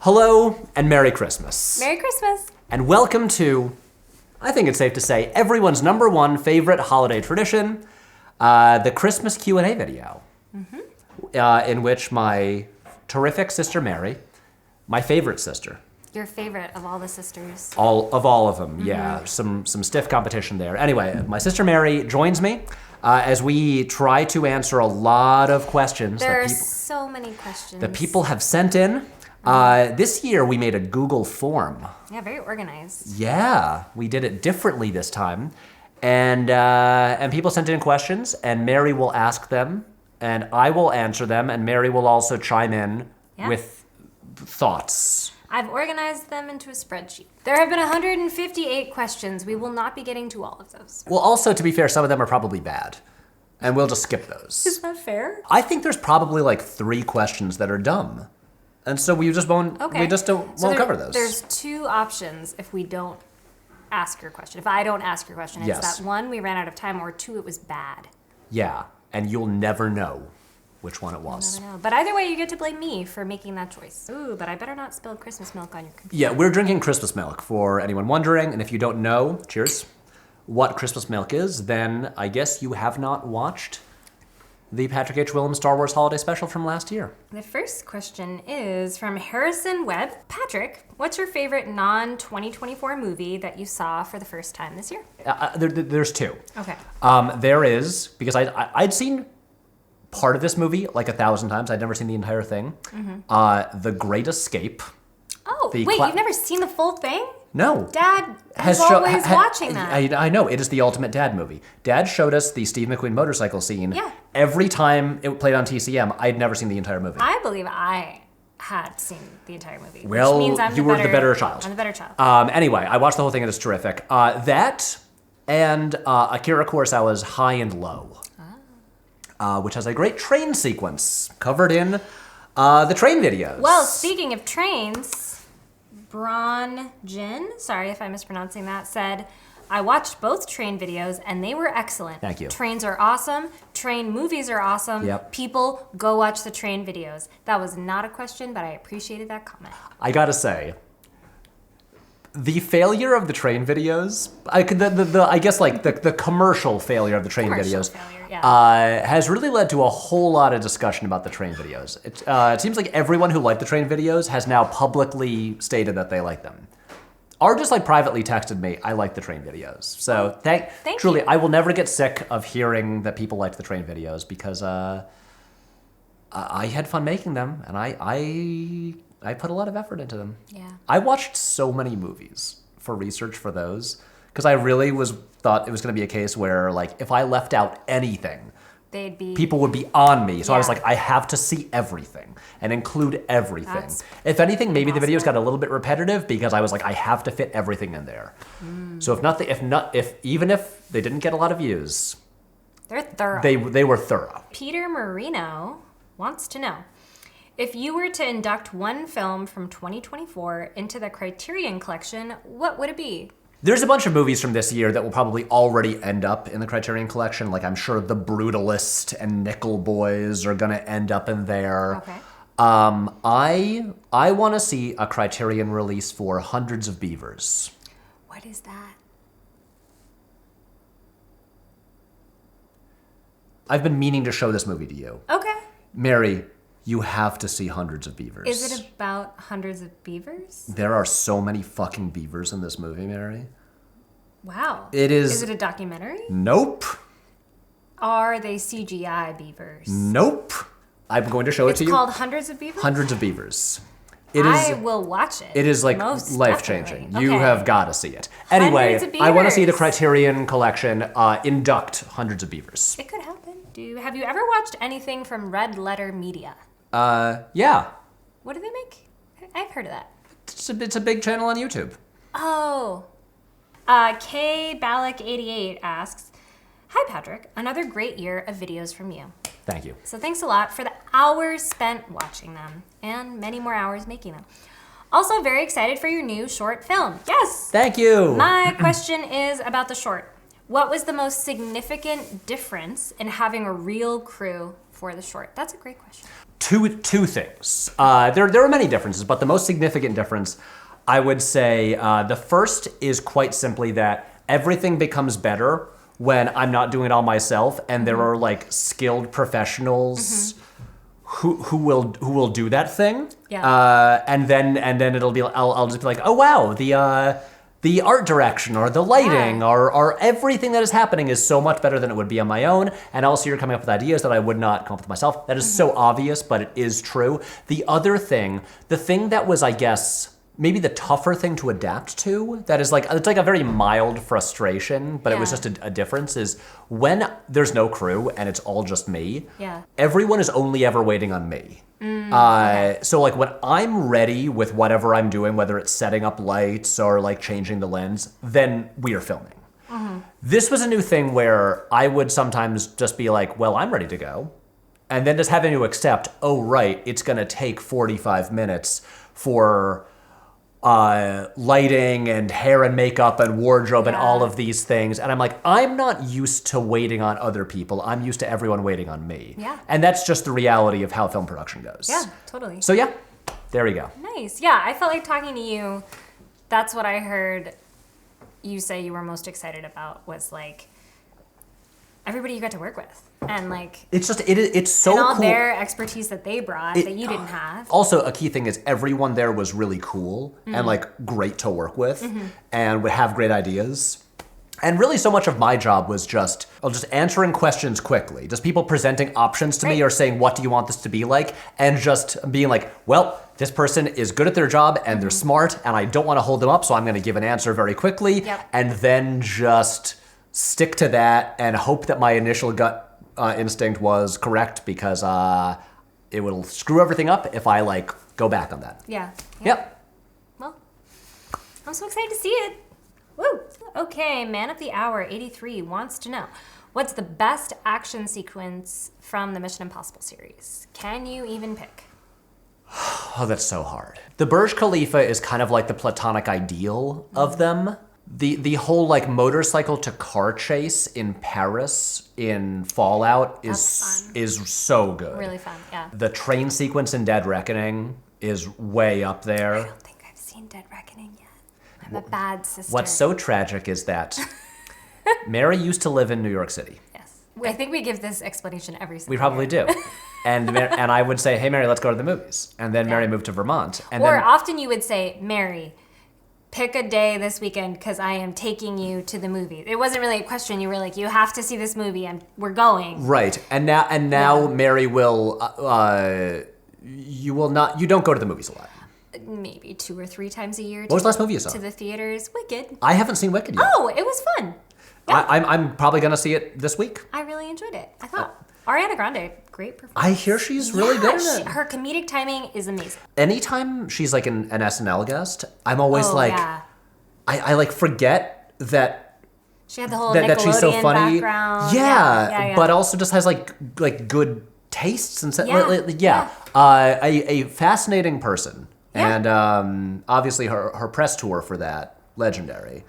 Hello and Merry Christmas. Merry Christmas. And welcome to, I think it's safe to say, everyone's number one favorite holiday tradition, the Christmas Q&A video, in which my terrific sister Mary, my favorite sister. Your favorite of all the sisters. All of them, yeah. Some stiff competition there. Anyway, my sister Mary joins me as we try to answer a lot of questions. There are so many questions. That people have sent in. This year we made a Google form. Yeah, very organized. Yeah, we did it differently this time. And people sent in questions, and Mary will ask them, and I will answer them, and Mary will also chime in with thoughts. I've organized them into a spreadsheet. There have been 158 questions. We will not be getting to all of those. Well, also, to be fair, some of them are probably bad, and we'll just skip those. Is that fair? I think there's probably like 3 questions that are dumb. And so we just won't, won't cover those. There's 2 options if we don't ask your question. If I don't ask your question, it's that 1, we ran out of time, or 2, it was bad. Yeah, and you'll never know which one it was. You'll never know. But either way, you get to blame me for making that choice. Ooh, but I better not spill Christmas milk on your computer. Yeah, we're drinking Christmas milk for anyone wondering. And if you don't know, cheers, what Christmas milk is, then I guess you have not watched the Patrick H. Willems Star Wars Holiday Special from last year. The first question is from Harrison Webb. Patrick, what's your favorite non-2024 movie that you saw for the first time this year? There's 2. Okay. There is, because I'd seen part of this movie like 1,000 times. I'd never seen the entire thing. The Great Escape. Oh, wait, you've never seen the full thing? No. Dad is always watching that. I know, it is the ultimate dad movie. Dad showed us the Steve McQueen motorcycle scene. Yeah. Every time it played on TCM, I'd never seen the entire movie. I believe I had seen the entire movie. Well, which means you were the better child. I'm the better child. Anyway, I watched the whole thing and it's terrific. That and Akira Kurosawa's High and Low, which has a great train sequence covered in the train videos. Well, speaking of trains, Bron Jin, sorry if I'm mispronouncing that, said, I watched both train videos and they were excellent. Thank you. Trains are awesome. Train movies are awesome. Yep. People, go watch the train videos. That was not a question, but I appreciated that comment. I gotta say, the failure of the train videos, I guess like the commercial failure of the train videos has really led to a whole lot of discussion about the train videos. It seems like everyone who liked the train videos has now publicly stated that they like them. Or just like privately texted me, I like the train videos. So thank truly, you. I will never get sick of hearing that people liked the train videos because I had fun making them and I put a lot of effort into them. Yeah. I watched so many movies for research for those because I really thought it was going to be a case where like if I left out anything, people would be on me. So I was like, I have to see everything and include everything. If anything, maybe the videos got a little bit repetitive because I was like, I have to fit everything in there. So even if they didn't get a lot of views, they're thorough. They were thorough. Peter Marino wants to know, if you were to induct one film from 2024 into the Criterion Collection, what would it be? There's a bunch of movies from this year that will probably already end up in the Criterion Collection. Like I'm sure The Brutalist and Nickel Boys are gonna end up in there. Okay. I want to see a Criterion release for Hundreds of Beavers. What is that? I've been meaning to show this movie to you. Okay. Mary, you have to see Hundreds of Beavers. Is it about hundreds of beavers? There are so many fucking beavers in this movie, Mary. Wow. It is. Is it a documentary? Nope. Are they CGI beavers? Nope. I'm going to show it to you. It's called Hundreds of Beavers? Hundreds of Beavers. I will watch it. It is like life-changing. You have got to see it. Anyway, I want to see the Criterion Collection induct Hundreds of Beavers. It could happen. Have you ever watched anything from Red Letter Media? Yeah. What do they make? I've heard of that. It's a big channel on YouTube. Oh. K Balak88 asks, hi Patrick, another great year of videos from you. Thank you. So thanks a lot for the hours spent watching them and many more hours making them. Also very excited for your new short film. Yes! Thank you! My question is about the short. What was the most significant difference in having a real crew for the short? That's a great question. Two things. There are many differences, but the most significant difference, I would say, the first is quite simply that everything becomes better when I'm not doing it all myself, and there are like skilled professionals who will do that thing. Yeah. And then it'll be I'll just be like, oh wow, the art direction or the lighting or everything that is happening is so much better than it would be on my own. And also you're coming up with ideas that I would not come up with myself. That is so obvious, but it is true. The other thing, the thing that was, I guess, maybe the tougher thing to adapt to, that is like, it's like a very mild frustration, but it was just a difference, is when there's no crew and it's all just me, everyone is only ever waiting on me. So like when I'm ready with whatever I'm doing, whether it's setting up lights or like changing the lens, then we are filming. This was a new thing where I would sometimes just be like, well, I'm ready to go. And then just having to accept, oh, right, it's going to take 45 minutes for lighting and hair and makeup and wardrobe and all of these things. And I'm like, I'm not used to waiting on other people. I'm used to everyone waiting on me. Yeah. And that's just the reality of how film production goes. Yeah, totally. So yeah, there we go. Nice. Yeah, I felt like talking to you, that's what I heard you say you were most excited about, was like everybody you got to work with. And like it's just it's so and all cool. their expertise that they brought that you didn't have. Also, a key thing is everyone there was really cool and like great to work with and would have great ideas. And really so much of my job was just answering questions quickly. Just people presenting options to me or saying, what do you want this to be like? And just being like, well, this person is good at their job and they're smart and I don't want to hold them up, so I'm going to give an answer very quickly. And then just stick to that and hope that my initial gut instinct was correct, because it will screw everything up if I like go back on that. Yep. Well, I'm so excited to see it. Woo. Okay, Man of the Hour 83 wants to know, what's the best action sequence from the Mission Impossible series? Can you even pick? Oh, that's so hard. The Burj Khalifa is kind of like the platonic ideal of them. The whole like motorcycle to car chase in Paris in Fallout is so good. Really fun, yeah. The train sequence in Dead Reckoning is way up there. I don't think I've seen Dead Reckoning yet. I'm a bad sister. What's so tragic is that Mary used to live in New York City. Yes. I think we give this explanation every single We probably do. And I would say, hey, Mary, let's go to the movies. And then Mary moved to Vermont. And or often you would say, Mary, pick a day this weekend because I am taking you to the movie. It wasn't really a question. You were like, you have to see this movie and we're going. Right. And now Mary will, you don't go to the movies a lot. Maybe 2 or 3 times a year. What was the last movie you saw? To the theaters. Wicked. I haven't seen Wicked yet. Oh, it was fun. Yeah. I'm probably going to see it this week. I really enjoyed it. I thought Ariana Grande, great performance. I hear she's really good in it. Her comedic timing is amazing. Anytime she's like an SNL guest, I'm always I like forget that she had the whole that she's so funny. Background. Yeah, but also just has like good tastes and a fascinating person. And obviously her press tour for that, legendary.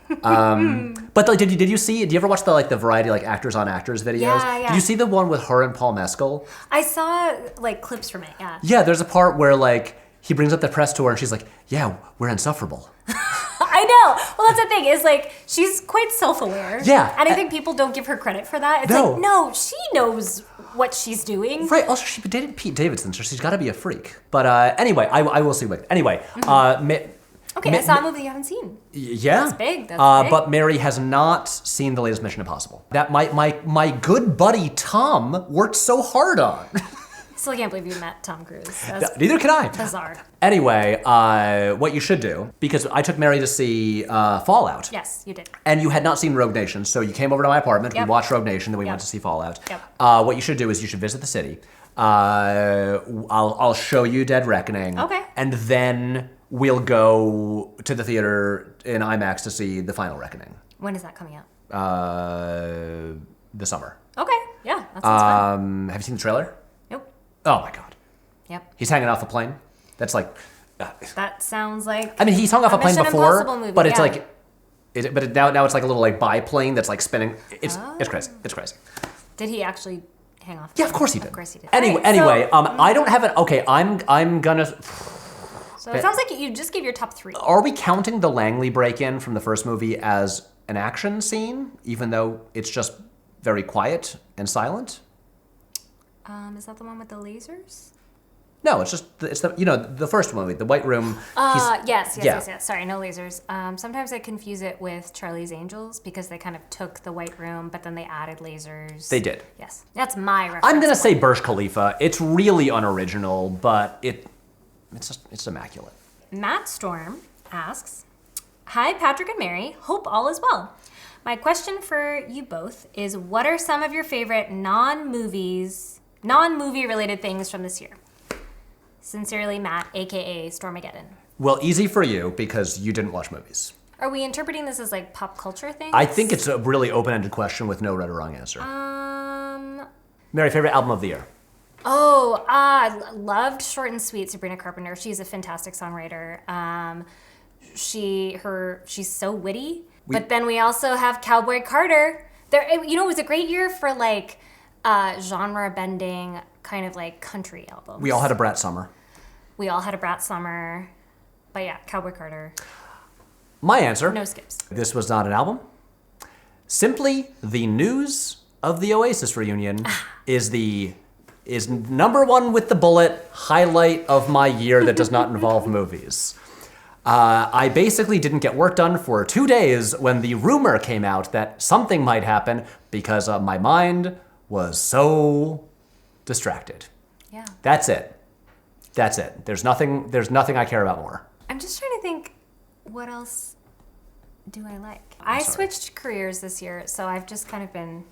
But like, did you ever watch the Variety like actors on actors videos? Yeah. Did you see the one with her and Paul Mescal? I saw like clips from it. Yeah. Yeah, there's a part where like he brings up the press tour and she's like, "Yeah, we're insufferable." I know. Well, that's the thing, is like she's quite self-aware. Yeah. And I think people don't give her credit for that. It's like, no, she knows what she's doing. Right. Also, she dated Pete Davidson, so she's got to be a freak. But anyway, I will see Wicked. Anyway, okay, I saw a movie you haven't seen. Yeah. That's big. That's big. But Mary has not seen the latest Mission Impossible. That my good buddy Tom worked so hard on. Still can't believe you met Tom Cruise. Neither can I. Bizarre. Anyway, what you should do, because I took Mary to see Fallout. Yes, you did. And you had not seen Rogue Nation, so you came over to my apartment, we watched Rogue Nation, then we went to see Fallout. What you should do is you should visit the city. I'll show you Dead Reckoning. Okay. And then we'll go to the theater in IMAX to see The Final Reckoning. When is that coming out? The summer. Okay, yeah, that sounds fun. Have you seen the trailer? Nope. Oh my god. Yep. He's hanging off a plane. That's like... that sounds like... I mean, he's hung off a plane Mission before, Impossible movie, but it's like... now it's like a little like biplane that's like spinning. It's crazy. It's crazy. Did he actually hang off. Yeah, of course he did. Of course he did. Anyway, I don't have it. Okay, I'm gonna. So it sounds like you just gave your top 3. Are we counting the Langley break-in from the first movie as an action scene, even though it's just very quiet and silent? Is that the one with the lasers? No, it's the first movie, the White Room. Yes. Sorry, no lasers. Sometimes I confuse it with Charlie's Angels because they kind of took the White Room, but then they added lasers. They did. Yes, that's my reference. I'm gonna say Burj Khalifa. It's really unoriginal, but it's immaculate. Matt Storm asks, "Hi, Patrick and Mary. Hope all is well. My question for you both is, what are some of your favorite non-movie related things from this year? Sincerely, Matt, aka Stormageddon." Well, easy for you because you didn't watch movies. Are we interpreting this as like pop culture things? I think it's a really open-ended question with no right or wrong answer. Mary, favorite album of the year? I loved Short and Sweet, Sabrina Carpenter. She's a fantastic songwriter. She's so witty. But then we also have Cowboy Carter. It was a great year for like genre bending kind of like country albums. We all had a Brat Summer. But yeah, Cowboy Carter. My answer. No skips. This was not an album. Simply, the news of the Oasis reunion is number one with the bullet highlight of my year that does not involve movies. I basically didn't get work done for 2 days when the rumor came out that something might happen because my mind was so distracted. Yeah. That's it. There's nothing I care about more. I'm just trying to think, what else do I like? I switched careers this year, so I've just kind of been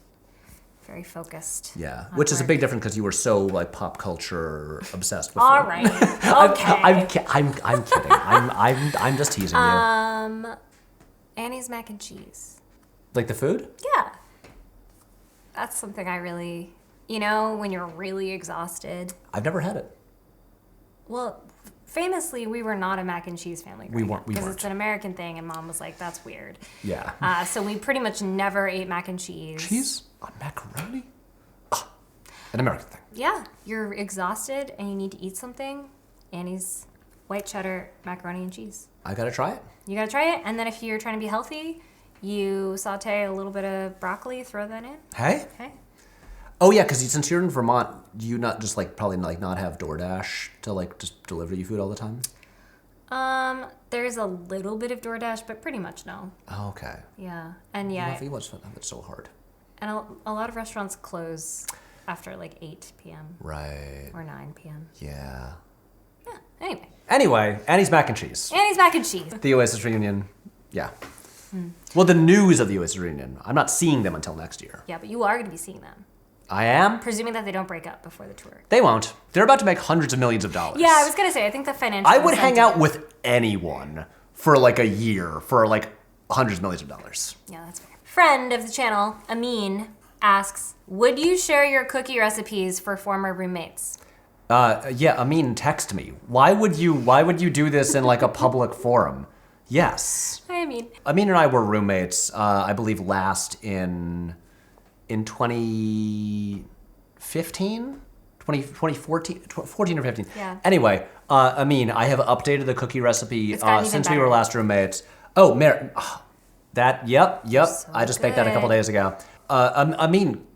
very focused. Yeah, which is a big difference because you were so like pop culture obsessed before. All right. Okay. I'm kidding. I'm just teasing you. Annie's mac and cheese. Like the food? Yeah. That's something I really, when you're really exhausted. I've never had it. Well, famously, we were not a mac and cheese family. We weren't. Because it's an American thing, and Mom was like, "That's weird." Yeah. So we pretty much never ate mac and cheese. Cheese on macaroni? An American thing. Yeah, you're exhausted and you need to eat something. Annie's white cheddar macaroni and cheese. I gotta try it. You gotta try it, and then if you're trying to be healthy, you saute a little bit of broccoli, throw that in. Hey. Okay. Oh yeah, because since you're in Vermont, do you not just probably not have DoorDash to just deliver you food all the time? There's a little bit of DoorDash, but pretty much no. Oh, okay. Yeah, and yeah. It's so hard. And a lot of restaurants close after 8 p.m. Right. Or 9 p.m. Yeah. Yeah. Anyway, Annie's mac and cheese. Annie's mac and cheese. The Oasis reunion. Yeah. Well, the news of the Oasis reunion. I'm not seeing them until next year. Yeah, but you are going to be seeing them. I am? Presuming that they don't break up before the tour. They won't. They're about to make hundreds of millions of dollars. Yeah, I was going to say, I think the financial... I would hang out with anyone for a year for hundreds of millions of dollars. Yeah, that's fair. Friend of the channel, Amin, asks, would you share your cookie recipes for former roommates? Yeah, Amin, text me. Why would you do this in a public forum? Yes. Hi, Amin. Amin and I were roommates, I believe last in 2015? 2014 or 15. Yeah. Anyway, Amin, I have updated the cookie recipe since we were better. last roommates. Oh, Mary, yep. So I just baked that a couple good. days ago. Amin,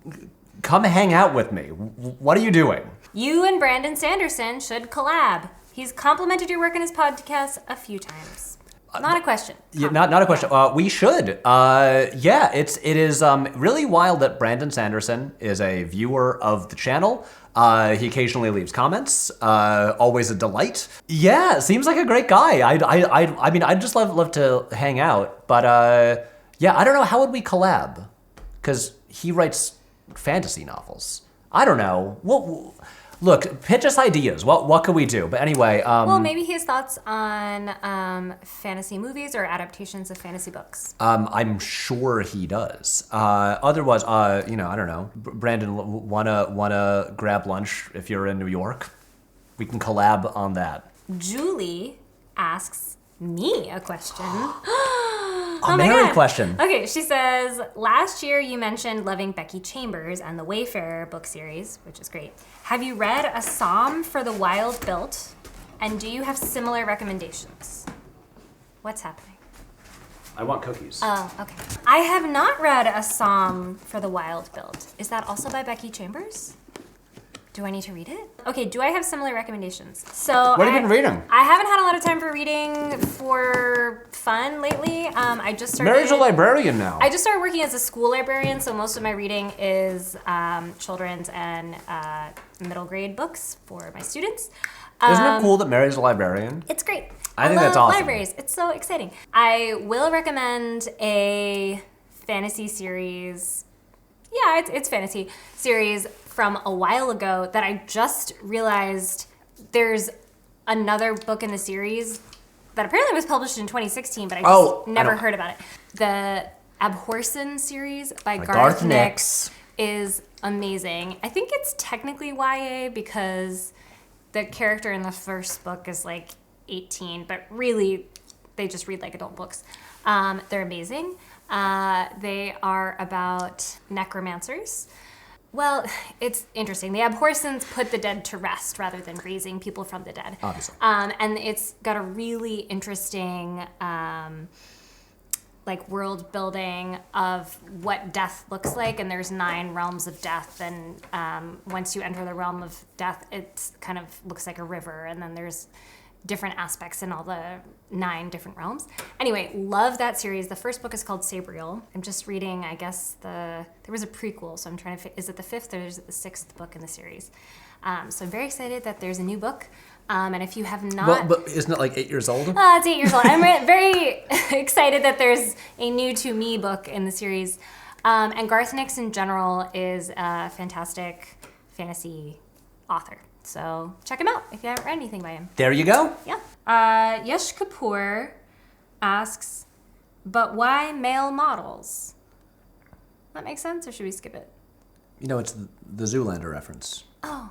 come hang out with me. What are you doing? You and Brandon Sanderson should collab. He's complimented your work in his podcast a few times. Not a question. Yeah, not a question. We should. It is really wild that Brandon Sanderson is a viewer of the channel. He occasionally leaves comments. Always a delight. Yeah, seems like a great guy. I mean, I'd just love to hang out. But I don't know. How would we collab? Because he writes fantasy novels. I don't know. Look, pitch us ideas. What could we do? But anyway, well, maybe his thoughts on fantasy movies or adaptations of fantasy books. I'm sure he does. Otherwise, I don't know. Brandon, wanna grab lunch if you're in New York? We can collab on that. Julie asks me a question. Oh Mary God. question. Okay, she says, last year you mentioned loving Becky Chambers and the Wayfarer book series, which is great. Have you read A Psalm for the Wild Built? And do you have similar recommendations? What's happening? I want cookies. Oh, okay. I have not read A Psalm for the Wild Built. Is that also by Becky Chambers? Do I need to read it? Okay, do I have similar recommendations? So What have you been reading? I haven't had a lot of time for reading for fun lately. I just started... Mary's a librarian now. I just started working as a school librarian, so most of my reading is children's and middle grade books for my students. Isn't it cool that Mary's a librarian? It's great. I think love that's awesome. Libraries. It's so exciting. I will recommend a fantasy series. Yeah, it's fantasy series from a while ago that I just realized there's another book in the series that apparently was published in 2016, but I just never heard about it. The Abhorsen series by Garth Nix is amazing. I think it's technically YA because the character in the first book is like 18, but really they just read like adult books. They're amazing. They are about necromancers. Well, it's interesting. The Abhorsens put the dead to rest rather than raising people from the dead. Obviously. And it's got a really interesting like world building of what death looks like, and there's 9 realms of death, and once you enter the realm of death, it kind of looks like a river, and then there's different aspects in all the 9 different realms. Anyway, love that series. The first book is called Sabriel. I'm just reading, I guess, there was a prequel, so I'm trying to, is it the 5th or is it the 6th book in the series? So I'm very excited that there's a new book. And if you have not... Well, but isn't it like 8 years old? It's 8 years old. I'm very excited that there's a new to me book in the series. And Garth Nix in general is a fantastic fantasy author. So check him out if you haven't read anything by him. There you go. Yeah. Yash Kapoor asks, but why male models? That makes sense, or should we skip it? You know, it's the Zoolander reference. Oh.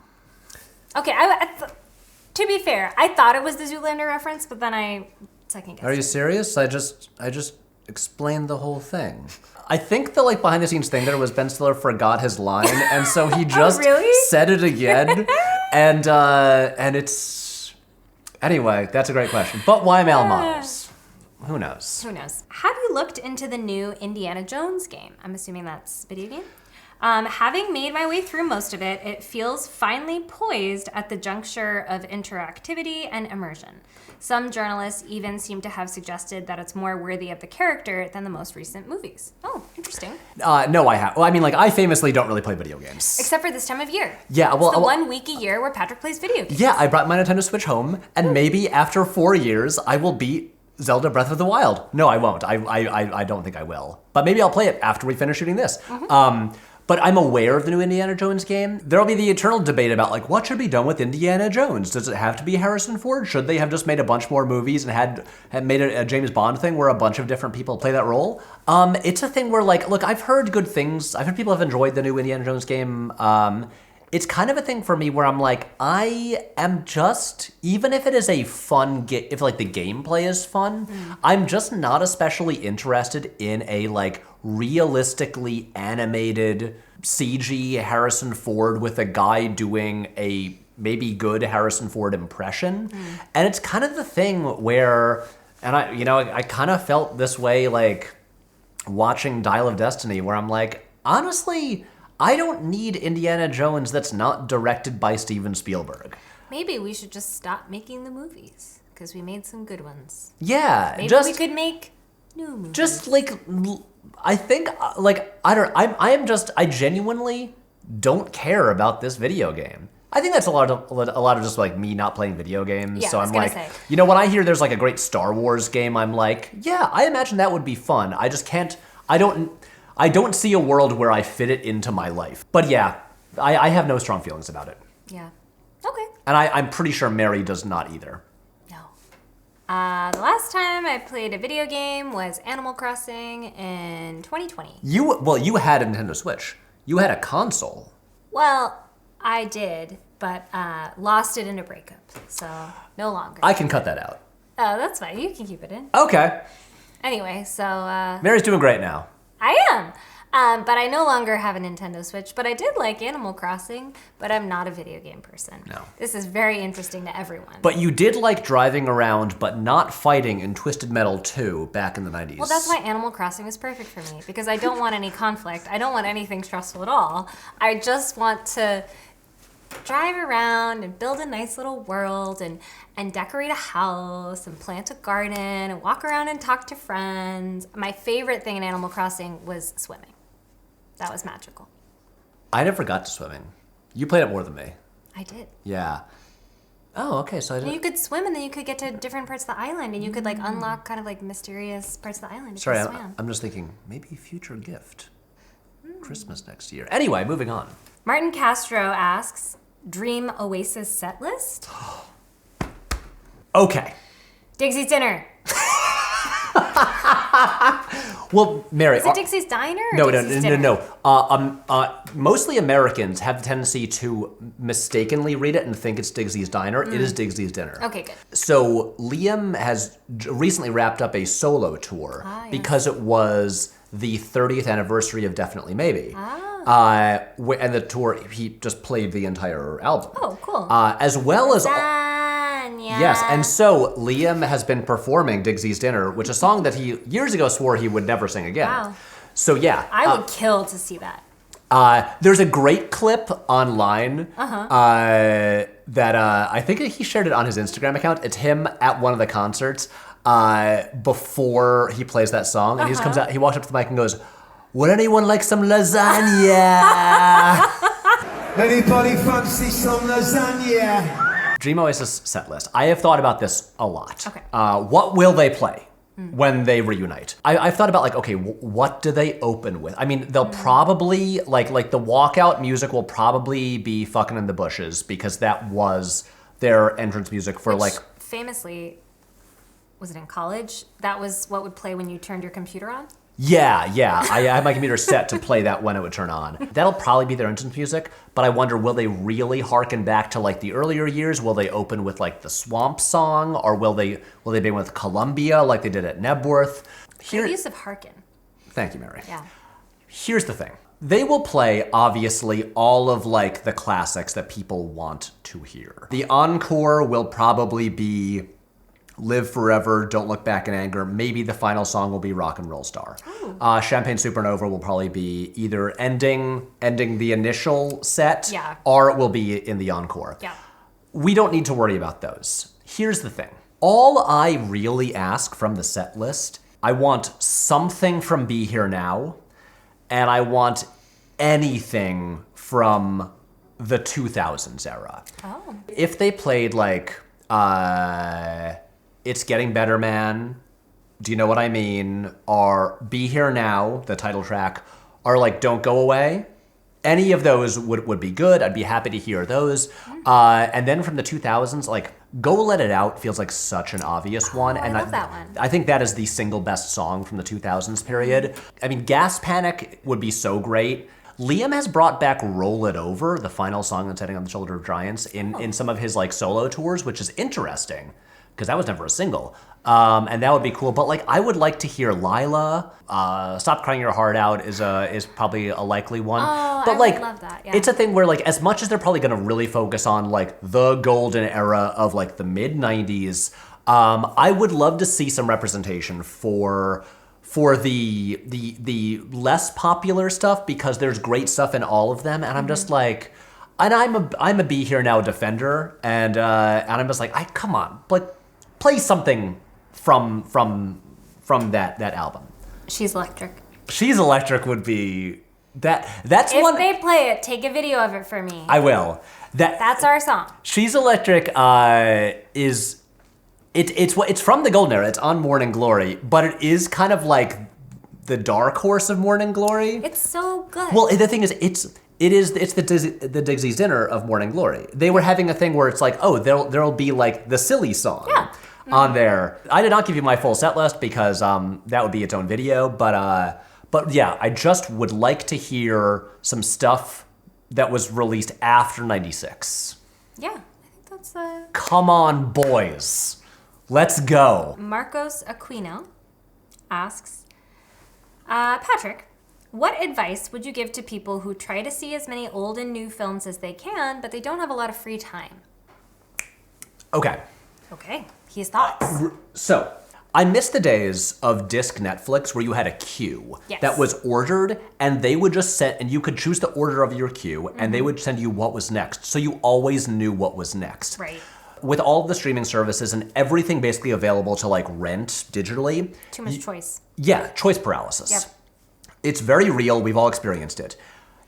Okay, to be fair, I thought it was the Zoolander reference, but then I second guessed. Are you serious? I just explained the whole thing. I think the like behind the scenes thing there was Ben Stiller forgot his line, and so he just said it again. And it's anyway. That's a great question. But why male models? Who knows? Who knows? Have you looked into the new Indiana Jones game? I'm assuming that's video game. Having made my way through most of it, it feels finely poised at the juncture of interactivity and immersion. Some journalists even seem to have suggested that it's more worthy of the character than the most recent movies. Oh, interesting. No, I have. Well, I mean, like, I famously don't really play video games. Except for this time of year. Yeah, well... It's the 1 week a year where Patrick plays video games. Yeah, I brought my Nintendo Switch home, and maybe after 4 years, I will beat Zelda Breath of the Wild. No, I won't. I don't think I will. But maybe I'll play it after we finish shooting this. Mm-hmm. But I'm aware of the new Indiana Jones game. There'll be the eternal debate about, like, what should be done with Indiana Jones? Does it have to be Harrison Ford? Should they have just made a bunch more movies and had made a James Bond thing where a bunch of different people play that role? It's a thing where, like, look, I've heard good things. I've heard people have enjoyed the new Indiana Jones game. It's kind of a thing for me where I'm like, I am just, even if it is a fun game, if like the gameplay is fun, I'm just not especially interested in a like realistically animated CG Harrison Ford with a guy doing a maybe good Harrison Ford impression. And it's kind of the thing where, and I kind of felt this way like watching Dial of Destiny where I'm like, honestly, I don't need Indiana Jones that's not directed by Steven Spielberg. Maybe we should just stop making the movies because we made some good ones. Yeah, maybe we could make new movies. Just like, I think like I genuinely don't care about this video game. I think that's a lot of just like me not playing video games. Yeah, so I'm like, you know, when I hear there's like a great Star Wars game, I'm like, yeah, I imagine that would be fun. I just can't. I don't see a world where I fit it into my life. But yeah, I have no strong feelings about it. Yeah. Okay. And I'm pretty sure Mary does not either. No. The last time I played a video game was Animal Crossing in 2020. You had a Nintendo Switch. You had a console. Well, I did, but lost it in a breakup, so no longer. I can cut that out. Oh, that's fine. You can keep it in. Okay. Anyway, so... Mary's doing great now. I am. But I no longer have a Nintendo Switch. But I did like Animal Crossing, but I'm not a video game person. No. This is very interesting to everyone. But you did like driving around, but not fighting in Twisted Metal 2 back in the 90s. Well, that's why Animal Crossing was perfect for me, because I don't want any conflict. I don't want anything stressful at all. I just want to drive around and build a nice little world and decorate a house and plant a garden and walk around and talk to friends. My favorite thing in Animal Crossing was swimming. That was magical. I never got to swimming. You played it more than me. I did. Yeah. Oh, okay. So I didn't... And you could swim, and then you could get to different parts of the island, and you could like unlock kind of like mysterious parts of the island. Sorry, I'm just thinking maybe future gift. Christmas next year. Anyway, moving on. Martin Castro asks, Dream Oasis set list? Okay. Dixie's Dinner. Well, Mary... Is it Dixie's Diner or No. Dixie's Dinner? Mostly Americans have the tendency to mistakenly read it and think it's Dixie's Diner. It is Dixie's Dinner. Okay, good. So Liam has recently wrapped up a solo tour yes. because it was the 30th anniversary of Definitely Maybe. And the tour, he just played the entire album. Oh, cool. As well as... Lasagna. Yes, and so Liam has been performing Dixie's Dinner, which is a song that he years ago swore he would never sing again. Wow. So yeah. I would kill to see that. There's a great clip online that I think he shared it on his Instagram account. It's him at one of the concerts before he plays that song, and he just comes out, he walks up to the mic and goes, "Would anyone like some lasagna?" Anybody fancy some lasagna? Dream Oasis set list. I have thought about this a lot. Okay. What will they play when they reunite? I've thought about like, okay, what do they open with? I mean, they'll probably, like the walkout music will probably be Fucking in the Bushes, because that was their entrance music for Famously, was it in college? That was what would play when you turned your computer on? Yeah. I had my computer set to play that when it would turn on. That'll probably be their entrance music, but I wonder, will they really harken back to like the earlier years? Will they open with like the Swamp Song, or will they begin with Columbia like they did at Nebworth? Good use of harken. Thank you, Mary. Yeah. Here's the thing. They will play, obviously, all of like the classics that people want to hear. The encore will probably be Live Forever, Don't Look Back in Anger. Maybe the final song will be Rock and Roll Star. Champagne Supernova will probably be either ending the initial set, or it will be in the encore. Yeah. We don't need to worry about those. Here's the thing. All I really ask from the set list, I want something from Be Here Now, and I want anything from the 2000s era. Oh. If they played like... It's Getting Better Man, Do You Know What I Mean, or Be Here Now, the title track, or like Don't Go Away, any of those would be good. I'd be happy to hear those. And then from the 2000s, like Go Let It Out feels like such an obvious one. I love that one. I think that is the single best song from the 2000s period. I mean, Gas Panic would be so great. Liam has brought back Roll It Over, the final song on Setting on the Shoulder of Giants, in some of his like solo tours, which is interesting, because that was never a single. And that would be cool. But like, I would like to hear Lila. Stop Crying Your Heart Out is probably a likely one. Oh, but I like, would love that. Yeah. It's a thing where like, as much as they're probably going to really focus on like the golden era of like the mid 90s, I would love to see some representation for the less popular stuff, because there's great stuff in all of them, and I'm just like, and I'm a Be Here Now defender, and I'm just like, come on, like, play something from that album. She's Electric. She's Electric would be that's if one. If they play it, take a video of it for me. I will. That's our song. She's Electric is. It's from the golden era. It's on Morning Glory, but it is kind of like the dark horse of Morning Glory. It's so good. Well, the thing is, it's the Dixie's Dinner of Morning Glory. They were having a thing where it's like, oh, there'll be like the silly song on there. I did not give you my full set list because that would be its own video. But yeah, I just would like to hear some stuff that was released after '96. Yeah, I think that's Come on, boys. Let's go. Marcos Aquino asks, Patrick, what advice would you give to people who try to see as many old and new films as they can, but they don't have a lot of free time? Okay. Okay. His thoughts. So, I miss the days of disc Netflix where you had a queue that was ordered, and they would just set, and you could choose the order of your queue, and they would send you what was next. So you always knew what was next. Right. With all of the streaming services and everything basically available to like rent digitally. Too much choice. Yeah, choice paralysis. Yep. It's very real. We've all experienced it.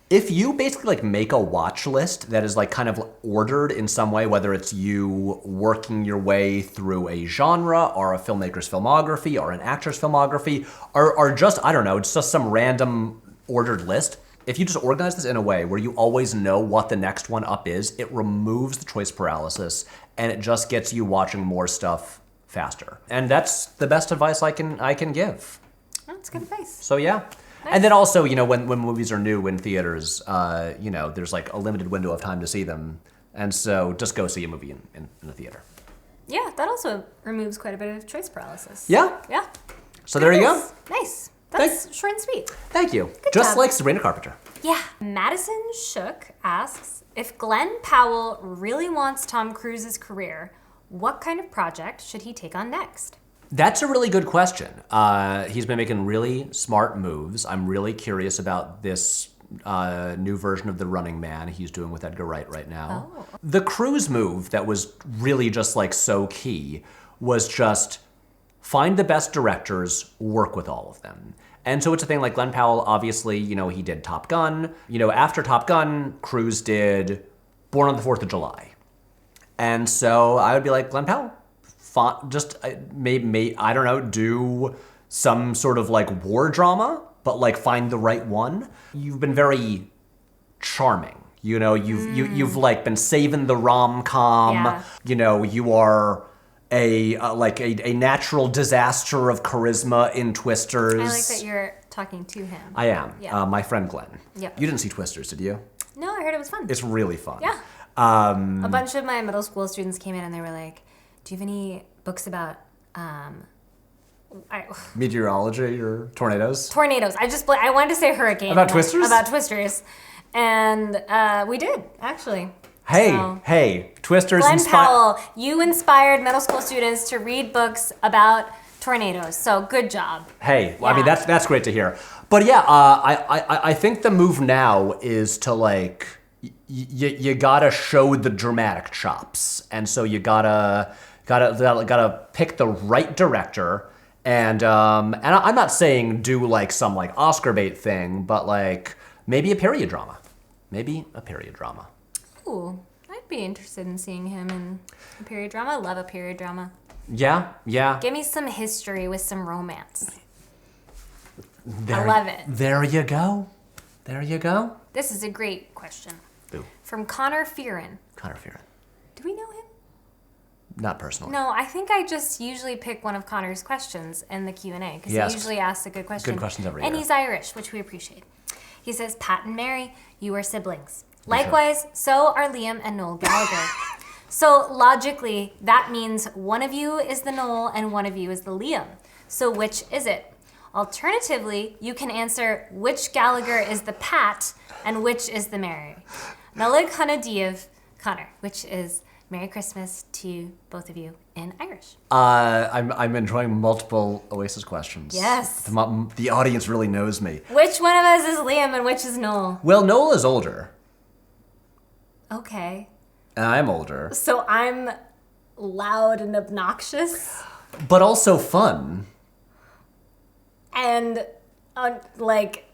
If you basically like make a watch list that is like kind of ordered in some way, whether it's you working your way through a genre or a filmmaker's filmography or an actor's filmography or just, I don't know, it's just some random ordered list. If you just organize this in a way where you always know what the next one up is, it removes the choice paralysis and it just gets you watching more stuff faster. And that's the best advice I can give. That's good advice. So yeah. Nice. And then also, you know, when movies are new in theaters, you know, there's like a limited window of time to see them. And so just go see a movie in the theater. Yeah, that also removes quite a bit of choice paralysis. Yeah. Yeah. So there you go. Nice. That's short and sweet. Thank you. Good just job. like Sabrina Carpenter. Yeah. Madison Shook asks, if Glenn Powell really wants Tom Cruise's career, what kind of project should he take on next? That's a really good question. He's been making really smart moves. I'm really curious about this new version of The Running Man he's doing with Edgar Wright right now. Oh. The Cruise move that was really just like so key was just find the best directors, work with all of them. And so it's a thing like Glenn Powell, obviously, you know, he did Top Gun. You know, after Top Gun, Cruise did Born on the 4th of July. And so I would be like, Glenn Powell, just maybe, I don't know, do some sort of like war drama, but like find the right one. You've been very charming. You know, you've like been saving the rom-com. Yeah. You know, you are a natural disaster of charisma in Twisters. I like that you're talking to him. I am. Yeah. My friend Glenn. Yep. You didn't see Twisters, did you? No, I heard it was fun. It's really fun. Yeah. A bunch of my middle school students came in and they were like, do you have any books about meteorology or tornadoes? Tornadoes. I wanted to say hurricane. About Twisters? About Twisters. And we did, actually. Hey, Twisters Glenn Powell, you inspired middle school students to read books about tornadoes. So good job. Hey, yeah. I mean, that's great to hear. But yeah, I think the move now is to like, you gotta show the dramatic chops. And so you gotta pick the right director, and I'm not saying do like some like Oscar bait thing, but like maybe a period drama. Ooh, I'd be interested in seeing him in a period drama. I love a period drama. Yeah. Give me some history with some romance. I love it. There you go. This is a great question. Ooh. From Connor Fearon. Do we know him? Not personally. No, I think I just usually pick one of Connor's questions in the Q&A because he usually asks a good question. Good questions every year. And he's Irish, which we appreciate. He says, Pat and Mary, you are siblings. Likewise, so are Liam and Noel Gallagher. So logically, that means one of you is the Noel and one of you is the Liam. So which is it? Alternatively, you can answer which Gallagher is the Pat and which is the Mary. Nalig Hanadiev, Connor, which is Merry Christmas to both of you in Irish. I'm enjoying multiple Oasis questions. Yes. The audience really knows me. Which one of us is Liam and which is Noel? Well, Noel is older. Okay. And I'm older. So I'm loud and obnoxious. But also fun. And like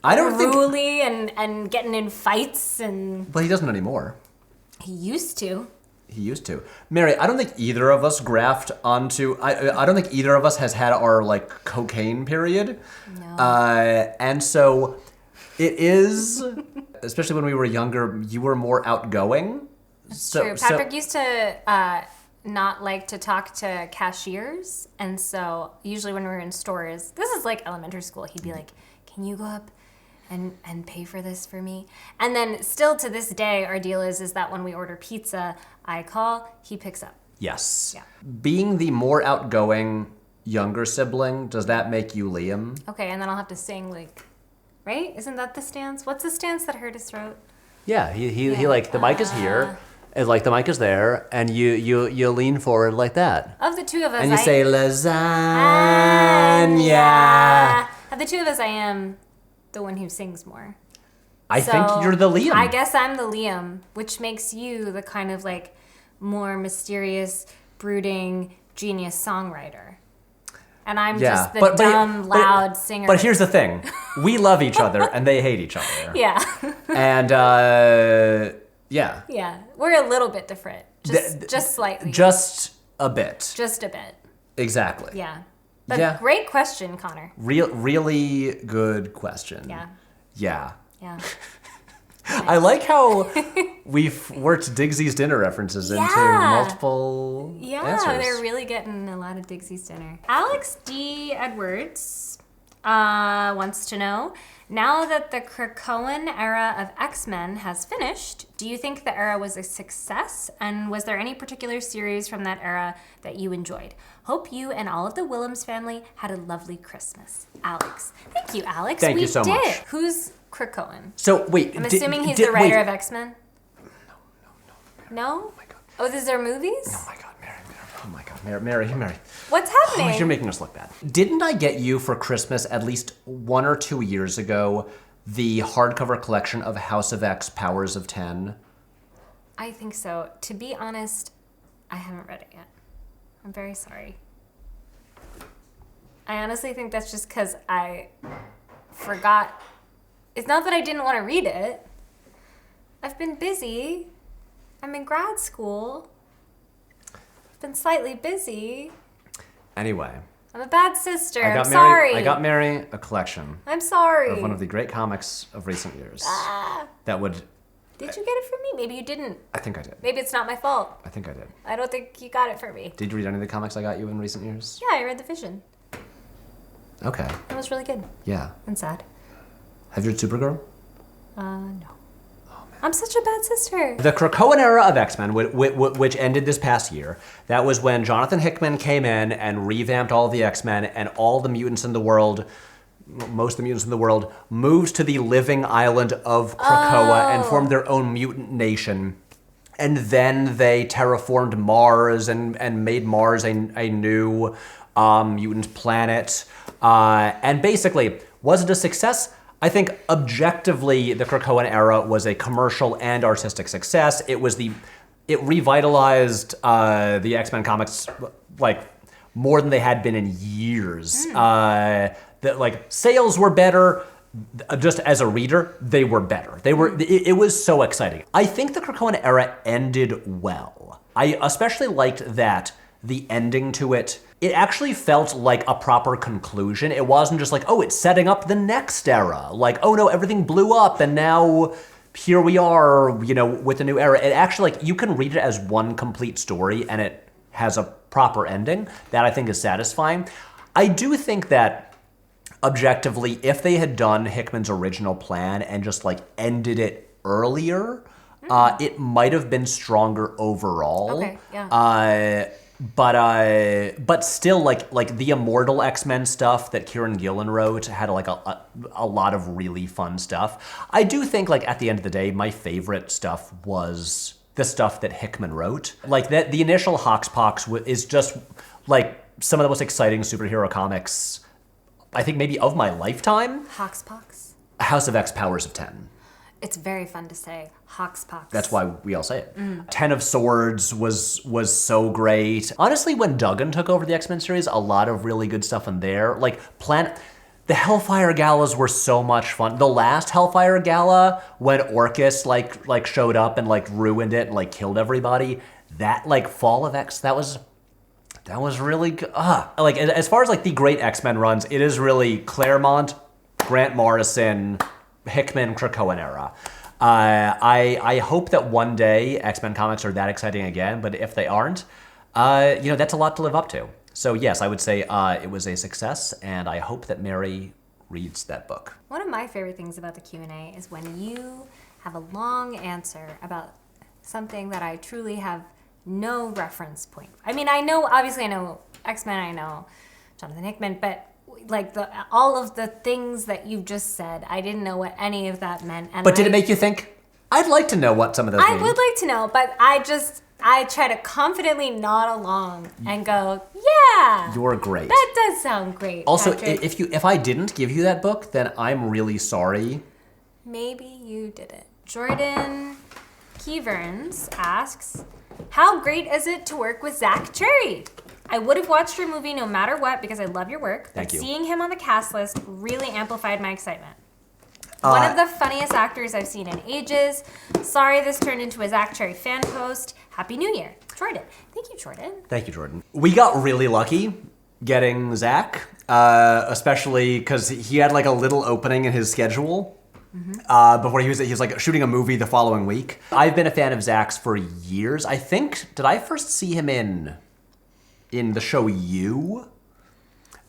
I don't unruly and getting in fights and. Well, he doesn't anymore. He used to. Mary, I don't think either of us graphed onto. I don't think either of us has had our like cocaine period. No. And so it is, especially when we were younger, you were more outgoing. That's true. Patrick used to not like to talk to cashiers, and so usually when we were in stores, this is like elementary school, he'd be like, "Can you go up and pay for this for me?" And then still to this day, our deal is that when we order pizza, I call, he picks up. Yes. Yeah. Being the more outgoing younger sibling, does that make you Liam? Okay, and then I'll have to sing like, right? Isn't that the stance? What's the stance that hurt his throat? Yeah, he like the mic is here, and like the mic is there, and you lean forward like that. Of the two of us, And you say lasagna. Of the two of us, I am the one who sings more. I think you're the Liam. I guess I'm the Liam, which makes you the kind of like more mysterious, brooding, genius songwriter. And I'm just the dumb, loud singer. But here's the thing. We love each other and they hate each other. Yeah. And yeah. Yeah. We're a little bit different. Just slightly. Just a bit. Just a bit. Exactly. Yeah. But great question, Connor. Really good question. Yeah. Yeah. Yeah. I like how we've worked Digsy's dinner references into multiple answers. They're really getting a lot of Digsy's dinner. Alex D. Edwards wants to know, now that the Krakoan era of X-Men has finished, do you think the era was a success? And was there any particular series from that era that you enjoyed? Hope you and all of the Willems family had a lovely Christmas. Alex. Thank you, Alex. Thank you so much. Who's Krakoan? So wait, I'm assuming he's the writer of X-Men? No? Oh my God. Oh, is there movies? Oh my God, Mary. Oh my God, Mary. What's happening? Oh, you're making us look bad. Didn't I get you for Christmas at least 1 or 2 years ago the hardcover collection of House of X, Powers of 10? I think so. To be honest, I haven't read it yet. I'm very sorry. I honestly think that's just because I forgot. It's not that I didn't want to read it. I've been busy. I'm in grad school. I've been slightly busy. Anyway. I'm a bad sister. I got Mary a collection. I'm sorry. Of one of the great comics of recent years. That would... Did you get it from me? Maybe you didn't. I think I did. Maybe it's not my fault. I think I did. I don't think you got it for me. Did you read any of the comics I got you in recent years? Yeah, I read The Vision. Okay. That was really good. Yeah. And sad. Have you read Supergirl? No. Oh, man. I'm such a bad sister. The Krakoan era of X-Men, which ended this past year, that was when Jonathan Hickman came in and revamped all of the X-Men, and all the mutants in the world, most of the mutants in the world, moved to the living island of Krakoa and formed their own mutant nation. And then they terraformed Mars and made Mars a new mutant planet. And basically, was it a success? I think objectively, the Krakoan era was a commercial and artistic success. It revitalized the X-Men comics like more than they had been in years. Sales were better. Just as a reader, they were better. It was so exciting. I think the Krakoan era ended well. I especially liked that the ending to it actually felt like a proper conclusion. It wasn't just like, oh, it's setting up the next era. Like, oh no, everything blew up and now here we are, with the new era. It actually, you can read it as one complete story and it has a proper ending that I think is satisfying. I do think that objectively, if they had done Hickman's original plan and just ended it earlier, it might have been stronger overall. Okay, yeah. But still, the Immortal X-Men stuff that Kieran Gillen wrote had a lot of really fun stuff. I do think at the end of the day, my favorite stuff was the stuff that Hickman wrote. The initial Hoxpox is just some of the most exciting superhero comics, I think maybe of my lifetime. Hoxpox? House of X, Powers of 10. It's very fun to say. Hoxpox. That's why we all say it. 10 of Swords was so great. Honestly, when Duggan took over the X-Men series, a lot of really good stuff in there. The Hellfire Galas were so much fun. The last Hellfire Gala, when Orcus showed up and ruined it and killed everybody, that Fall of X, that was really good. As far as the great X-Men runs, it is really Claremont, Grant Morrison, Hickman, Krakoan era. I hope that one day X-Men comics are that exciting again, but if they aren't, that's a lot to live up to. So yes, I would say it was a success, and I hope that Mary reads that book. One of my favorite things about the Q&A is when you have a long answer about something that I truly have no reference point. I mean, obviously I know X-Men, I know Jonathan Hickman, but like all of the things that you've just said, I didn't know what any of that meant. And but did it make you think? I'd like to know what some of those mean. I would like to know, but I try to confidently nod along and go, yeah. You're great. That does sound great. Also, Patrick. if I didn't give you that book, then I'm really sorry. Maybe you didn't. Jordan Keeverns asks, how great is it to work with Zach Cherry? I would have watched your movie no matter what because I love your work. Thank you. Seeing him on the cast list really amplified my excitement. One of the funniest actors I've seen in ages. Sorry this turned into a Zach Cherry fan post. Happy New Year. Jordan. Thank you, Jordan. Thank you, Jordan. We got really lucky getting Zach, especially because he had like a little opening in his schedule before he was like shooting a movie the following week. I've been a fan of Zach's for years. I think, did I first see him in the show You?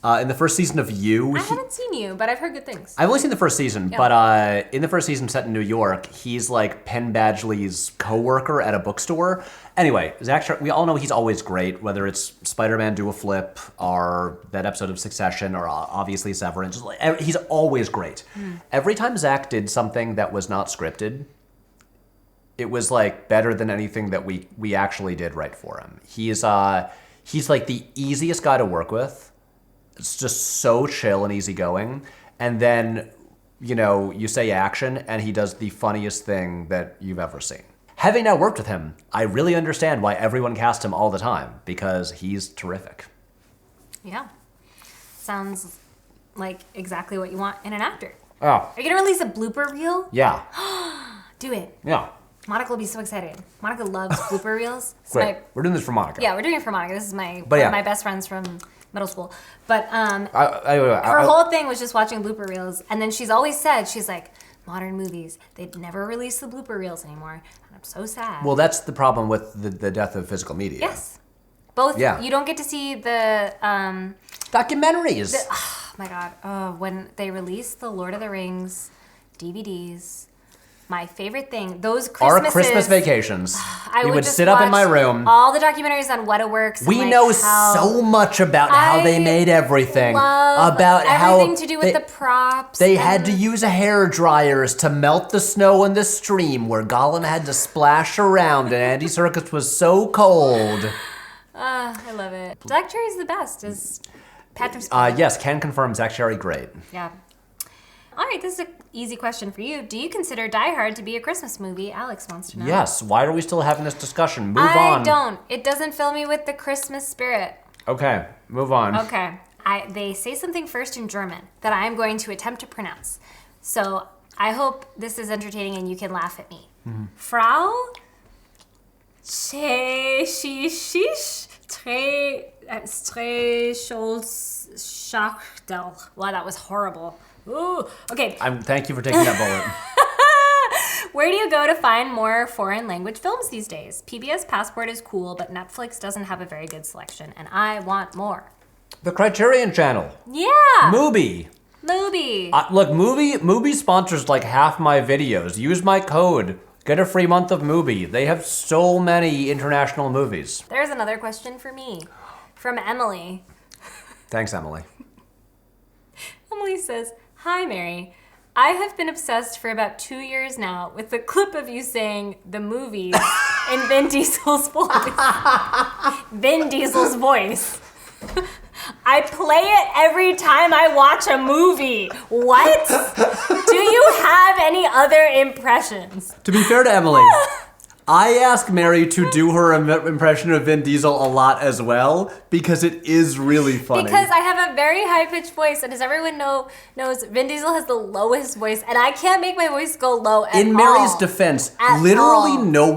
In the first season of You. I haven't seen You, but I've heard good things. I've only seen the first season, but in the first season set in New York, he's like Penn Badgley's co-worker at a bookstore. Anyway, Zach, we all know he's always great, whether it's Spider-Man Do a Flip or that episode of Succession or obviously Severance. He's always great. Every time Zach did something that was not scripted, it was like better than anything that we actually did right for him. He's like the easiest guy to work with. It's just so chill and easygoing. And then, you say action, and he does the funniest thing that you've ever seen. Having now worked with him, I really understand why everyone casts him all the time, because he's terrific. Yeah. Sounds like exactly what you want in an actor. Oh. Are you going to release a blooper reel? Yeah. Do it. Yeah. Monica will be so excited. Monica loves blooper reels. Great. We're doing this for Monica. Yeah, we're doing it for Monica. This is one of my best friends from middle school. But her whole thing was just watching blooper reels. And then she's always said, she's like, modern movies, they'd never release the blooper reels anymore. And I'm so sad. Well, that's the problem with the death of physical media. Yes. Both. Yeah. You don't get to see the... documentaries. Oh, my God. When they released the Lord of the Rings DVDs... My favorite thing, those Christmases... Our Christmas vacations. We would just sit up in my room. All the documentaries on Wetaworks. We know so much about how they made everything. About everything to do with the props. They had to use hair dryers to melt the snow in the stream where Gollum had to splash around and Andy Serkis was so cold. I love it. Zach Cherry's the best, is Patrick's yes, can confirm Zach Cherry, great. Yeah. All right, this is an easy question for you. Do you consider Die Hard to be a Christmas movie? Alex wants to know. Yes. Why are we still having this discussion? Move on. I don't. It doesn't fill me with the Christmas spirit. Okay, move on. Okay. They say something first in German that I am going to attempt to pronounce. So I hope this is entertaining and you can laugh at me. Frau Schachtel. Wow, that was horrible. Ooh, okay. Thank you for taking that bullet. Where do you go to find more foreign language films these days? PBS Passport is cool, but Netflix doesn't have a very good selection, and I want more. The Criterion Channel. Yeah. Mubi. Look, Mubi sponsors like half my videos. Use my code. Get a free month of Mubi. They have so many international movies. There's another question for me from Emily. Thanks, Emily. Emily says, "Hi, Mary. I have been obsessed for about 2 years now with the clip of you saying the movies in Vin Diesel's voice. Vin Diesel's voice. I play it every time I watch a movie. What? Do you have any other impressions?" To be fair to Emily, I ask Mary to do her impression of Vin Diesel a lot as well, because it is really funny. Because I have a very high-pitched voice, and as everyone knows, Vin Diesel has the lowest voice, and I can't make my voice go low at all. In Mary's defense, literally no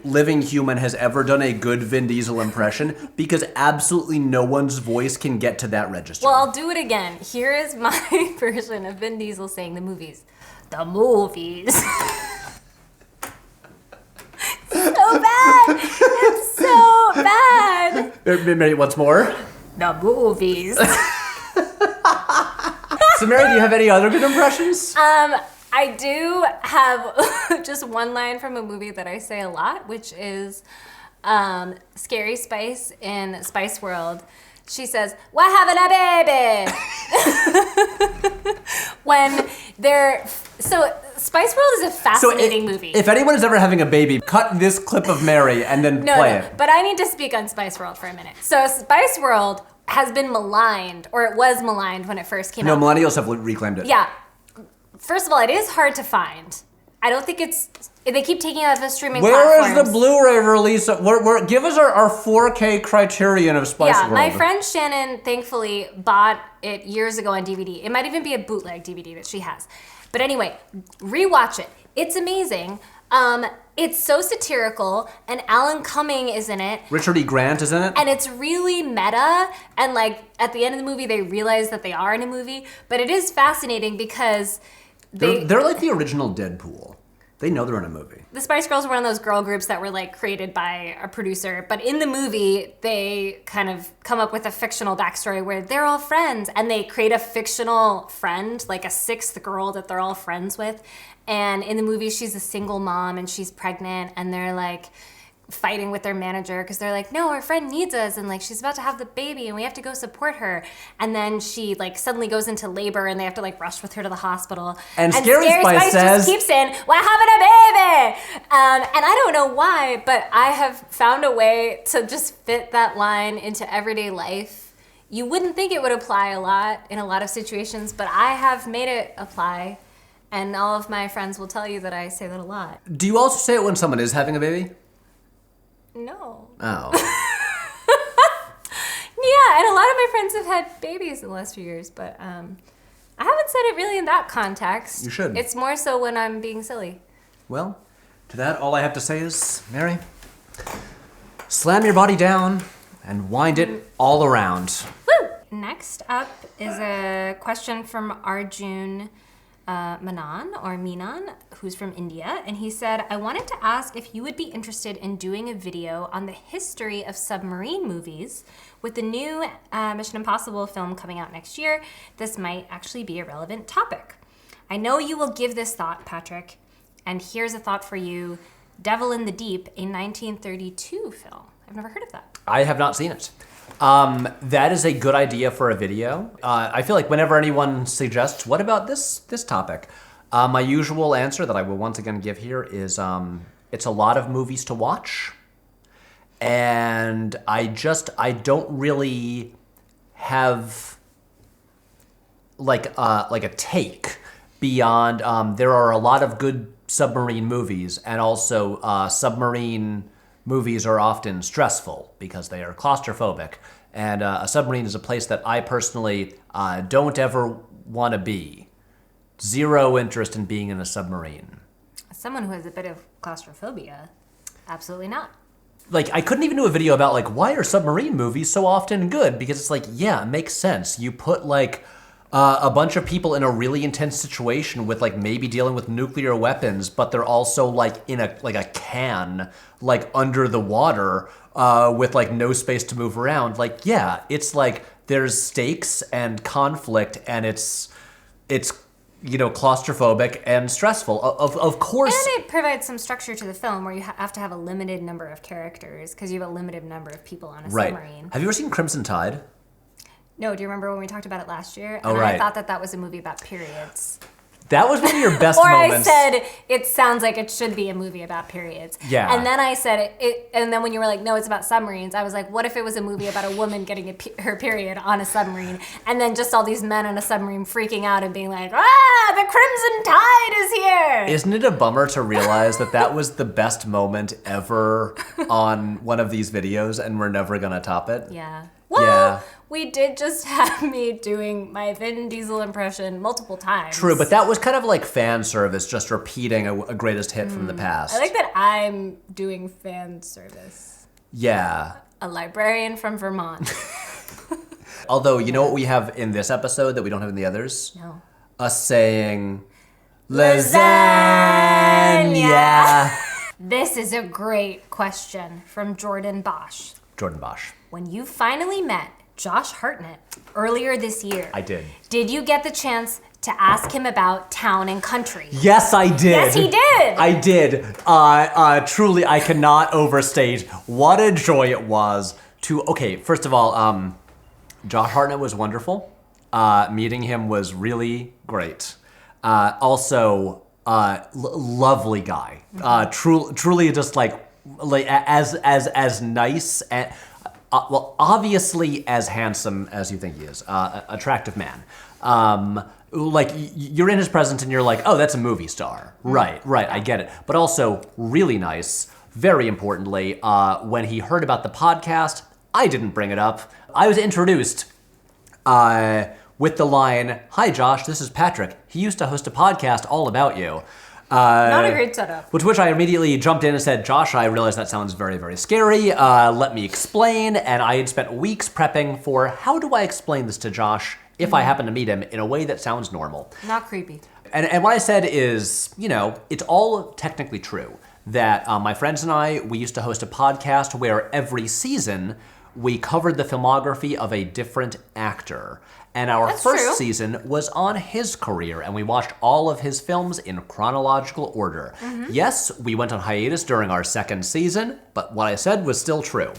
living human has ever done a good Vin Diesel impression, because absolutely no one's voice can get to that register. Well, I'll do it again. Here is my version of Vin Diesel saying the movies. The movies. So bad. It's so bad. Mary, once more. The movies. So, Mary, do you have any other good impressions? I do have just one line from a movie that I say a lot, which is Scary Spice in Spice World. She says, "We're having a baby." When they're so Spice World is a fascinating movie. If anyone is ever having a baby, cut this clip of Mary and then play it. But I need to speak on Spice World for a minute. So Spice World has been maligned, or it was maligned when it first came out. No, millennials have reclaimed it. Yeah. First of all, it is hard to find. I don't think they keep taking it out of the streaming platforms. Where is the Blu-ray release? Give us our 4K Criterion of Spice World. Yeah, my friend Shannon thankfully bought it years ago on DVD. It might even be a bootleg DVD that she has. But anyway, rewatch it. It's amazing. It's so satirical, and Alan Cumming is in it. Richard E. Grant is in it. And it's really meta, and like at the end of the movie, they realize that they are in a movie. But it is fascinating because they're like the original Deadpool. They know they're in a movie. The Spice Girls were one of those girl groups that were like created by a producer, but in the movie, they kind of come up with a fictional backstory where they're all friends, and they create a fictional friend, like a sixth girl that they're all friends with. And in the movie, she's a single mom and she's pregnant, and they're like fighting with their manager because they're like, no, our friend needs us, and like she's about to have the baby and we have to go support her. And then she like suddenly goes into labor and they have to like rush with her to the hospital. And Scary Spice says, just keeps saying, we're having a baby. And I don't know why, but I have found a way to just fit that line into everyday life. You wouldn't think it would apply a lot in a lot of situations, but I have made it apply. And all of my friends will tell you that I say that a lot. Do you also say it when someone is having a baby? No. Oh. Yeah, and a lot of my friends have had babies in the last few years, but I haven't said it really in that context. You should. It's more so when I'm being silly. Well, to that, all I have to say is, Mary, slam your body down and wind it all around. Woo! Next up is a question from Arjun Menon, who's from India, and he said, I wanted to ask if you would be interested in doing a video on the history of submarine movies. With the new Mission Impossible film coming out next year, this might actually be a relevant topic. I know you will give this thought, Patrick, and here's a thought for you. Devil in the Deep, a 1932 film. I've never heard of that. I have not seen it. That is a good idea for a video. I feel like whenever anyone suggests, what about this topic? My usual answer that I will once again give here is, it's a lot of movies to watch. And I don't really have like a take beyond, there are a lot of good submarine movies, and also submarine movies are often stressful because they are claustrophobic, and a submarine is a place that I personally don't ever want to be. Zero interest in being in a submarine. As someone who has a bit of claustrophobia, absolutely not. Like, I couldn't even do a video about, like, why are submarine movies so often good? Because it's like, yeah, it makes sense. You put, like, a bunch of people in a really intense situation with, like, maybe dealing with nuclear weapons, but they're also, like, in a can, like, under the water, with, like, no space to move around. Like, yeah, it's like there's stakes and conflict, and it's you know, claustrophobic and stressful. Of course. And it provides some structure to the film where you have to have a limited number of characters because you have a limited number of people on a submarine. Have you ever seen Crimson Tide? No, do you remember when we talked about it last year? Oh, and right. I thought that was a movie about periods. That was one of your best or moments. I said, it sounds like it should be a movie about periods. Yeah. And then I said, and then when you were like, no, it's about submarines, I was like, what if it was a movie about a woman getting her period on a submarine? And then just all these men on a submarine freaking out and being like, the Crimson Tide is here! Isn't it a bummer to realize that was the best moment ever on one of these videos and we're never gonna top it? Yeah. Well, we did just have me doing my Vin Diesel impression multiple times. True, but that was kind of like fan service, just repeating a greatest hit from the past. I like that I'm doing fan service. Yeah. A librarian from Vermont. Although, you know what we have in this episode that we don't have in the others? No. Us saying, lasagna. This is a great question from Jordan Bosch. Jordan Bosch. When you finally met Josh Hartnett earlier this year, I did. Did you get the chance to ask him about Town and Country? Yes, I did. Yes, he did. I did. Truly, I cannot overstate what a joy it was to. Okay, first of all, Josh Hartnett was wonderful. Meeting him was really great. Also, lovely guy. Truly just like as nice and well, obviously as handsome as you think he is. Attractive man. Like you're in his presence and you're like, oh, that's a movie star. Right, I get it. But also really nice. Very importantly, when he heard about the podcast, I didn't bring it up. I was introduced with the line, "Hi Josh, this is Patrick. He used to host a podcast all about you." Not a great setup. With which I immediately jumped in and said, Josh, I realize that sounds very, very scary. Let me explain. And I had spent weeks prepping for how do I explain this to Josh if I happen to meet him in a way that sounds normal. Not creepy. And what I said is, it's all technically true. That my friends and I, we used to host a podcast where every season we covered the filmography of a different actor. And our first season was on his career, and we watched all of his films in chronological order. Yes, we went on hiatus during our second season, but what I said was still true.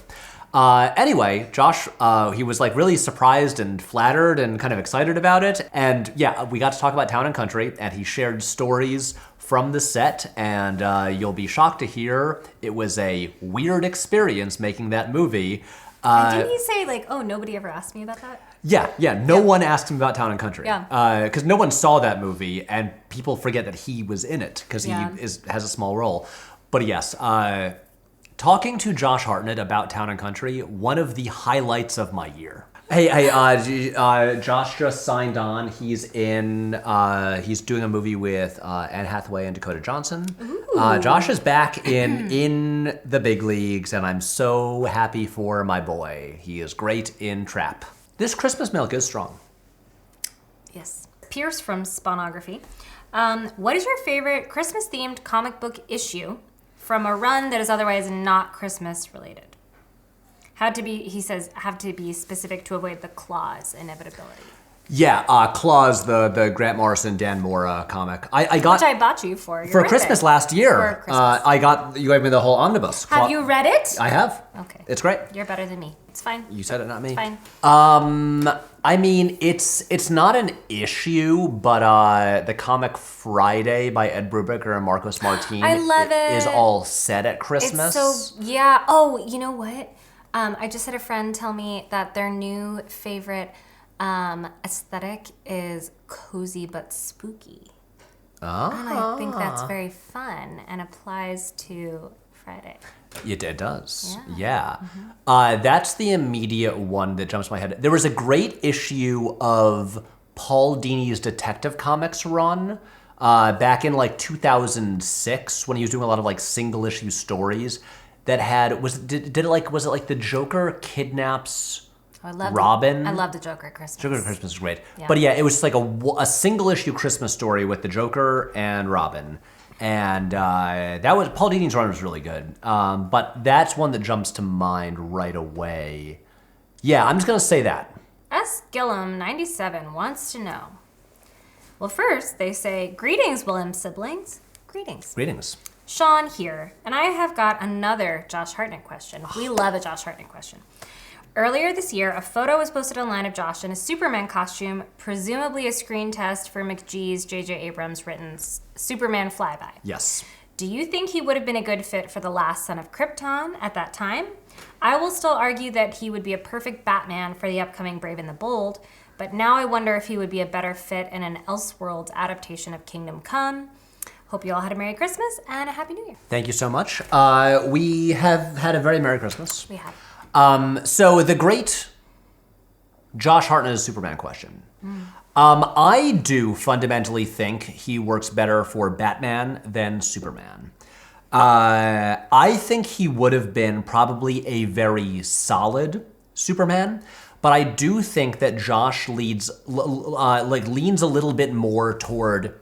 Anyway, Josh, he was like really surprised and flattered and kind of excited about it. And yeah, we got to talk about Town and Country, and he shared stories from the set, and you'll be shocked to hear it was a weird experience making that movie. And didn't he say like, oh, nobody ever asked me about that? Yeah. No one asked him about Town and Country. Yeah. Because no one saw that movie, and people forget that he was in it because he has a small role. But yes, talking to Josh Hartnett about Town and Country, one of the highlights of my year. Hey, Josh just signed on. He's doing a movie with Anne Hathaway and Dakota Johnson. Josh is back in the big leagues, and I'm so happy for my boy. He is great in Trap. This Christmas milk is strong. Yes. Pierce from Spawnography. What is your favorite Christmas-themed comic book issue from a run that is otherwise not Christmas-related? He says, have to be specific to avoid the Claus inevitability. Yeah, Claus, the Grant Morrison, Dan Mora comic. I got which I bought you for Christmas last year. You gave me the whole omnibus. Have you read it? I have. Okay. It's great. You're better than me. It's fine. You said it, not me. It's fine. I mean, it's not an issue, but the comic Friday by Ed Brubaker and Marcos Martin I love it. Is all set at Christmas. It's so, yeah. Oh, you know what? I just had a friend tell me that their new favorite aesthetic is cozy but spooky. Oh. And I think that's very fun and applies to Friday. It does. Yeah. That's the immediate one that jumps to my head. There was a great issue of Paul Dini's Detective Comics run back in like 2006 when he was doing a lot of like single issue stories that had was it like the Joker kidnaps Robin? I love the Joker at Christmas. Joker at Christmas is great. Yeah. But yeah, it was like a single issue Christmas story with the Joker and Robin. And that was Paul Dini's run was really good. But that's one that jumps to mind right away. Yeah, I'm just gonna say that. S. Gillum 97 wants to know. Well, first they say, "Greetings, Willems siblings." Greetings. Greetings. Sean here, and I have got another Josh Hartnett question. We love a Josh Hartnett question. Earlier this year, a photo was posted online of Josh in a Superman costume, presumably a screen test for McGee's J.J. Abrams written Superman flyby. Yes. Do you think he would have been a good fit for the last son of Krypton at that time? I will still argue that he would be a perfect Batman for the upcoming Brave and the Bold, but now I wonder if he would be a better fit in an Elseworlds adaptation of Kingdom Come. Hope you all had a Merry Christmas and a Happy New Year. Thank you so much. We have had a very Merry Christmas. We have. So the great Josh Hartnett's Superman question. I do fundamentally think he works better for Batman than Superman. I think he would have been probably a very solid Superman, but I do think that Josh leans a little bit more toward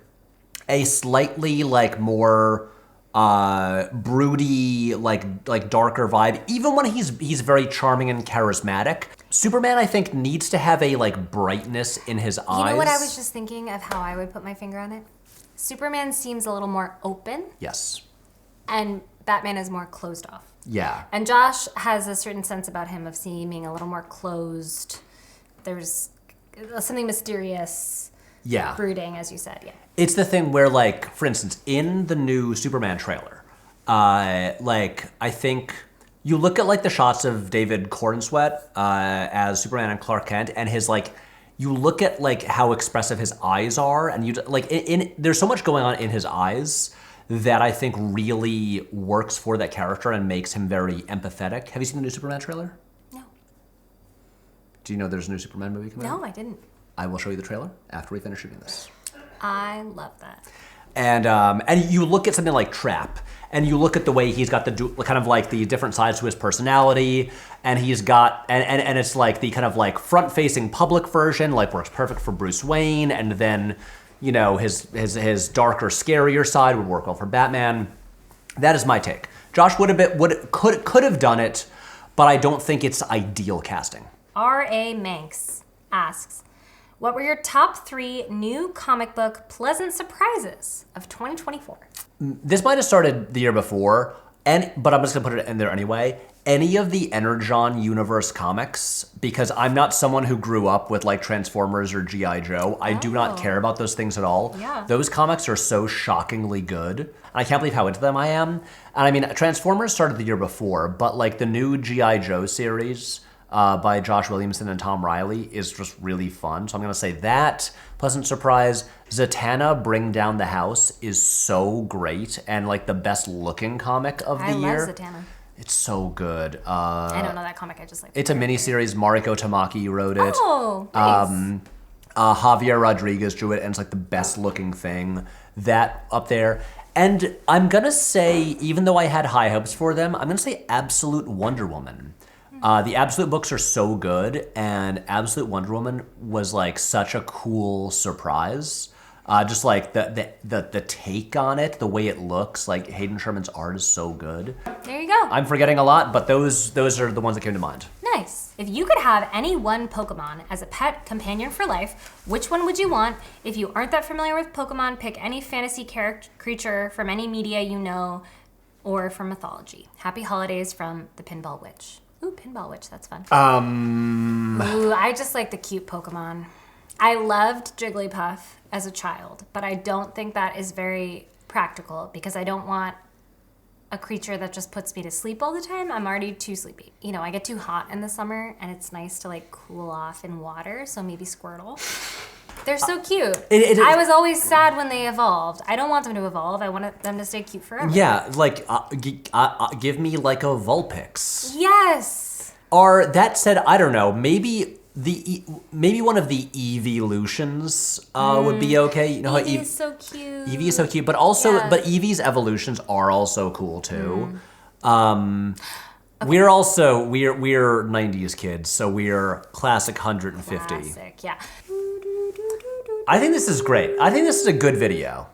a slightly more broody, darker vibe. Even when he's very charming and charismatic, Superman I think needs to have a brightness in his eyes. You know what I was just thinking of how I would put my finger on it? Superman seems a little more open. Yes. And Batman is more closed off. Yeah. And Josh has a certain sense about him of seeming a little more closed, there's something mysterious Yeah. brooding, as you said. Yeah. It's the thing where, like, for instance, in the new Superman trailer, like, I think you look at, like, the shots of David Cornsweet as Superman and Clark Kent, and his, like, you look at, like, how expressive his eyes are, and you, like, there's so much going on in his eyes that I think really works for that character and makes him very empathetic. Have you seen the new Superman trailer? No. Do you know there's a new Superman movie coming out? No, I didn't. I will show you the trailer after we finish shooting this. I love that. And you look at something like Trap, and you look at the way he's got the kind of like the different sides to his personality, and he's got and it's like the kind of like front-facing public version, like works perfect for Bruce Wayne, and then you know his darker, scarier side would work well for Batman. That is my take. Josh could have done it, but I don't think it's ideal casting. R.A. Manx asks, what were your top 3 new comic book pleasant surprises of 2024? This might have started the year before, but I'm just gonna put it in there anyway. Any of the Energon universe comics, because I'm not someone who grew up with like Transformers or G.I. Joe. I do not care about those things at all. Yeah. Those comics are so shockingly good. And I can't believe how into them I am. And I mean, Transformers started the year before, but like the new G.I. Joe series by Josh Williamson and Tom Riley is just really fun. So I'm going to say that. Pleasant surprise. Zatanna Bring Down the House is so great and like the best looking comic of the year. I love Zatanna. It's so good. I don't know that comic. I just like it's a miniseries. Mariko Tamaki wrote it. Oh, nice. Javier Rodriguez drew it, and it's like the best looking thing. That up there. And I'm going to say, even though I had high hopes for them, I'm going to say Absolute Wonder Woman. The Absolute books are so good, and Absolute Wonder Woman was like such a cool surprise. Just like the take on it, the way it looks, like Hayden Sherman's art is so good. There you go. I'm forgetting a lot, but those are the ones that came to mind. Nice. If you could have any one Pokemon as a pet companion for life, which one would you want? If you aren't that familiar with Pokemon, pick any fantasy creature from any media you know or from mythology. Happy holidays from the Pinball Witch. Ooh, Pinball Witch, that's fun. Ooh, I just like the cute Pokemon. I loved Jigglypuff as a child, but I don't think that is very practical because I don't want a creature that just puts me to sleep all the time. I'm already too sleepy. You know, I get too hot in the summer and it's nice to like cool off in water, so maybe Squirtle. They're so cute. I was always sad when they evolved. I don't want them to evolve. I want them to stay cute forever. Yeah, like give me like a Vulpix. Yes. Or that said, I don't know. Maybe one of the Eeveelutions would be okay. You know how Eevee is so cute. Eevee is so cute, but also but Eevee's evolutions are also cool too. We're 90s kids, so we're classic 150. Classic, yeah. I think this is great. I think this is a good video.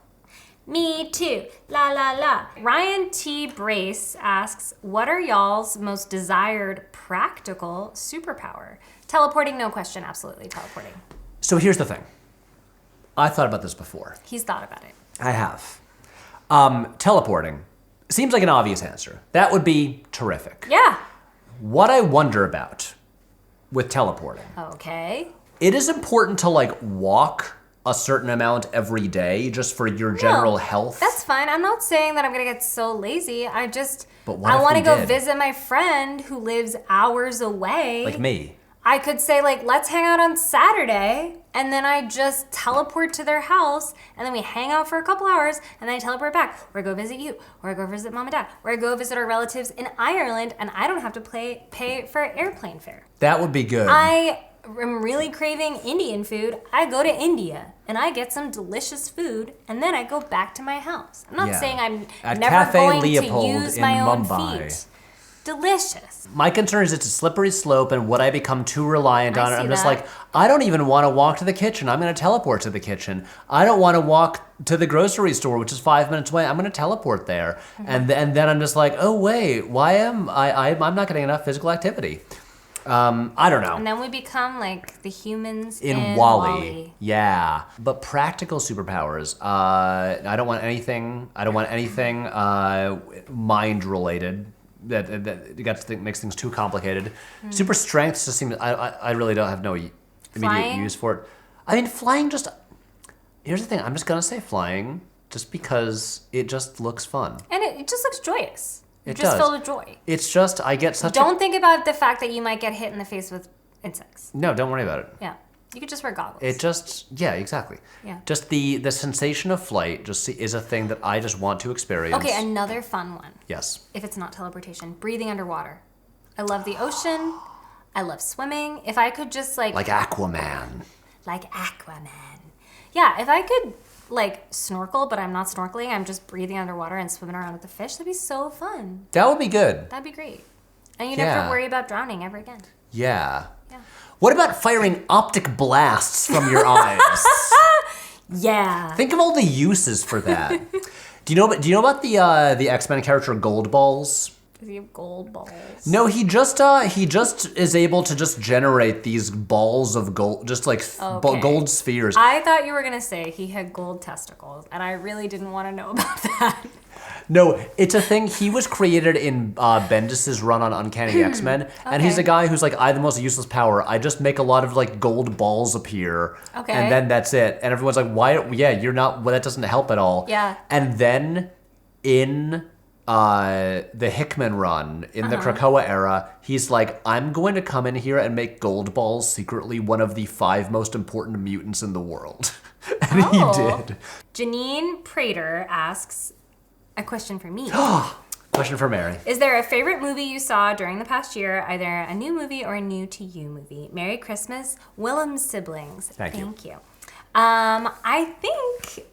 Me too. La la la. Ryan T. Brace asks, what are y'all's most desired practical superpower? Teleporting, no question. Absolutely teleporting. So here's the thing. I thought about this before. He's thought about it. I have. Teleporting seems like an obvious answer. That would be terrific. Yeah. What I wonder about with teleporting. Okay. It is important to like walk a certain amount every day just for your general health. That's fine. I'm not saying that I'm going to get so lazy. I want to go visit my friend who lives hours away. Like me. I could say like, let's hang out on Saturday, and then I just teleport to their house, and then we hang out for a couple hours, and then I teleport back, or I go visit you, or I go visit mom and dad, or I go visit our relatives in Ireland, and I don't have to pay for airplane fare. That would be good. I am really craving Indian food. I go to India and I get some delicious food, and then I go back to my house. I'm not saying I'm At never Cafe going Leopold to use in my own Mumbai. feet. Delicious. My concern is it's a slippery slope, and would I become too reliant on it? I'm just that. like, I don't even want to walk to the kitchen. I'm going to teleport to the kitchen. I don't want to walk to the grocery store, which is 5 minutes away. I'm going to teleport there. Mm-hmm. And then I'm just like, oh wait, why am I'm not getting enough physical activity? I don't know. And then we become like the humans in WALL-E. Yeah. But practical superpowers. I don't want anything mind related. That makes things too complicated. Super strength just seems. I really don't have no Flying? use for it. I mean, flying just... Here's the thing. I'm just going to say flying just because it just looks fun. And it just looks joyous. It just does. filled with joy. It's just, I get such Don't think about the fact that you might get hit in the face with insects. No, don't worry about it. Yeah. You could just wear goggles. It just, yeah, exactly. Yeah. Just the sensation of flight just is a thing that I just want to experience. Okay, another fun one. Yes. If it's not teleportation, breathing underwater. I love the ocean. I love swimming. If I could just Like Aquaman. Like Aquaman. Yeah, if I could snorkel, but I'm not snorkeling, I'm just breathing underwater and swimming around with the fish, that'd be so fun. That would be good. That'd be great. And you never have to worry about drowning ever again. Yeah. Yeah. What about firing optic blasts from your eyes? Yeah. Think of all the uses for that. Do you know about the X-Men character Gold Balls? Does he have gold balls? No, he just is able to just generate these balls of gold, just like gold spheres. I thought you were gonna say he had gold testicles, and I really didn't want to know about that. No, it's a thing. He was created in Bendis's run on Uncanny X-Men, and he's a guy who's like, I have the most useless power. I just make a lot of like gold balls appear, and then that's it. And everyone's like, why? Yeah, you're not. Well, that doesn't help at all. Yeah. And then in the Hickman run in the Krakoa era, he's like, I'm going to come in here and make gold balls secretly one of the 5 most important mutants in the world. And he did. Janine Prater asks a question for me. Question for Mary. Is there a favorite movie you saw during the past year, either a new movie or a new to you movie? Merry Christmas, Willems siblings. Thank you. I think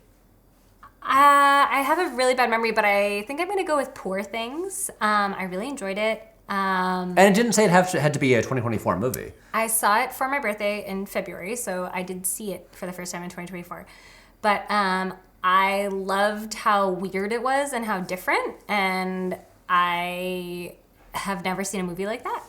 I have a really bad memory, but I think I'm going to go with Poor Things. I really enjoyed it. And it didn't say it had to be a 2024 movie. I saw it for my birthday in February, so I did see it for the first time in 2024. But I loved how weird it was and how different, and I have never seen a movie like that.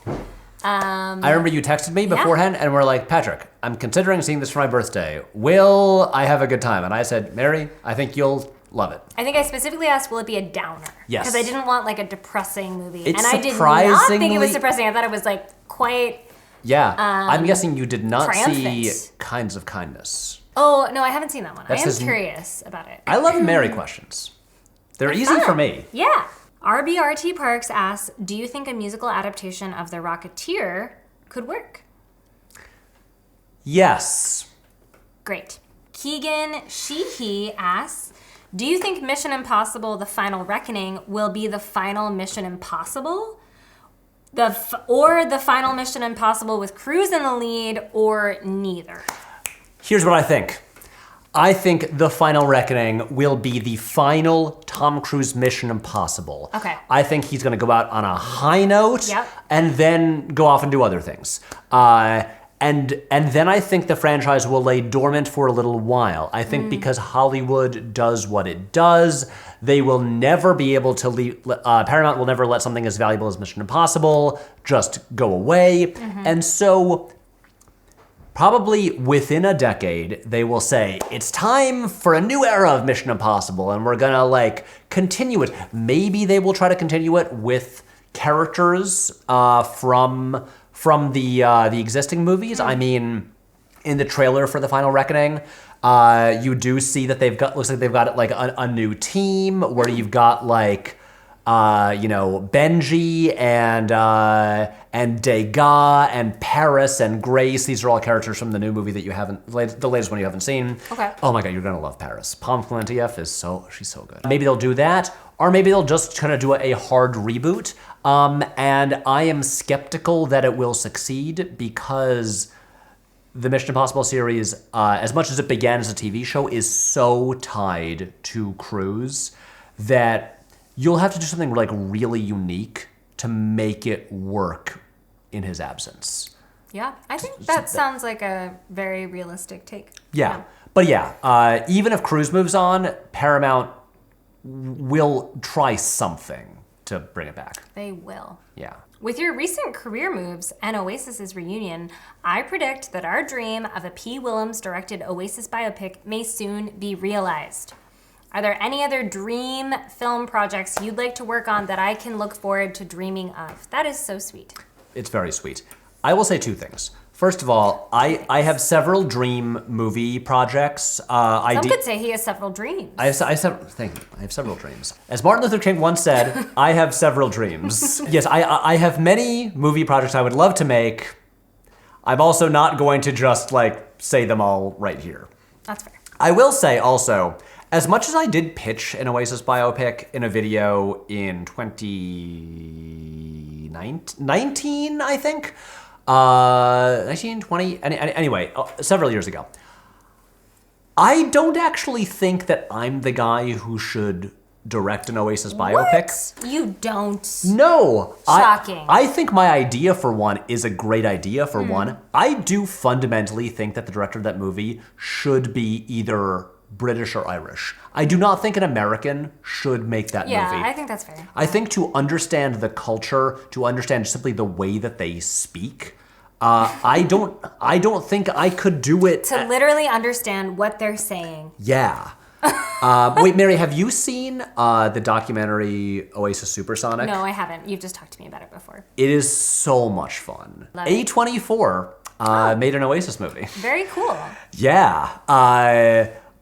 I remember you texted me beforehand and were like, Patrick, I'm considering seeing this for my birthday. Will I have a good time? And I said, Mary, I think you'll love it. I think I specifically asked, will it be a downer? Yes. Because I didn't want like a depressing movie. It's and I did not think it was depressing. I thought it was like quite... Yeah. I'm guessing you did not triumphant. see Kinds of Kindness. Oh, no, I haven't seen that one. That's I am curious about it. I love Mary questions. They're easy for me. Yeah. RBRT Parks asks, do you think a musical adaptation of The Rocketeer could work? Yes. Great. Keegan Sheehy asks, do you think Mission Impossible The Final Reckoning will be the final Mission Impossible? Or the final Mission Impossible with Cruise in the lead, or neither? Here's what I think. I think The Final Reckoning will be the final Tom Cruise Mission Impossible. Okay. I think he's going to go out on a high note Yep. and then go off and do other things. And then I think the franchise will lay dormant for a little while. I think because Hollywood does what it does, they will never be able to leave, Paramount will never let something as valuable as Mission Impossible just go away. And so probably within a decade, they will say, it's time for a new era of Mission Impossible, and we're gonna like continue it. Maybe they will try to continue it with characters from the existing movies. I mean, in the trailer for The Final Reckoning, you do see that looks like they've got like a new team where you've got like Benji and Degas and Paris and Grace. These are all characters from the new movie that you haven't, the latest one you haven't seen. Okay. Oh my God, you're gonna love Paris. Pom Klementieff she's so good. Maybe they'll do that, or maybe they'll just kind of do a hard reboot. And I am skeptical that it will succeed because the Mission Impossible series, as much as it began as a TV show, is so tied to Cruise that you'll have to do something like really unique to make it work in his absence. Yeah, I think that sounds like a very realistic take. Yeah. But yeah, even if Cruise moves on, Paramount will try something to bring it back. They will. Yeah. With your recent career moves and Oasis's reunion, I predict that our dream of a P. Willems directed Oasis biopic may soon be realized. Are there any other dream film projects you'd like to work on that I can look forward to dreaming of? That is so sweet. It's very sweet. I will say 2 things. First of all, I have several dream movie projects. Some could say he has several dreams. I have several dreams. As Martin Luther King once said, I have several dreams. Yes, I have many movie projects I would love to make. I'm also not going to just say them all right here. That's fair. I will say also, as much as I did pitch an Oasis biopic in a video in 2019, I think, 19, 20, anyway, several years ago, I don't actually think that I'm the guy who should direct an Oasis biopic. What? You don't? No. Shocking. I think my idea for one is a great idea for one. I do fundamentally think that the director of that movie should be either British or Irish. I do not think an American should make that movie. Yeah, I think that's fair. I think to understand the culture, to understand simply the way that they speak, I don't think I could do it. To literally understand what they're saying. Yeah. Wait, Mary, have you seen the documentary Oasis Supersonic? No, I haven't. You've just talked to me about it before. It is so much fun. Love it. A24 made an Oasis movie. Very cool. Yeah.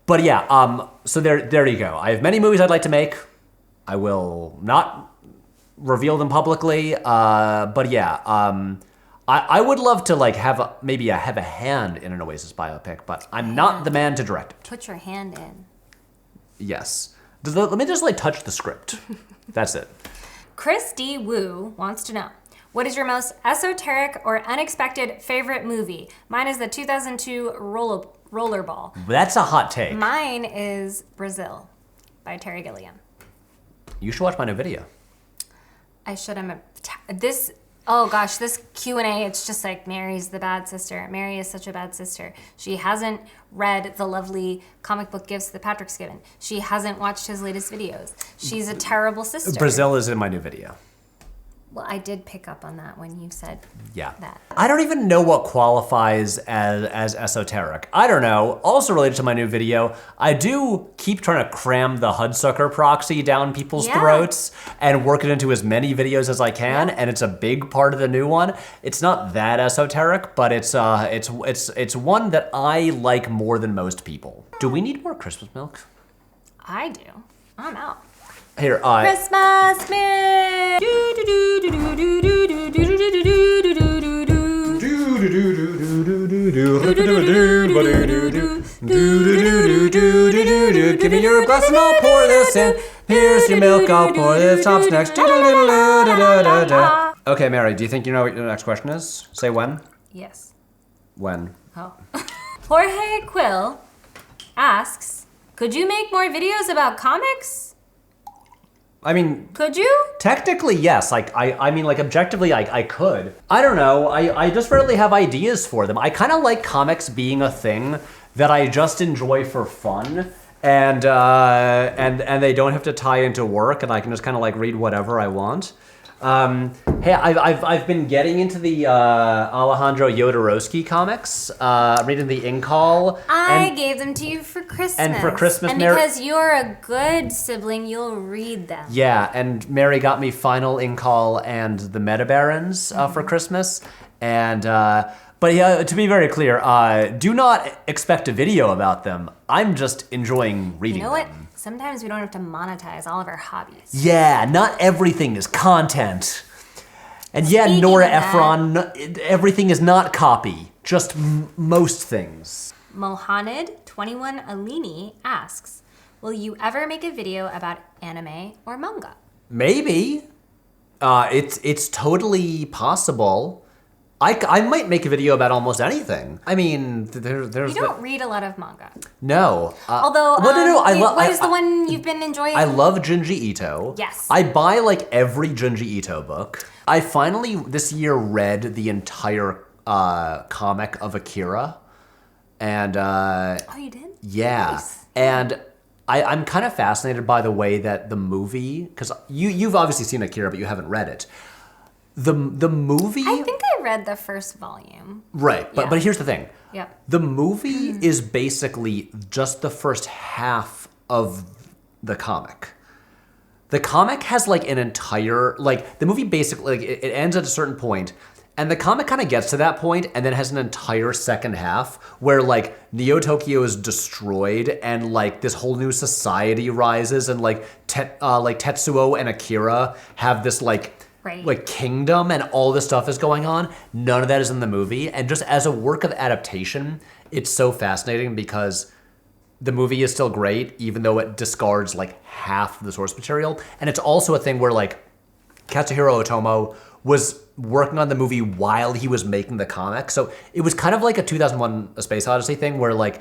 But yeah, so there you go. I have many movies I'd like to make. I will not reveal them publicly. But yeah, I would love to have a hand in an Oasis biopic, but I'm not the man to direct it. Put your hand in. Yes. Let me just touch the script. That's it. Chris D. Wu wants to know, what is your most esoteric or unexpected favorite movie? Mine is the 2002 Rollerball. That's a hot take. Mine is Brazil by Terry Gilliam. You should watch my new video. I should. This Q&A, it's just Mary's the bad sister. Mary is such a bad sister. She hasn't read the lovely comic book gifts that Patrick's given. She hasn't watched his latest videos. She's a terrible sister. Brazil is in my new video. Well, I did pick up on that when you said that. I don't even know what qualifies as esoteric. I don't know. Also related to my new video, I do keep trying to cram the Hudsucker proxy down people's throats and work it into as many videos as I can, and it's a big part of the new one. It's not that esoteric, but it's one that I like more than most people. Do we need more Christmas milk? I do. I'm out. Here, Christmas milk. Give me your glass and I'll pour this in. Here's your milk, I'll pour this. Tops next. Okay, Mary, do you think you know what your next question is? Say when. Yes. When? Oh. Jorge Quill asks, could you make more videos about comics? I mean, could you? Technically, yes. Objectively, I could. I don't know. I just rarely have ideas for them. I kind of like comics being a thing that I just enjoy for fun, and they don't have to tie into work, and I can just kind of read whatever I want. Hey, I've been getting into the Alejandro Jodorowsky comics. Reading the In Call. I gave them to you for Christmas. And for Christmas, and because you're a good sibling, you'll read them. Yeah, and Mary got me Final In Call and the Meta Barons for Christmas, and. But yeah, to be very clear, do not expect a video about them. I'm just enjoying reading them. You know what? Sometimes we don't have to monetize all of our hobbies. Yeah, not everything is content. And yeah, Speaking Nora of Ephron, everything is not copy. Just most things. Mohaned21 Alini asks, will you ever make a video about anime or manga? Maybe. It's totally possible. I might make a video about almost anything. I mean, there's. You don't read a lot of manga. No. Although, what is the one you've been enjoying? I love Junji Ito. Yes. I buy every Junji Ito book. I finally this year read the entire comic of Akira, and oh, you did? Yeah, Nice. And I'm kind of fascinated by the way that the movie, because you've obviously seen Akira, but you haven't read it. The movie. I think I read the first volume. Right, but here's the thing. Yeah. The movie is basically just the first half of the comic. The comic has an entire the movie basically it ends at a certain point, And the comic kind of gets to that point and then has an entire second half where like Neo Tokyo is destroyed and like this whole new society rises and like Tetsuo and Akira have this like kingdom and all this stuff is going on. None of that is in the movie. And just as a work of adaptation, it's so fascinating because the movie is still great even though it discards like half of the source material. And it's also a thing where like Katsuhiro Otomo was working on the movie while he was making the comic. So it was kind of like a 2001 A Space Odyssey thing where like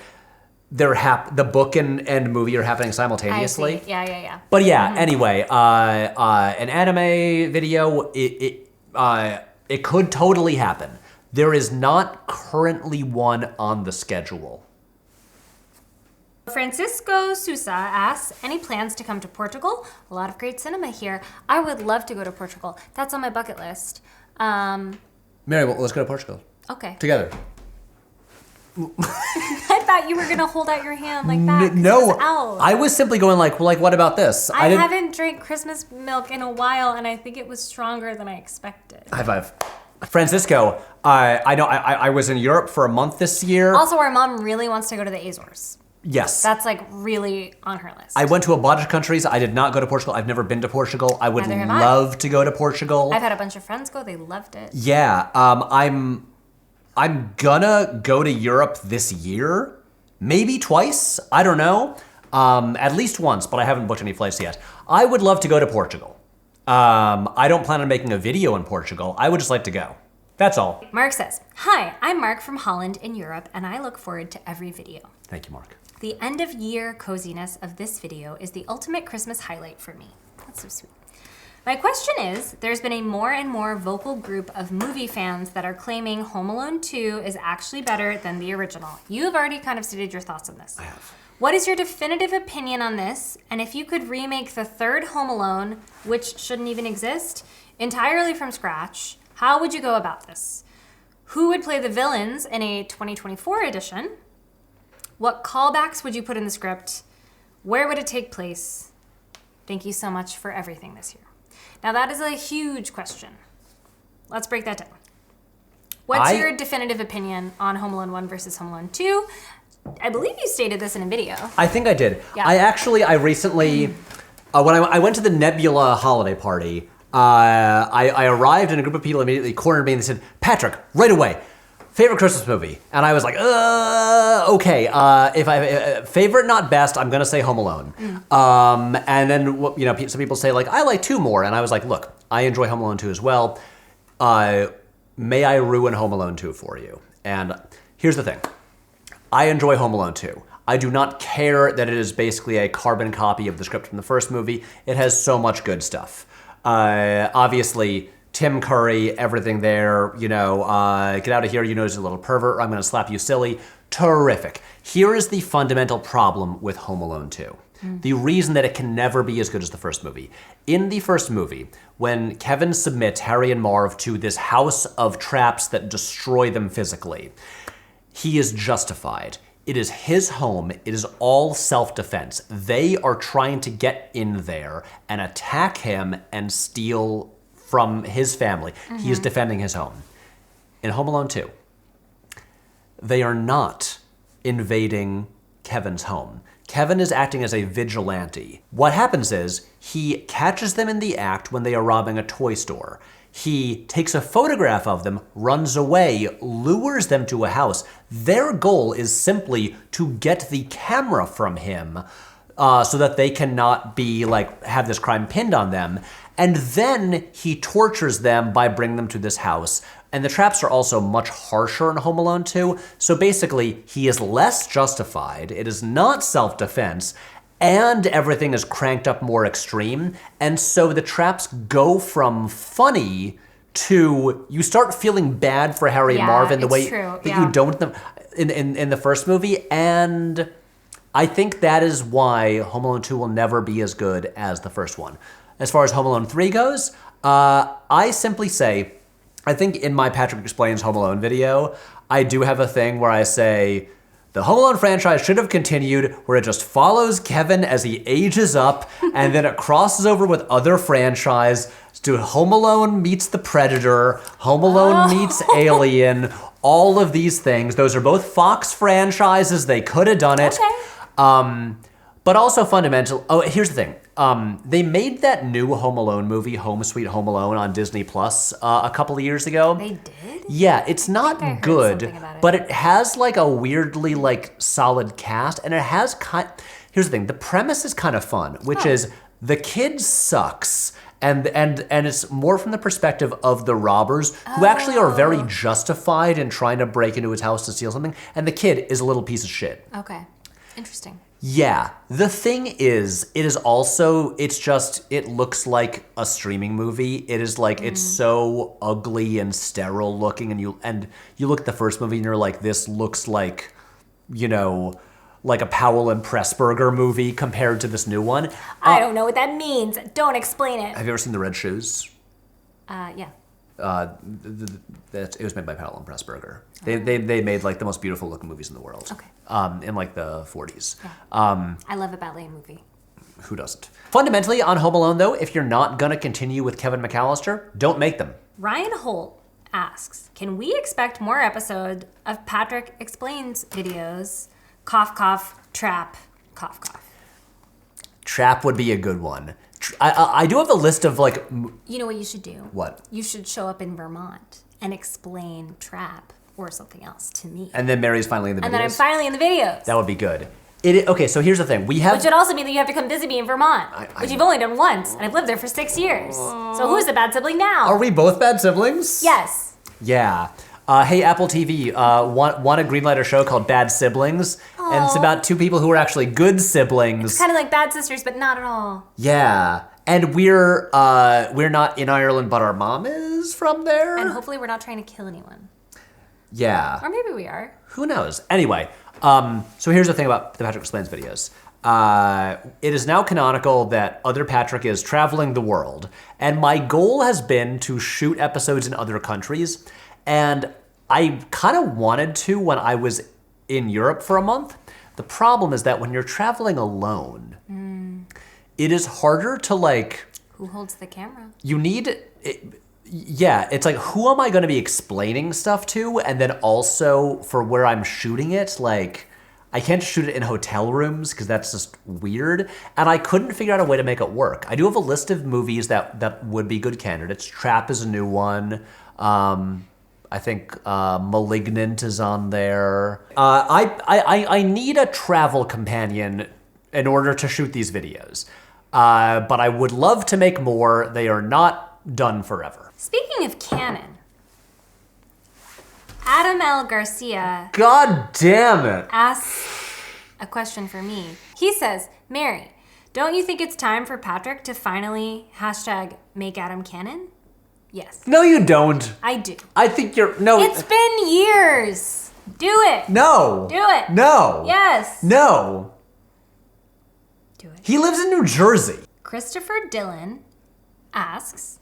the book and movie are happening simultaneously. I see. Yeah. But yeah, anyway, an anime video, it could totally happen. There is not currently one on the schedule. Francisco Sousa asks, any plans to come to Portugal? A lot of great cinema here. I would love to go to Portugal. That's on my bucket list. Mary, well, let's go to Portugal. Okay. Together. I thought you were going to hold out your hand like that. No, out. I was simply going like, what about this? I haven't drank Christmas milk in a while, and I think it was stronger than I expected. High five. Francisco, I know I was in Europe for a month this year. Also, our mom really wants to go to the Azores. Yes. That's like really on her list. I went to a bunch of countries. I did not go to Portugal. I've never been to Portugal. I would love to go to Portugal. I've had a bunch of friends go. They loved it. Yeah. I'm gonna go to Europe this year. Maybe twice. I don't know. At least once, but I haven't booked any flights yet. I would love to go to Portugal. I don't plan on making a video in Portugal. I would just like to go. That's all. Mark says, hi, I'm Mark from Holland in Europe, and I look forward to every video. Thank you, Mark. The end of year coziness of this video is the ultimate Christmas highlight for me. That's so sweet. My question is, there's been a more and more vocal group of movie fans that are claiming Home Alone 2 is actually better than the original. You have already kind of stated your thoughts on this. I have. What is your definitive opinion on this? And if you could remake the third Home Alone, which shouldn't even exist, entirely from scratch, how would you go about this? Who would play the villains in a 2024 edition? What callbacks would you put in the script? Where would it take place? Thank you so much for everything this year. Now that is a huge question. Let's break that down. What's your definitive opinion on Home Alone 1 versus Home Alone 2? I believe you stated this in a video. I think I did. Yeah. I recently, when I went to the Nebula holiday party, I arrived and a group of people immediately cornered me and they said, Patrick, right away, favorite Christmas movie? And I was like, okay. If favorite, not best, I'm gonna say Home Alone. And then some people say like, I like 2 more, and I was like, look, I enjoy Home Alone 2 as well. May I ruin Home Alone 2 for you? And here's the thing, I enjoy Home Alone 2. I do not care that it is basically a carbon copy of the script from the first movie. It has so much good stuff. Obviously, Tim Curry, everything there, get out of here, you know he's a little pervert, or I'm gonna slap you silly. Terrific. Here is the fundamental problem with Home Alone 2. The reason that it can never be as good as the first movie. In the first movie, when Kevin submits Harry and Marv to this house of traps that destroy them physically, he is justified. It is his home. It is all self-defense. They are trying to get in there and attack him and steal from his family. He is defending his home. In Home Alone 2, they are not invading Kevin's home. Kevin is acting as a vigilante. What happens is he catches them in the act when they are robbing a toy store. He takes a photograph of them, runs away, lures them to a house. Their goal is simply to get the camera from him so that they cannot be have this crime pinned on them. And then he tortures them by bringing them to this house. And the traps are also much harsher in Home Alone 2. So basically, he is less justified. It is not self-defense. And everything is cranked up more extreme. And so the traps go from funny to you start feeling bad for Harry and Marv in the way that you don't in the first movie. And I think that is why Home Alone 2 will never be as good as the first one. As far as Home Alone 3 goes, I simply say, I think in my Patrick Explains Home Alone video, I do have a thing where I say, the Home Alone franchise should have continued where it just follows Kevin as he ages up and then it crosses over with other franchises Dude, Home Alone meets The Predator, Home Alone meets Alien, all of these things. Those are both Fox franchises. They could have done it. Okay. But also fundamental. Oh, here's the thing. They made that new Home Alone movie, Home Sweet Home Alone, on Disney Plus a couple of years ago. They did? Yeah, it's I not heard good, something about it. but it has like a weirdly like solid cast, and it has Here's the thing: the premise is kind of fun, which is the kid sucks. And it's more from the perspective of the robbers, who actually are very justified in trying to break into his house to steal something, and the kid is a little piece of shit. Okay. Interesting. Yeah. The thing is, it looks like a streaming movie. It is like, it's so ugly and sterile looking, and you look at the first movie and you're like, this looks like, like a Powell and Pressburger movie compared to this new one. I don't know what that means. Don't explain it. Have you ever seen The Red Shoes? Yeah. It was made by Powell and Pressburger. They made like the most beautiful looking movies in the world. Okay. In like the 40s. Yeah. I love a ballet movie. Who doesn't? Fundamentally, on Home Alone though, if you're not gonna continue with Kevin McAllister, don't make them. Ryan Holt asks, can we expect more episodes of Patrick Explains videos? Cough, cough, trap, cough, cough. Trap would be a good one. I do have a list of like... You know what you should do? What? You should show up in Vermont and explain trap or something else to me. And then Mary's finally in the videos. And then I'm finally in the videos. That would be good. Okay, so here's the thing. Which would also mean that you have to come visit me in Vermont, which you've only done once, and I've lived there for 6 years. So who's the bad sibling now? Are we both bad siblings? Yes. Yeah. Hey, Apple TV, want to greenlight a show called Bad Siblings? Aww. And it's about two people who are actually good siblings. It's kind of like Bad Sisters, but not at all. Yeah. And we're not in Ireland, but our mom is from there. And hopefully we're not trying to kill anyone. Yeah. Or maybe we are. Who knows? Anyway, so here's the thing about the Patrick Explains videos. It is now canonical that other Patrick is traveling the world. And my goal has been to shoot episodes in other countries. And I kind of wanted to when I was in Europe for a month. The problem is that when you're traveling alone, it is harder to like... Who holds the camera? You need... it's like, who am I going to be explaining stuff to? And then also for where I'm shooting it, like, I can't shoot it in hotel rooms because that's just weird. And I couldn't figure out a way to make it work. I do have a list of movies that would be good candidates. Trap is a new one. I think Malignant is on there. I need a travel companion in order to shoot these videos. But I would love to make more. They are not done forever. Speaking of canon, Adam L. Garcia... God damn it! ...asks a question for me. He says, Mary, don't you think it's time for Patrick to finally #make Adam canon? Yes. No, you don't. I do. I think you're... No. It's been years. Do it. No. Do it. No. Yes. No. Do it. He lives in New Jersey. Christopher Dillon asks...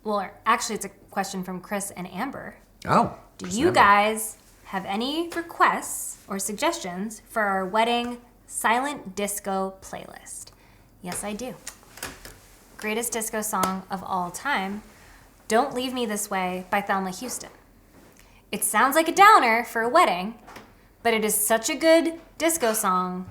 Well, actually, it's a question from Chris and Amber. Oh. Do you guys have any requests or suggestions for our wedding silent disco playlist? Yes, I do. Greatest disco song of all time, Don't Leave Me This Way by Thelma Houston. It sounds like a downer for a wedding, but it is such a good disco song,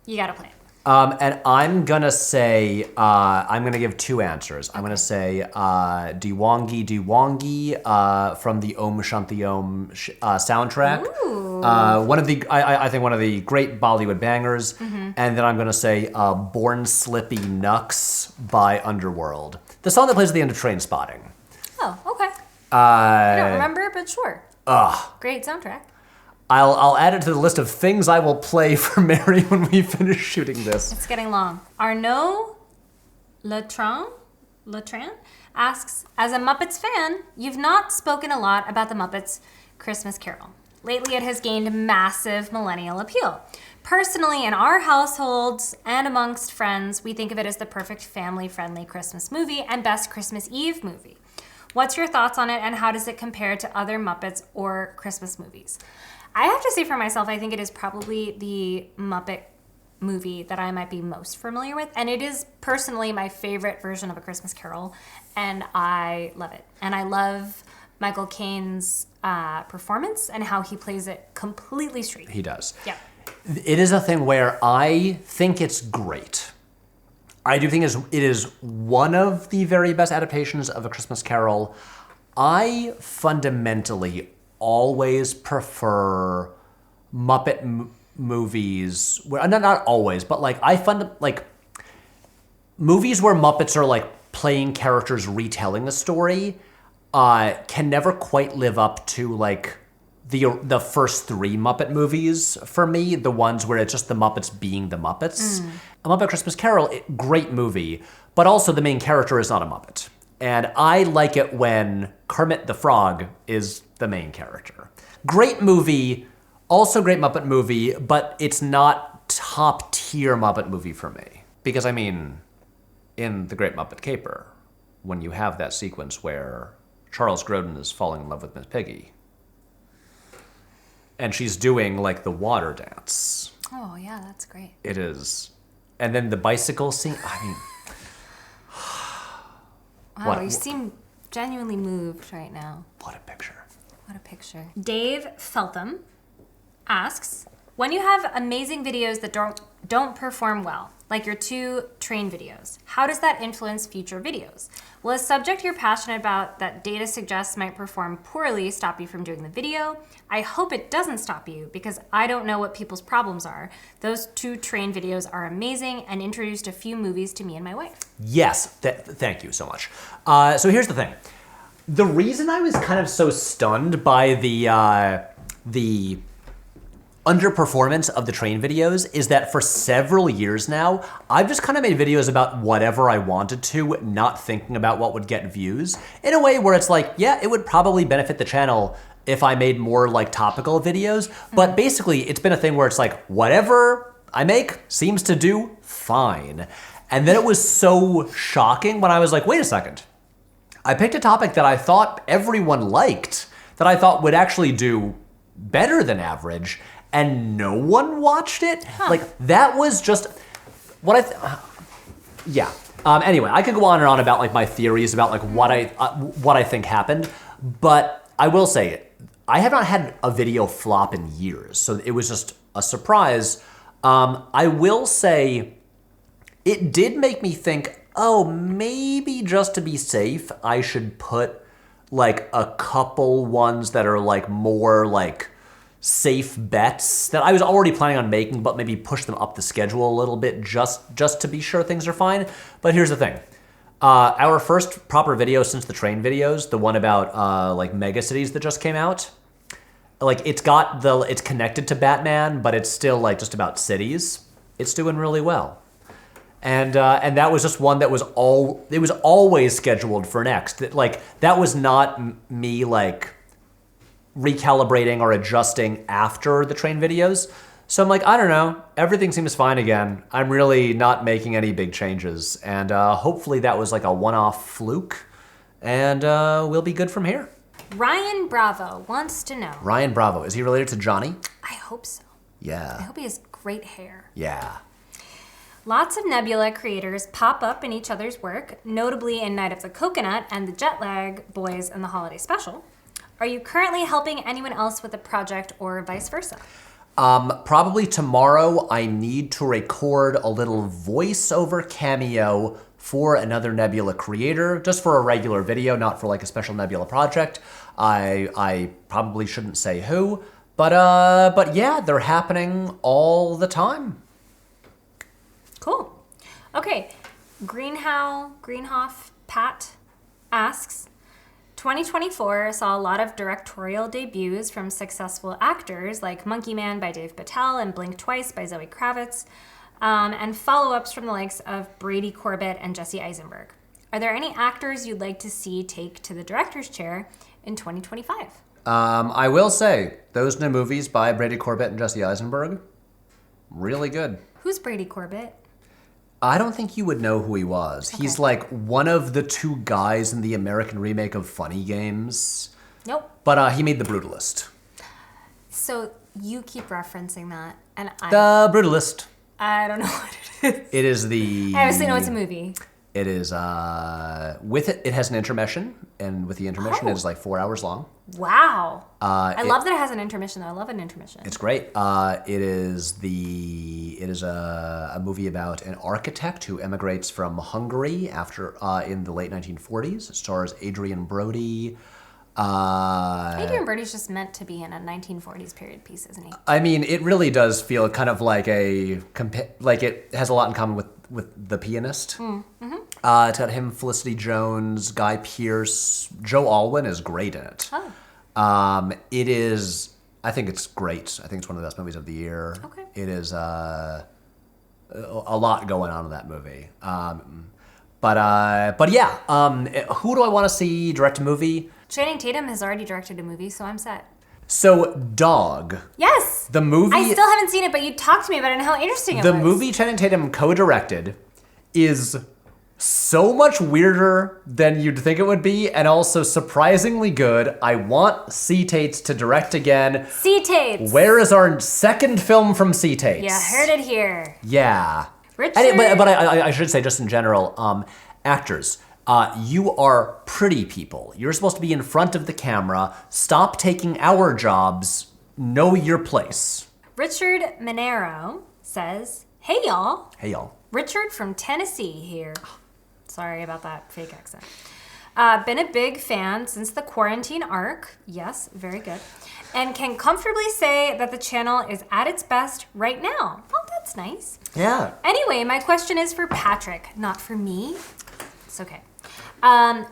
you gotta play it. And I'm gonna say, I'm gonna give two answers. I'm gonna say Diwangi Diwangi from the Om Shanti Om soundtrack. Ooh. I think one of the great Bollywood bangers. Mm-hmm. And then I'm gonna say Born Slippy Nux by Underworld. The song that plays at the end of Train Spotting. Oh, okay. I don't remember, but sure. Great soundtrack. I'll add it to the list of things I will play for Mary when we finish shooting this. It's getting long. Arnaud Latran asks, as a Muppets fan, you've not spoken a lot about the Muppets Christmas Carol. Lately, it has gained massive millennial appeal. Personally, in our households and amongst friends, we think of it as the perfect family-friendly Christmas movie and best Christmas Eve movie. What's your thoughts on it, and how does it compare to other Muppets or Christmas movies? I have to say for myself, I think it is probably the Muppet movie that I might be most familiar with. And it is personally my favorite version of A Christmas Carol. And I love it. And I love Michael Caine's performance and how he plays it completely straight. He does. Yeah. It is a thing where I think it's great. I do think it is one of the very best adaptations of A Christmas Carol. I fundamentally always prefer Muppet movies. Where, not always, but like movies where Muppets are like playing characters retelling a story can never quite live up to like the first three Muppet movies for me, the ones where it's just the Muppets being the Muppets. A Muppet Christmas Carol, great movie, but also the main character is not a Muppet. And I like it when Kermit the Frog is the main character. Great movie, also great Muppet movie, but it's not top tier Muppet movie for me. Because I mean, in The Great Muppet Caper, when you have that sequence where Charles Grodin is falling in love with Miss Piggy, and she's doing like the water dance. Oh yeah, that's great. It is. And then the bicycle scene, I mean... Wow, you seem genuinely moved right now. What a picture. What a picture. Dave Feltham asks, when you have amazing videos that don't perform well, like your 2 train videos, how does that influence future videos? Will a subject you're passionate about that data suggests might perform poorly stop you from doing the video? I hope it doesn't stop you because I don't know what people's problems are. Those 2 train videos are amazing and introduced a few movies to me and my wife. Yes, thank you so much. So here's the thing. The reason I was kind of so stunned by the underperformance of the train videos is that for several years now, I've just kind of made videos about whatever I wanted to, not thinking about what would get views, in a way where it's like, yeah, it would probably benefit the channel if I made more like topical videos, but basically it's been a thing where it's like, whatever I make seems to do fine. And then it was so shocking when I was like, wait a second. I picked a topic that I thought everyone liked, that I thought would actually do better than average, and no one watched it? Huh. Like, that was just what yeah. Anyway, I could go on and on about like my theories about like what I think happened, but I will say, I have not had a video flop in years, so it was just a surprise. I will say, it did make me think, oh, maybe just to be safe, I should put like a couple ones that are like more like safe bets that I was already planning on making, but maybe push them up the schedule a little bit just to be sure things are fine. But here's the thing. Our first proper video since the train videos, the one about like mega cities that just came out, like it's connected to Batman, but it's still like just about cities. It's doing really well. And that was just one that was always scheduled for next. That was not me like recalibrating or adjusting after the train videos. So I'm like, I don't know, everything seems fine again. I'm really not making any big changes. And hopefully that was like a one-off fluke, and we'll be good from here. Ryan Bravo wants to know. Ryan Bravo, is he related to Johnny? I hope so. Yeah. I hope he has great hair. Yeah. Lots of Nebula creators pop up in each other's work, notably in Night of the Coconut and the Jetlag Boys in the Holiday Special. Are you currently helping anyone else with a project or vice versa? Probably tomorrow I need to record a little voiceover cameo for another Nebula creator, just for a regular video, not for like a special Nebula project. I probably shouldn't say who, but yeah, they're happening all the time. Cool. Okay, Greenhoff Pat asks, 2024 saw a lot of directorial debuts from successful actors like Monkey Man by Dave Patel and Blink Twice by Zoe Kravitz, and follow-ups from the likes of Brady Corbett and Jesse Eisenberg. Are there any actors you'd like to see take to the director's chair in 2025? I will say, those new movies by Brady Corbett and Jesse Eisenberg, really good. Who's Brady Corbett? I don't think you would know who he was. Okay. He's like one of the 2 guys in the American remake of Funny Games. Nope. But he made The Brutalist. So you keep referencing that, and The Brutalist. I don't know what it is. It is the... I obviously know it's a movie. It is, with it has an intermission, and with the intermission, it's like 4 hours long. Wow. I love that it has an intermission, though. I love an intermission. It's great. It is a movie about an architect who emigrates from Hungary after in the late 1940s. It stars Adrian Brody. Adrian Brody's just meant to be in a 1940s period piece, isn't he? I mean, it really does feel kind of like like it has a lot in common with The Pianist. Mm-hmm. It's got him, Felicity Jones, Guy Pearce. Joe Alwyn is great in it. Oh. It is... I think it's great. I think it's one of the best movies of the year. Okay. It is a lot going on in that movie. But yeah, who do I want to see direct a movie? Channing Tatum has already directed a movie, so I'm set. So, Dog. Yes! The movie... I still haven't seen it, but you talked to me about it and how interesting it was. The movie Channing Tatum co-directed is so much weirder than you'd think it would be, and also surprisingly good. I want C-Tates to direct again. C-Tates! Where is our second film from C-Tates? Yeah, heard it here. Yeah. Richard... But I should say, just in general, actors... you are pretty people. You're supposed to be in front of the camera. Stop taking our jobs. Know your place. Richard Monero says, "Hey y'all." Hey y'all. Richard from Tennessee here. Sorry about that fake accent. Been a big fan since the quarantine arc. Yes, very good. And can comfortably say that the channel is at its best right now. Oh, that's nice. Yeah. Anyway, my question is for Patrick, not for me. It's okay.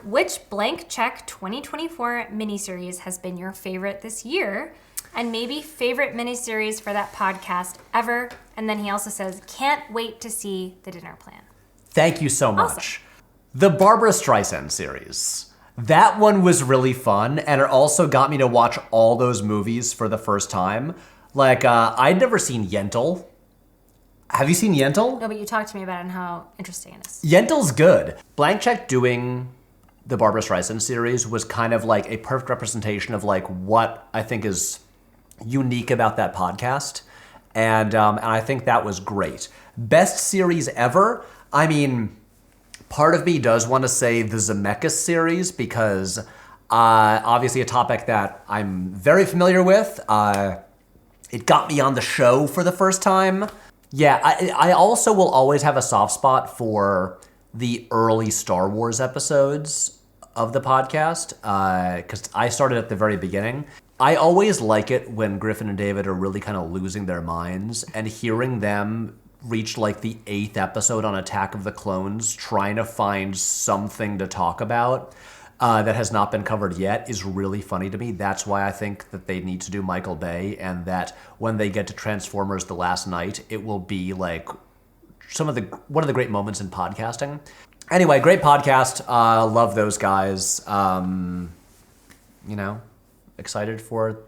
Which Blank Check 2024 miniseries has been your favorite this year? And maybe favorite miniseries for that podcast ever? And then he also says, can't wait to see The Dinner Plan. Thank you so much. Awesome. The Barbara Streisand series. That one was really fun, and it also got me to watch all those movies for the first time. Like, I'd never seen Yentl. Have you seen Yentl? No, but you talked to me about it and how interesting it is. Yentl's good. Blank Check doing the Barbara Streisand series was kind of like a perfect representation of like what I think is unique about that podcast. And I think that was great. Best series ever? I mean, part of me does want to say the Zemeckis series because obviously a topic that I'm very familiar with. It got me on the show for the first time. Yeah, I also will always have a soft spot for the early Star Wars episodes of the podcast, because I started at the very beginning. I always like it when Griffin and David are really kind of losing their minds, and hearing them reach like the 8th episode on Attack of the Clones, trying to find something to talk about that has not been covered yet is really funny to me. That's why I think that they need to do Michael Bay, and that when they get to Transformers: The Last Night, it will be like one of the great moments in podcasting. Anyway, great podcast. Love those guys. Excited for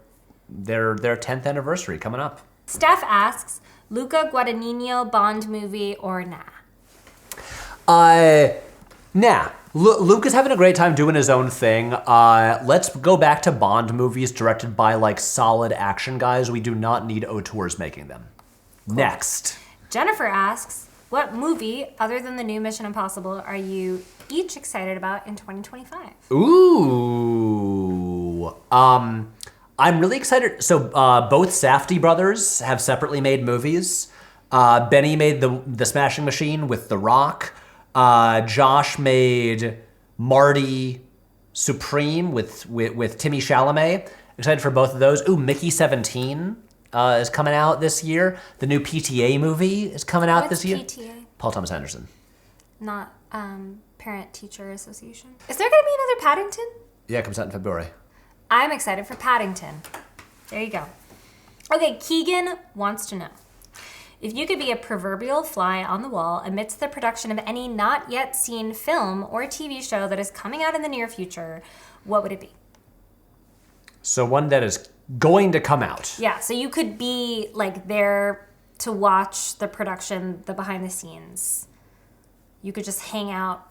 their 10th anniversary coming up. Steph asks, Luca Guadagnino Bond movie or nah? Nah. Luke is having a great time doing his own thing. Let's go back to Bond movies directed by like solid action guys. We do not need auteurs making them. Cool. Next. Jennifer asks, what movie other than the new Mission Impossible are you each excited about in 2025? Ooh. I'm really excited. So both Safdie brothers have separately made movies. Benny made the Smashing Machine with The Rock. Josh made Marty Supreme with Timmy Chalamet. Excited for both of those. Ooh, Mickey 17 is coming out this year. The new PTA movie is coming out this year. PTA? Paul Thomas Anderson. Not Parent Teacher Association. Is there going to be another Paddington? Yeah, it comes out in February. I'm excited for Paddington. There you go. Okay, Keegan wants to know. If you could be a proverbial fly on the wall amidst the production of any not yet seen film or TV show that is coming out in the near future, what would it be? So one that is going to come out. Yeah, so you could be like there to watch the production, the behind the scenes. You could just hang out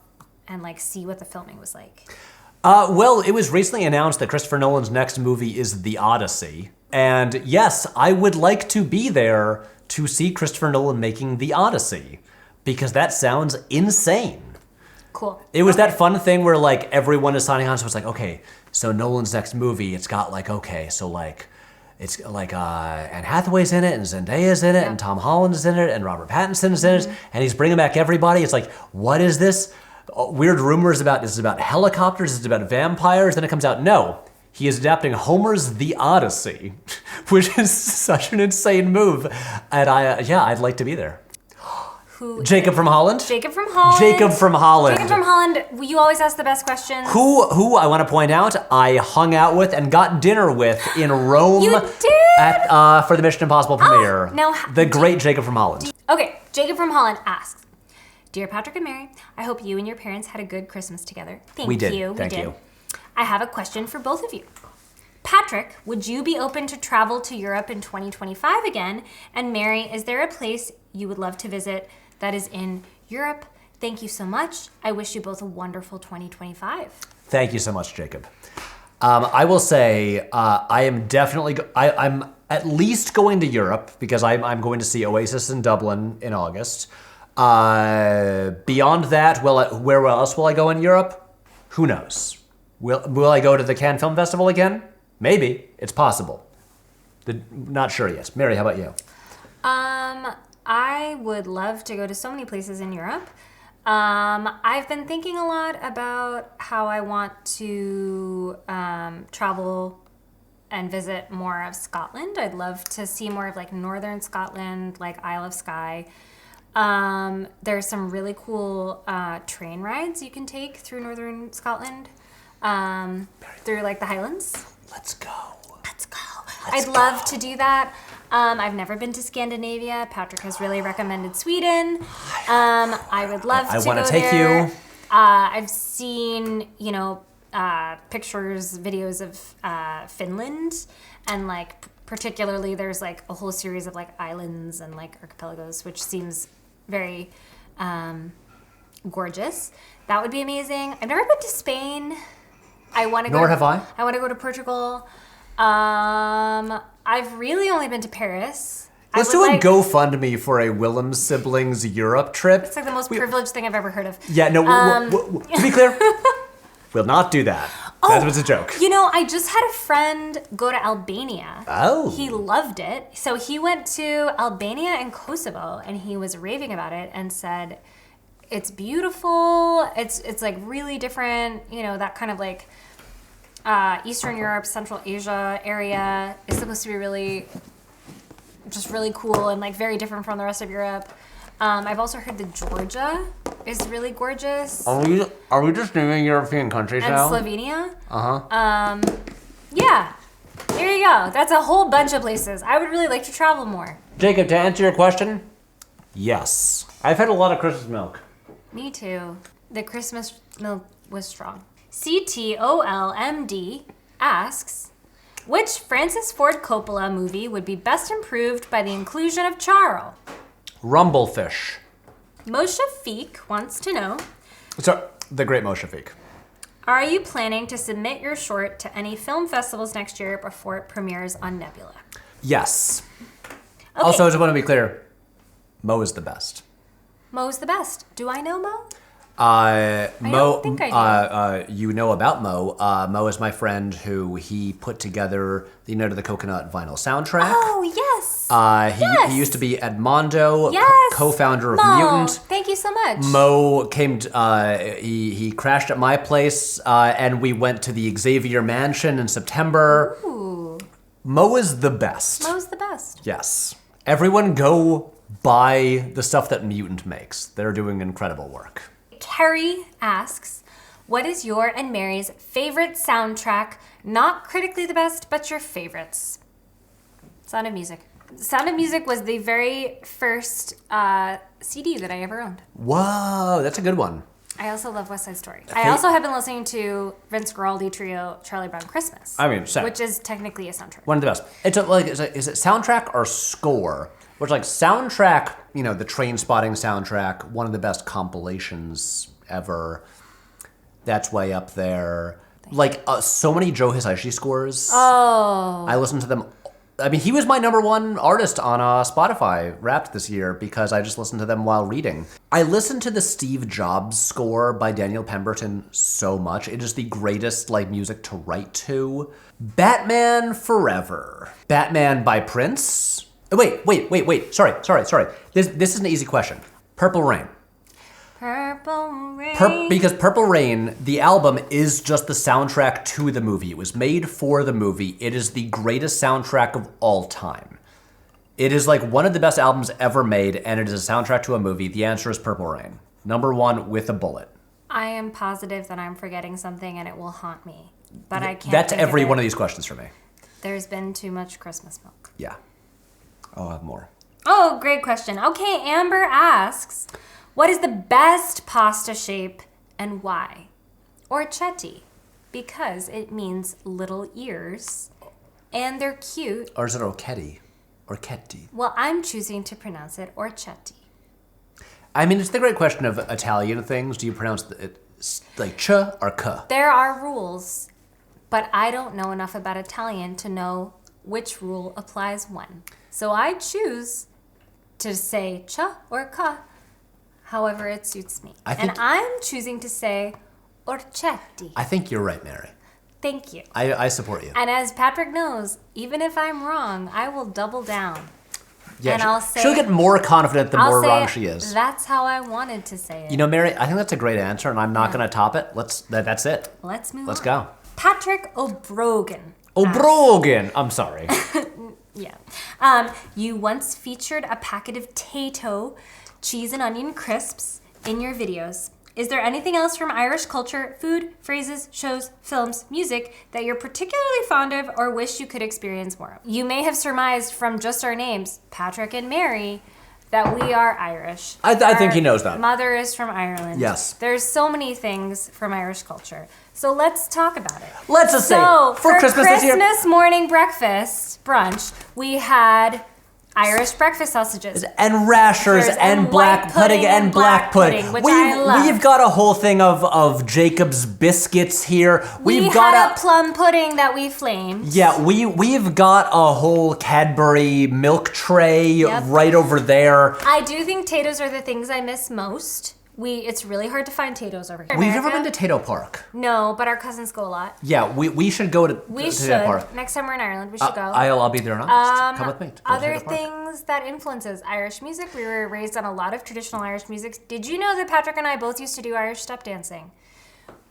and like see what the filming was like. Well, it was recently announced that Christopher Nolan's next movie is The Odyssey. And yes, I would like to be there to see Christopher Nolan making The Odyssey, because that sounds insane. Cool. It was that fun thing where like everyone is signing on, so it's like, okay, so Nolan's next movie, it's got like, okay, so like, it's like Anne Hathaway's in it, and Zendaya's in it, and Tom Holland's in it, and Robert Pattinson's in it, and he's bringing back everybody. It's like, what is this? Weird rumors about, this is about helicopters, this is about vampires, then it comes out, no. He is adapting Homer's The Odyssey, which is such an insane move. And I'd like to be there. Jacob from Holland? Jacob from Holland. Jacob from Holland. Jacob from Holland, you always ask the best questions. Who I want to point out, I hung out with and got dinner with in Rome. You did? For the Mission Impossible premiere. Now, the great Jacob from Holland. Okay, Jacob from Holland asks, Dear Patrick and Mary, I hope you and your parents had a good Christmas together. Thank We did. you. Thank you. I have a question for both of you. Patrick, would you be open to travel to Europe in 2025 again? And Mary, is there a place you would love to visit that is in Europe? Thank you so much. I wish you both a wonderful 2025. Thank you so much, Jacob. I will say I am definitely, I'm at least going to Europe because I'm going to see Oasis in Dublin in August. Beyond that, where else will I go in Europe? Who knows? Will I go to the Cannes Film Festival again? Maybe. It's possible. Not sure yet. Mary, how about you? I would love to go to so many places in Europe. I've been thinking a lot about how I want to travel and visit more of Scotland. I'd love to see more of like northern Scotland, like Isle of Skye. There's some really cool train rides you can take through northern Scotland. Through like the Highlands. Let's go. I'd love to do that. I've never been to Scandinavia. Patrick has really recommended Sweden. I would love to go there. I want to take you. I've seen, pictures, videos of Finland, and like particularly there's like a whole series of like islands and like archipelagos, which seems very gorgeous. That would be amazing. I've never been to Spain. Nor have I. I want to go to Portugal. I've really only been to Paris. Let's do a GoFundMe for a Willems siblings Europe trip. It's like the most privileged thing I've ever heard of. Yeah, no, to be clear, we'll not do that. That was a joke. I just had a friend go to Albania. Oh. He loved it. So he went to Albania and Kosovo, and he was raving about it and said, it's beautiful. It's like really different, that kind of like Eastern Europe, Central Asia area is supposed to be really cool and like very different from the rest of Europe. I've also heard that Georgia is really gorgeous. Are we just naming European countries now? And Slovenia. Yeah. There you go. That's a whole bunch of places. I would really like to travel more. Jacob, to answer your question, yes. I've had a lot of Christmas milk. Me too. The Christmas milk was strong. CTOLMD asks, which Francis Ford Coppola movie would be best improved by the inclusion of Charles? Rumblefish. Moshe Feek wants to know, So, the great Moshe Feek. Are you planning to submit your short to any film festivals next year before it premieres on Nebula? Yes. Okay. Also, I just want to be clear, Mo is the best. Mo's the best. Do I know Mo? Mo, don't think I do. You know about Mo. Mo is my friend who he put together the Note of the Coconut vinyl soundtrack. Oh, yes. He used to be Edmondo, Yes. co-founder of Mo, Mutant. thank you so much. Mo came. He crashed at my place, and we went to the Xavier Mansion in September. Ooh. Mo is the best. Mo's the best. Yes. Everyone go buy the stuff that Mutant makes. They're doing incredible work. Carrie asks, what is your and Mary's favorite soundtrack? Not critically the best, but your favorites. Sound of Music. Sound of Music was the very first CD that I ever owned. Whoa, that's a good one. I also love West Side Story. I also have been listening to Vince Guaraldi Trio, Charlie Brown Christmas. Same. Which is technically a soundtrack. One of the best. Is it soundtrack or score? Which soundtrack, the Train Spotting soundtrack, one of the best compilations ever. That's way up there. So many Joe Hisaishi scores. Oh. I listen to them I mean, he was my number one artist on Spotify Wrapped this year because I just listened to them while reading. I listened to the Steve Jobs score by Daniel Pemberton so much. It is the greatest like music to write to. Batman Forever. Batman by Prince. Wait. Sorry. This is an easy question. Purple Rain. Purple Rain. Because Purple Rain, the album, is just the soundtrack to the movie. It was made for the movie. It is the greatest soundtrack of all time. It is like one of the best albums ever made, and it is a soundtrack to a movie. The answer is Purple Rain. Number one with a bullet. I am positive that I'm forgetting something and it will haunt me, but I can't. That's think every of it. one of these questions for me. There's been too much Christmas milk. Yeah. I'll have more. Oh, great question. Okay, Amber asks, what is the best pasta shape and why? Orchetti, because it means little ears and they're cute. Or is it Orchetti? Orchetti. Well, I'm choosing to pronounce it Orchetti. I mean, it's the great question of Italian things. Do you pronounce it like ch or k? There are rules, but I don't know enough about Italian to know which rule applies when. So I choose to say ch or ka, however it suits me. And I'm choosing to say Orchetti. I think you're right, Mary. Thank you. I support you. And as Patrick knows, even if I'm wrong, I will double down. Yeah, and I'll say, she'll get more confident the more wrong she is. That's how I wanted to say it. You know, Mary, I think that's a great answer, and I'm not going to top it. That's it. Let's move on. Let's go. Patrick O'Brogan. O'Brogan. I'm sorry. Yeah. You once featured a packet of Tayto cheese and onion crisps in your videos. Is there anything else from Irish culture, food, phrases, shows, films, music that you're particularly fond of or wish you could experience more of? You may have surmised from just our names, Patrick and Mary, that we are Irish. I think he knows that. Mother is from Ireland. Yes. There's so many things from Irish culture. So let's talk about it. Let's just say, for Christmas this year, morning breakfast, brunch, we had Irish breakfast sausages. and rashers and black pudding and black pudding. Which I love. We've got a whole thing of Jacob's biscuits here. We had a plum pudding that we flamed. Yeah, we've got a whole Cadbury milk tray right over there. I do think potatoes are the things I miss most. It's really hard to find potatoes over here. We've never been to Tato Park. No, but our cousins go a lot. Yeah, we should go to Tato Park. Next time we're in Ireland, we should go. I'll be there in August. Come with me. Other things that influences Irish music. We were raised on a lot of traditional Irish music. Did you know that Patrick and I both used to do Irish step dancing?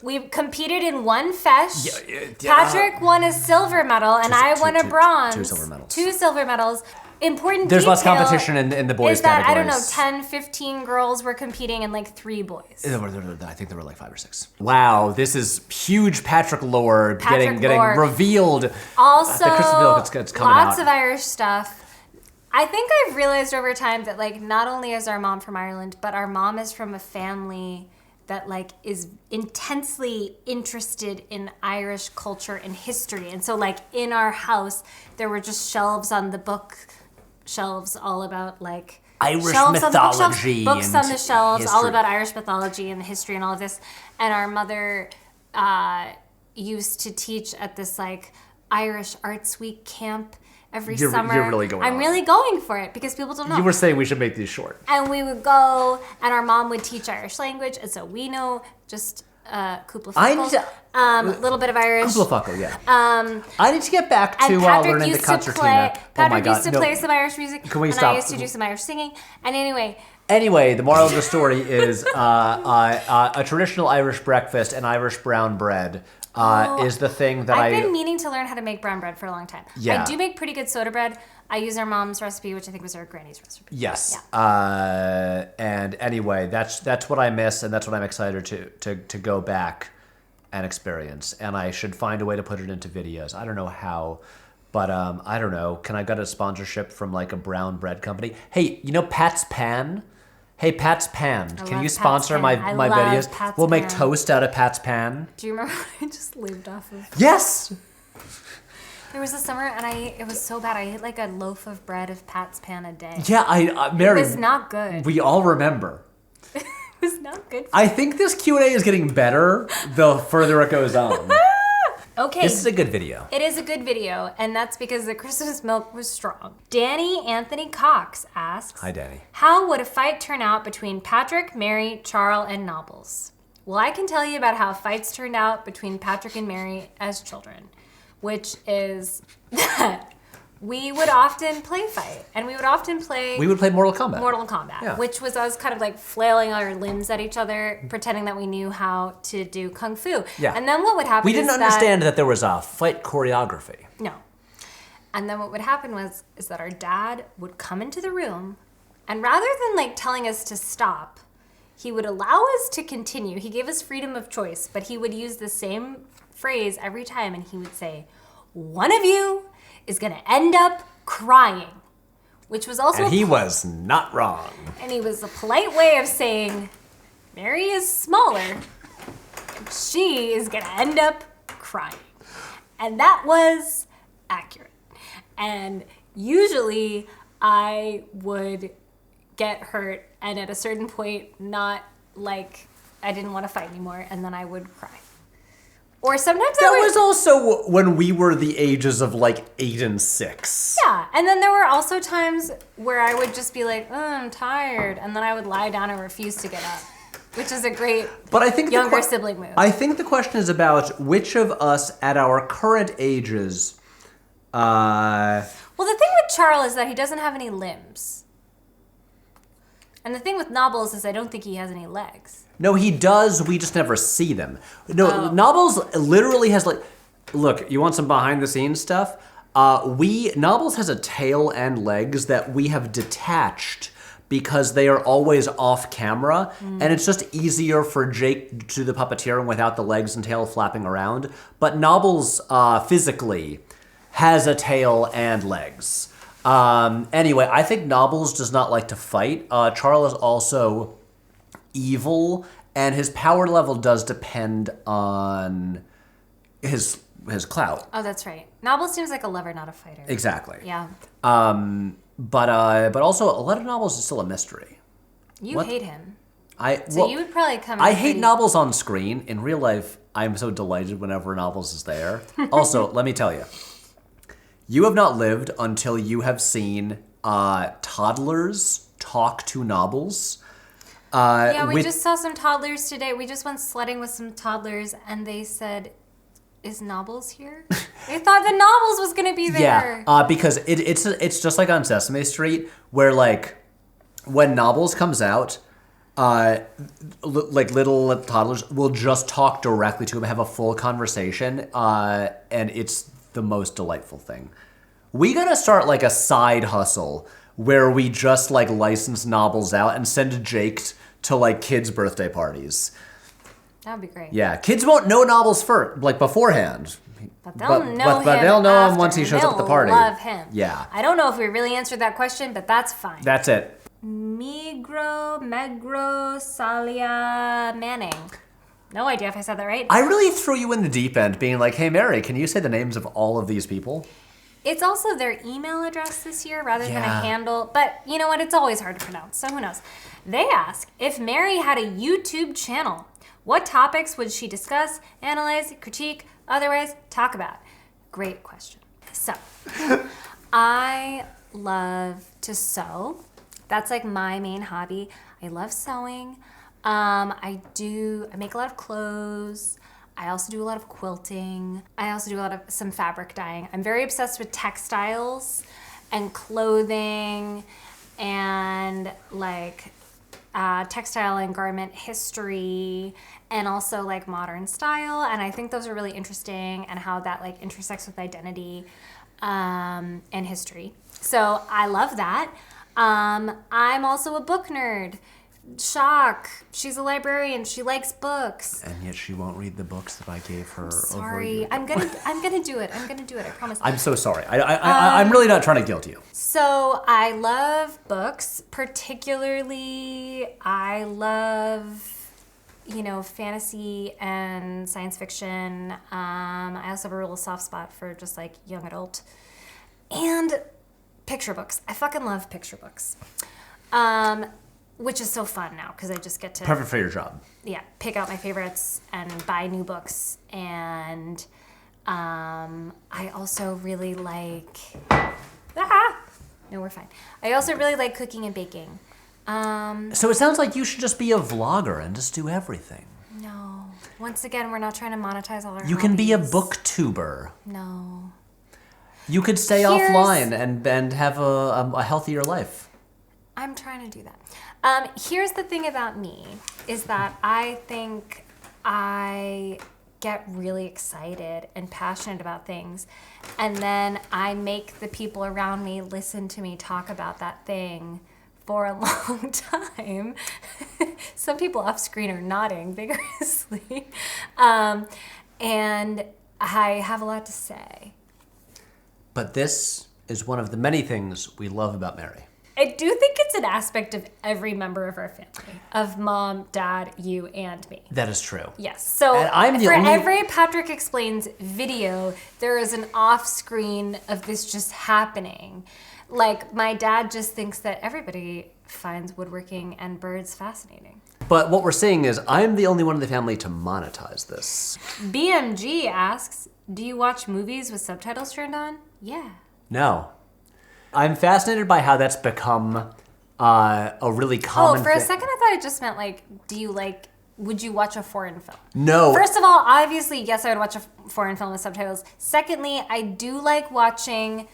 We competed in one fesh. Patrick won a silver medal, and I won a bronze. 2 silver medals. 2 silver medals. Important There's less detail competition in the boys is that, categories. I don't know, 10, 15 girls were competing and like 3 boys. I think there were like 5 or 6. Wow, this is huge Patrick lore getting lore. revealed. Also, the Christmas milk, it's coming lots out. of Irish stuff. I think I've realized over time that like not only is our mom from Ireland, but our mom is from a family that like is intensely interested in Irish culture and history. And so like in our house, there were just shelves on the bookshelves all about like Irish mythology. Books on the shelves all history. about Irish mythology and the history and all of this. And our mother used to teach at this like Irish Arts Week camp every summer. You're really going I'm really going for it because people don't know. You were saying we should make these short. And we would go, and our mom would teach Irish language, and so we know just cúpla a little bit of Irish. Cúpla fuckle, yeah. I need to get back to learning the concertina. Patrick used to play some Irish music, Can we and stop? I used to do some Irish singing. And Anyway, the moral of the story is a traditional Irish breakfast and Irish brown bread is the thing that I've been meaning to learn how to make brown bread for a long time. Yeah. I do make pretty good soda bread. I use our mom's recipe, which I think was her granny's recipe. Yes. Yeah. And anyway, that's what I miss, and that's what I'm excited to go back and experience. And I should find a way to put it into videos. I don't know how, but I don't know. Can I get a sponsorship from like a brown bread company? Hey, you know Pat's Pan? Hey, Pat's Pan. Can you sponsor my videos? We'll make toast out of Pat's Pan. Do you remember what I just lived off of? Yes. There was a summer, and it was so bad. I ate like a loaf of bread of Pat's Pan a day. Yeah, Mary. It was not good. We all remember. It was not good. I think this Q&A is getting better the further it goes on. Okay. This is a good video. It is a good video, and that's because the Christmas milk was strong. Danny Anthony Cox asks, Hi, Danny. how would a fight turn out between Patrick, Mary, Charles, and Nobles? Well, I can tell you about how fights turned out between Patrick and Mary as children, which is that we would often play fight, and we would often play... We would play Mortal Kombat. Mortal Kombat, Yeah. which was us kind of like flailing our limbs at each other, pretending that we knew how to do Kung Fu. Yeah. And then what would happen We didn't understand that there was a fight choreography. No. And then what would happen is that our dad would come into the room, and rather than like telling us to stop, he would allow us to continue. He gave us freedom of choice, but he would use the same phrase every time, and he would say, one of you is going to end up crying, which was also... And he was not wrong. And he was a polite way of saying, Mary is smaller, and she is going to end up crying. And that was accurate. And usually I would get hurt, and at a certain point, not like I didn't want to fight anymore, and then I would cry. Or sometimes That was also when we were the ages of like 8 and 6. Yeah, and then there were also times where I would just be like, oh, I'm tired, and then I would lie down and refuse to get up, which is a great younger sibling move. I think the question is about which of us at our current ages... Well, the thing with Charles is that he doesn't have any limbs. And the thing with Nobles is I don't think he has any legs. No, he does. We just never see them. No, Nobles literally has like... Look, you want some behind-the-scenes stuff? Nobles has a tail and legs that we have detached because they are always off camera, and it's just easier for Jake to do the puppeteering without the legs and tail flapping around. But Nobles physically has a tail and legs. Anyway, I think Nobles does not like to fight. Charles is also evil, and his power level does depend on his clout. Oh, that's right. Nobles seems like a lover, not a fighter. Exactly. Yeah. But also a lot of Nobles is still a mystery. You hate him. So you would probably come... I hate Nobles on screen. In real life, I'm so delighted whenever Nobles is there. Also, let me tell you, you have not lived until you have seen toddlers talk to Nobles. Yeah, we just saw some toddlers today. We just went sledding with some toddlers, and they said, is Nobles here? They thought the Nobles was going to be there. Yeah, because it's just like on Sesame Street, where like when Nobles comes out, like little toddlers will just talk directly to him, have a full conversation, and it's the most delightful thing. We gotta start like a side hustle where we just like license Nobles out and send Jake to like kids' birthday parties. That would be great. Yeah, kids won't know Nobles first, like beforehand. But they'll know him. But they'll know after. him once he shows up at the party. They'll love him. Yeah. I don't know if we really answered that question, but that's fine. That's it. Megro Salia Manning. No idea if I said that right. I really threw you in the deep end, being like, "Hey, Mary, can you say the names of all of these people?" It's also their email address this year rather than a Yeah. handle. But you know what? It's always hard to pronounce, so who knows? They ask, if Mary had a YouTube channel, what topics would she discuss, analyze, critique, otherwise talk about? Great question. So, I love to sew. That's like my main hobby. I love sewing. I make a lot of clothes. I also do a lot of quilting. I also do some fabric dyeing. I'm very obsessed with textiles and clothing and like textile and garment history and also like modern style. And I think those are really interesting and how that like intersects with identity and history. So I love that. I'm also a book nerd. Shock. She's a librarian. She likes books. And yet she won't read the books that I gave her. Sorry. I'm gonna do it. I promise. I'm so sorry. I'm really not trying to guilt you. So I love books. Particularly, I love, fantasy and science fiction. I also have a real soft spot for just like young adult and picture books. I fucking love picture books. Which is so fun now because I just get to... Perfect for your job. Yeah, pick out my favorites and buy new books and I also really like... No, we're fine. I also really like cooking and baking. So it sounds like you should just be a vlogger and just do everything. No. Once again, we're not trying to monetize all our You can be a hobbies. booktuber. No. You could stay offline and have a healthier life. I'm trying to do that. Here's the thing about me, is that I think I get really excited and passionate about things, and then I make the people around me listen to me talk about that thing for a long time. Some people off screen are nodding vigorously. And I have a lot to say. But this is one of the many things we love about Mary. I do think it's an aspect of every member of our family, of mom, dad, you, and me. That is true. Yes. So for every Patrick Explains video, there is an off-screen of this just happening. Like, my dad just thinks that everybody finds woodworking and birds fascinating. But what we're saying is, I'm the only one in the family to monetize this. BMG asks, do you watch movies with subtitles turned on? Yeah. No. I'm fascinated by how that's become a really common For a second I thought it just meant, like, would you watch a foreign film? No. First of all, obviously, yes, I would watch a foreign film with subtitles. Secondly, I do like watching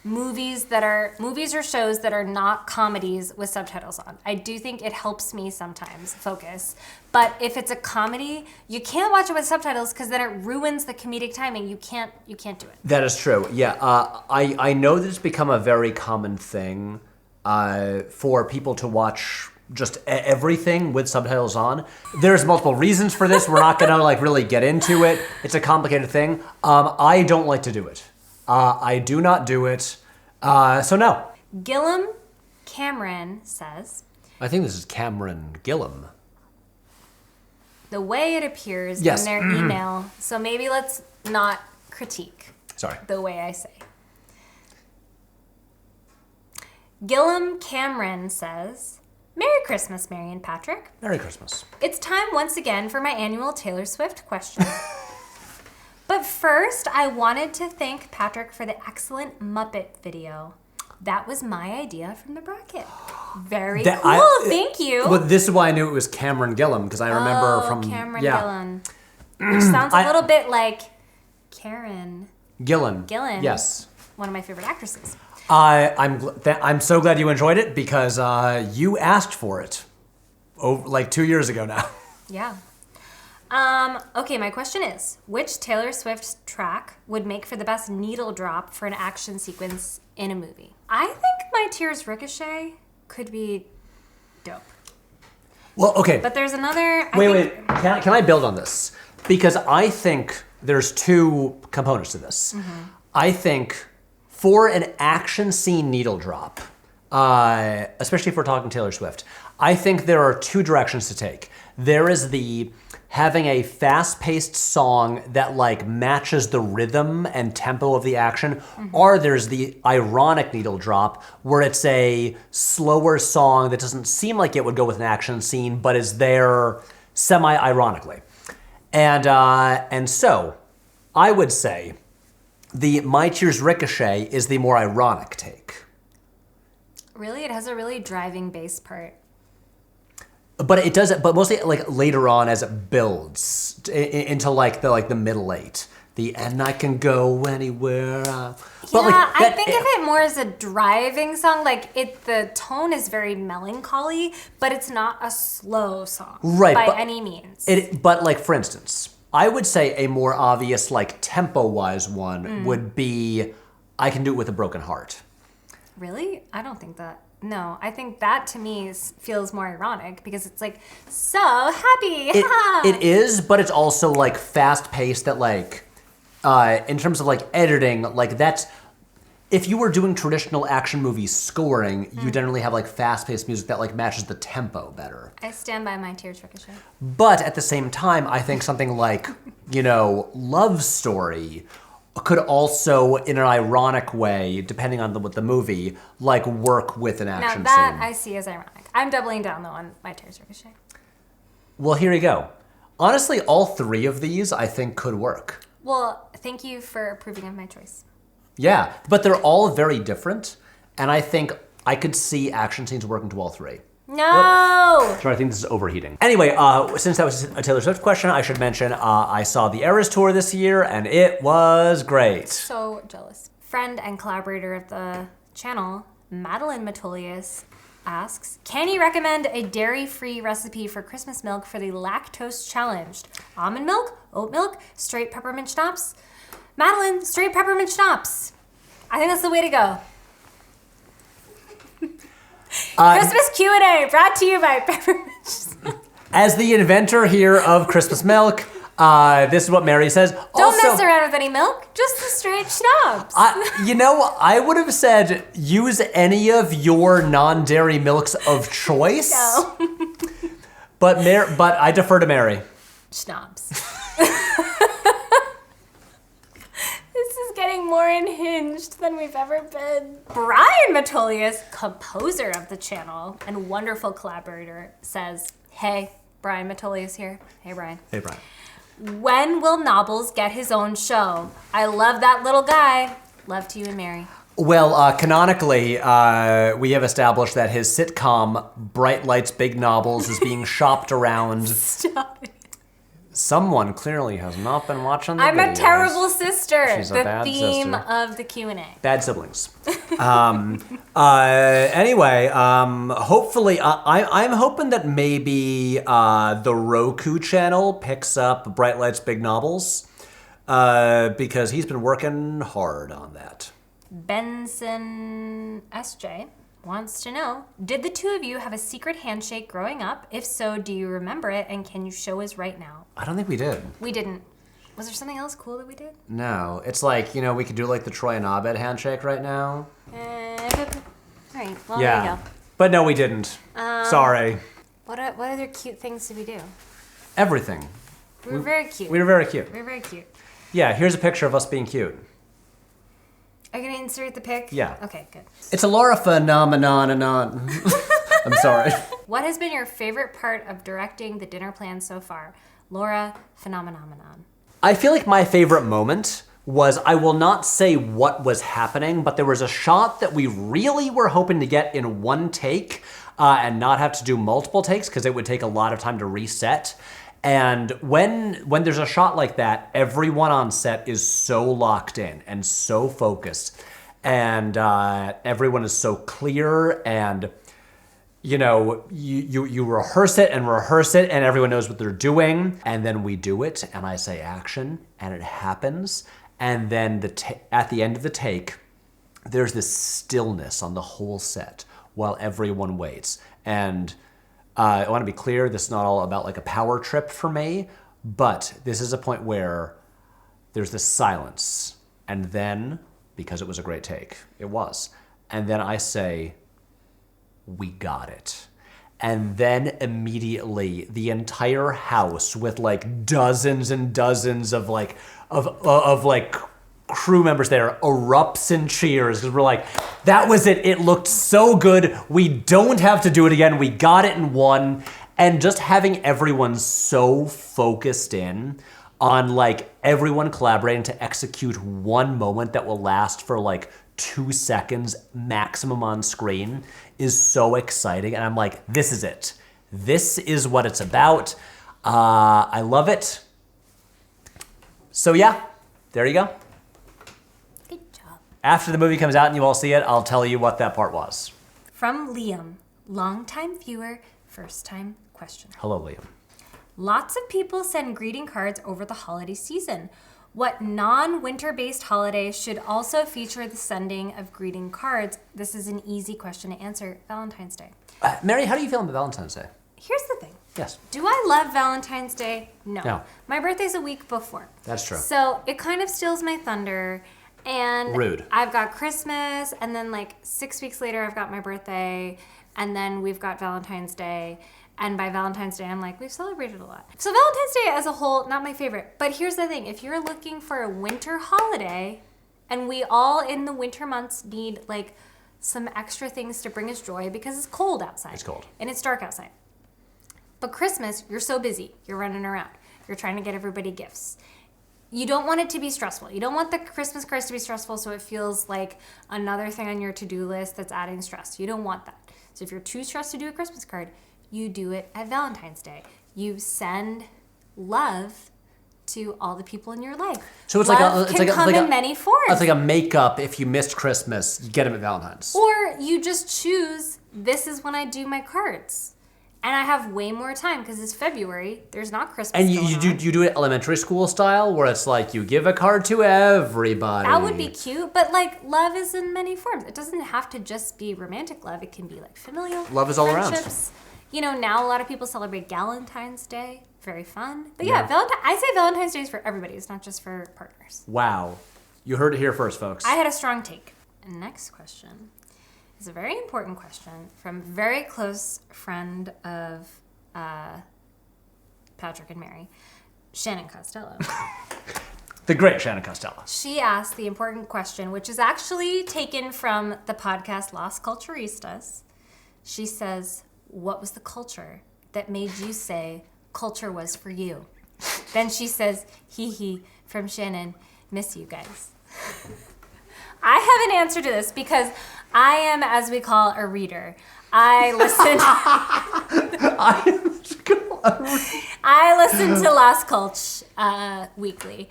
movies or shows that are not comedies with subtitles on. I do think it helps me sometimes focus. But if it's a comedy, you can't watch it with subtitles because then it ruins the comedic timing. You can't do it. That is true. Yeah, I know that it's become a very common thing for people to watch just everything with subtitles on. There's multiple reasons for this. We're not gonna really get into it. It's a complicated thing. I don't like to do it. I do not do it. So no. Gillum Cameron says, I think this is Cameron Gillum. The way it appears Yes. in their email, so maybe let's not critique Sorry. the way I say. Gillum Cameron says, Merry Christmas, Mary and Patrick. Merry Christmas. It's time once again for my annual Taylor Swift question. But first, I wanted to thank Patrick for the excellent Muppet video. That was my idea from the bracket. Very cool, thank you. Well, this is why I knew it was Cameron Gillum, because I remember from... Cameron Gillan. Which sounds a little bit like Karen Gillan. Yes. One of my favorite actresses. I'm so glad you enjoyed it, because you asked for it over, 2 years ago now. Yeah. Okay, my question is, which Taylor Swift track would make for the best needle drop for an action sequence in a movie? I think My Tears Ricochet could be dope. Well, okay. But there's another... Wait. Can I build on this? Because I think there's two components to this. Mm-hmm. I think for an action scene needle drop, especially if we're talking Taylor Swift, I think there are two directions to take. There is the having a fast-paced song that matches the rhythm and tempo of the action, or there's the ironic needle drop where it's a slower song that doesn't seem like it would go with an action scene, but is there semi-ironically. And so I would say the My Tears Ricochet is the more ironic take. Really? It has a really driving bass part. But it does it, but mostly later on as it builds into the middle eight. The and I can go anywhere. I think of it more as a driving song. The tone is very melancholy, but it's not a slow song by any means. But for instance, I would say a more obvious tempo-wise one would be I Can Do It With a Broken Heart. Really? I don't think that. No, I think that to me feels more ironic because it's so happy. It is, but it's also fast paced that in terms of editing, that's if you were doing traditional action movie scoring, you generally have fast paced music that matches the tempo better. I stand by My Tears Ricochet. But at the same time, I think something Love Story could also, in an ironic way, depending on what the movie, work with an action scene. Now that I see as ironic. I'm doubling down though on My Tears Ricochet. Well, here you go. Honestly, all three of these I think could work. Well, thank you for approving of my choice. Yeah, but they're all very different, and I think I could see action scenes working to all three. No! Sorry, I think this is overheating. Anyway, since that was a Taylor Swift question, I should mention I saw the Eras Tour this year, and it was great. So jealous. Friend and collaborator of the channel, Madeline Metolius, asks, can you recommend a dairy-free recipe for Christmas milk for the lactose challenged? Almond milk, oat milk, straight peppermint schnapps? Madeline, straight peppermint schnapps. I think that's the way to go. Christmas Q&A brought to you by Peppermint. As the inventor here of Christmas milk, this is what Mary says. Don't mess around with any milk, just the straight schnapps. I would have said use any of your non-dairy milks of choice. No. But I defer to Mary. Schnapps. This is getting more unhinged than we've ever been. Brian Metolius, composer of the channel and wonderful collaborator, says, hey, Brian Metolius here. Hey, Brian. Hey, Brian. When will Nobbles get his own show? I love that little guy. Love to you and Mary. Well, canonically, we have established that his sitcom, Bright Lights, Big Nobbles, is being shopped around. Stop it. Someone clearly has not been watching the I'm videos. a terrible sister. She's a the bad theme sister. of the Q&A. Bad siblings. Anyway, hopefully, I'm hoping that maybe the Roku channel picks up Bright Lights, Big Nobbles, because he's been working hard on that. Benson SJ wants to know, did the two of you have a secret handshake growing up? If so, do you remember it, and can you show us right now? I don't think we did. We didn't. Was there something else cool that we did? No. It's like, we could do like the Troy and Abed handshake right now. All right, well, Yeah. there you go. But no, we didn't. Sorry. What other cute things did we do? Everything. We were very cute. We were very cute. We were very cute. Yeah, here's a picture of us being cute. Are you going to insert the pic? Yeah. Okay, good. It's a Laura phenomenon. I'm sorry. What has been your favorite part of directing the dinner plan so far? Laura, phenomenon. I feel like my favorite moment was, I will not say what was happening, but there was a shot that we really were hoping to get in one take and not have to do multiple takes because it would take a lot of time to reset. And when there's a shot like that, everyone on set is so locked in and so focused, and everyone is so clear, and you rehearse it, and everyone knows what they're doing, and then we do it, and I say action, and it happens, and then at the end of the take, there's this stillness on the whole set while everyone waits. And I want to be clear, this is not all about like a power trip for me, but this is a point where there's this silence, and then, because it was a great take, it was, and then I say, we got it. And then immediately the entire house with like dozens and dozens of crew members there erupts in cheers because we're like, that was it. It looked so good. We don't have to do it again. We got it in one. And just having everyone so focused in on like everyone collaborating to execute one moment that will last for like 2 seconds maximum on screen is so exciting. And I'm like, this is it. This is what it's about. I love it. So yeah, there you go. Good job. After the movie comes out and you all see it, I'll tell you what that part was. From Liam, longtime viewer, first time question. Hello, Liam. Lots of people send greeting cards over the holiday season. What non-winter based holiday should also feature the sending of greeting cards? This is an easy question to answer. Valentine's Day. Mary, how do you feel about Valentine's Day? Here's the thing. Yes. Do I love Valentine's Day? No. No. My birthday's a week before. That's true. So it kind of steals my thunder. And Rude. I've got Christmas, and then like 6 weeks later I've got my birthday, and then we've got Valentine's Day. And by Valentine's Day, I'm like, we've celebrated a lot. So Valentine's Day as a whole, not my favorite. But here's the thing. If you're looking for a winter holiday, and we all in the winter months need like some extra things to bring us joy because it's cold outside. It's cold. And it's dark outside. But Christmas, you're so busy. You're running around. You're trying to get everybody gifts. You don't want it to be stressful. You don't want the Christmas cards to be stressful so it feels like another thing on your to-do list that's adding stress. You don't want that. So if you're too stressed to do a Christmas card, you do it at Valentine's Day. You send love to all the people in your life. So it's love like can come in many forms. It's like a makeup. If you missed Christmas, you get them at Valentine's. Or you just choose, this is when I do my cards. And I have way more time because it's February. There's not Christmas. And you do it elementary school style, where it's like you give a card to everybody. That would be cute, but like love is in many forms. It doesn't have to just be romantic love. It can be like familial. Love is all around. You know, now a lot of people celebrate Galentine's Day. Very fun. But yeah, I say Valentine's Day is for everybody. It's not just for partners. Wow, you heard it here first, folks. I had a strong take. And next question. It's a very important question from a very close friend of Patrick and Mary, Shannon Costello. The great Shannon Costello. She asked the important question, which is actually taken from the podcast Las Culturistas. She says, what was the culture that made you say culture was for you? Then she says, hee hee, from Shannon, miss you guys. I have an answer to this because I am, as we call, a reader. I listen to Las Culch weekly.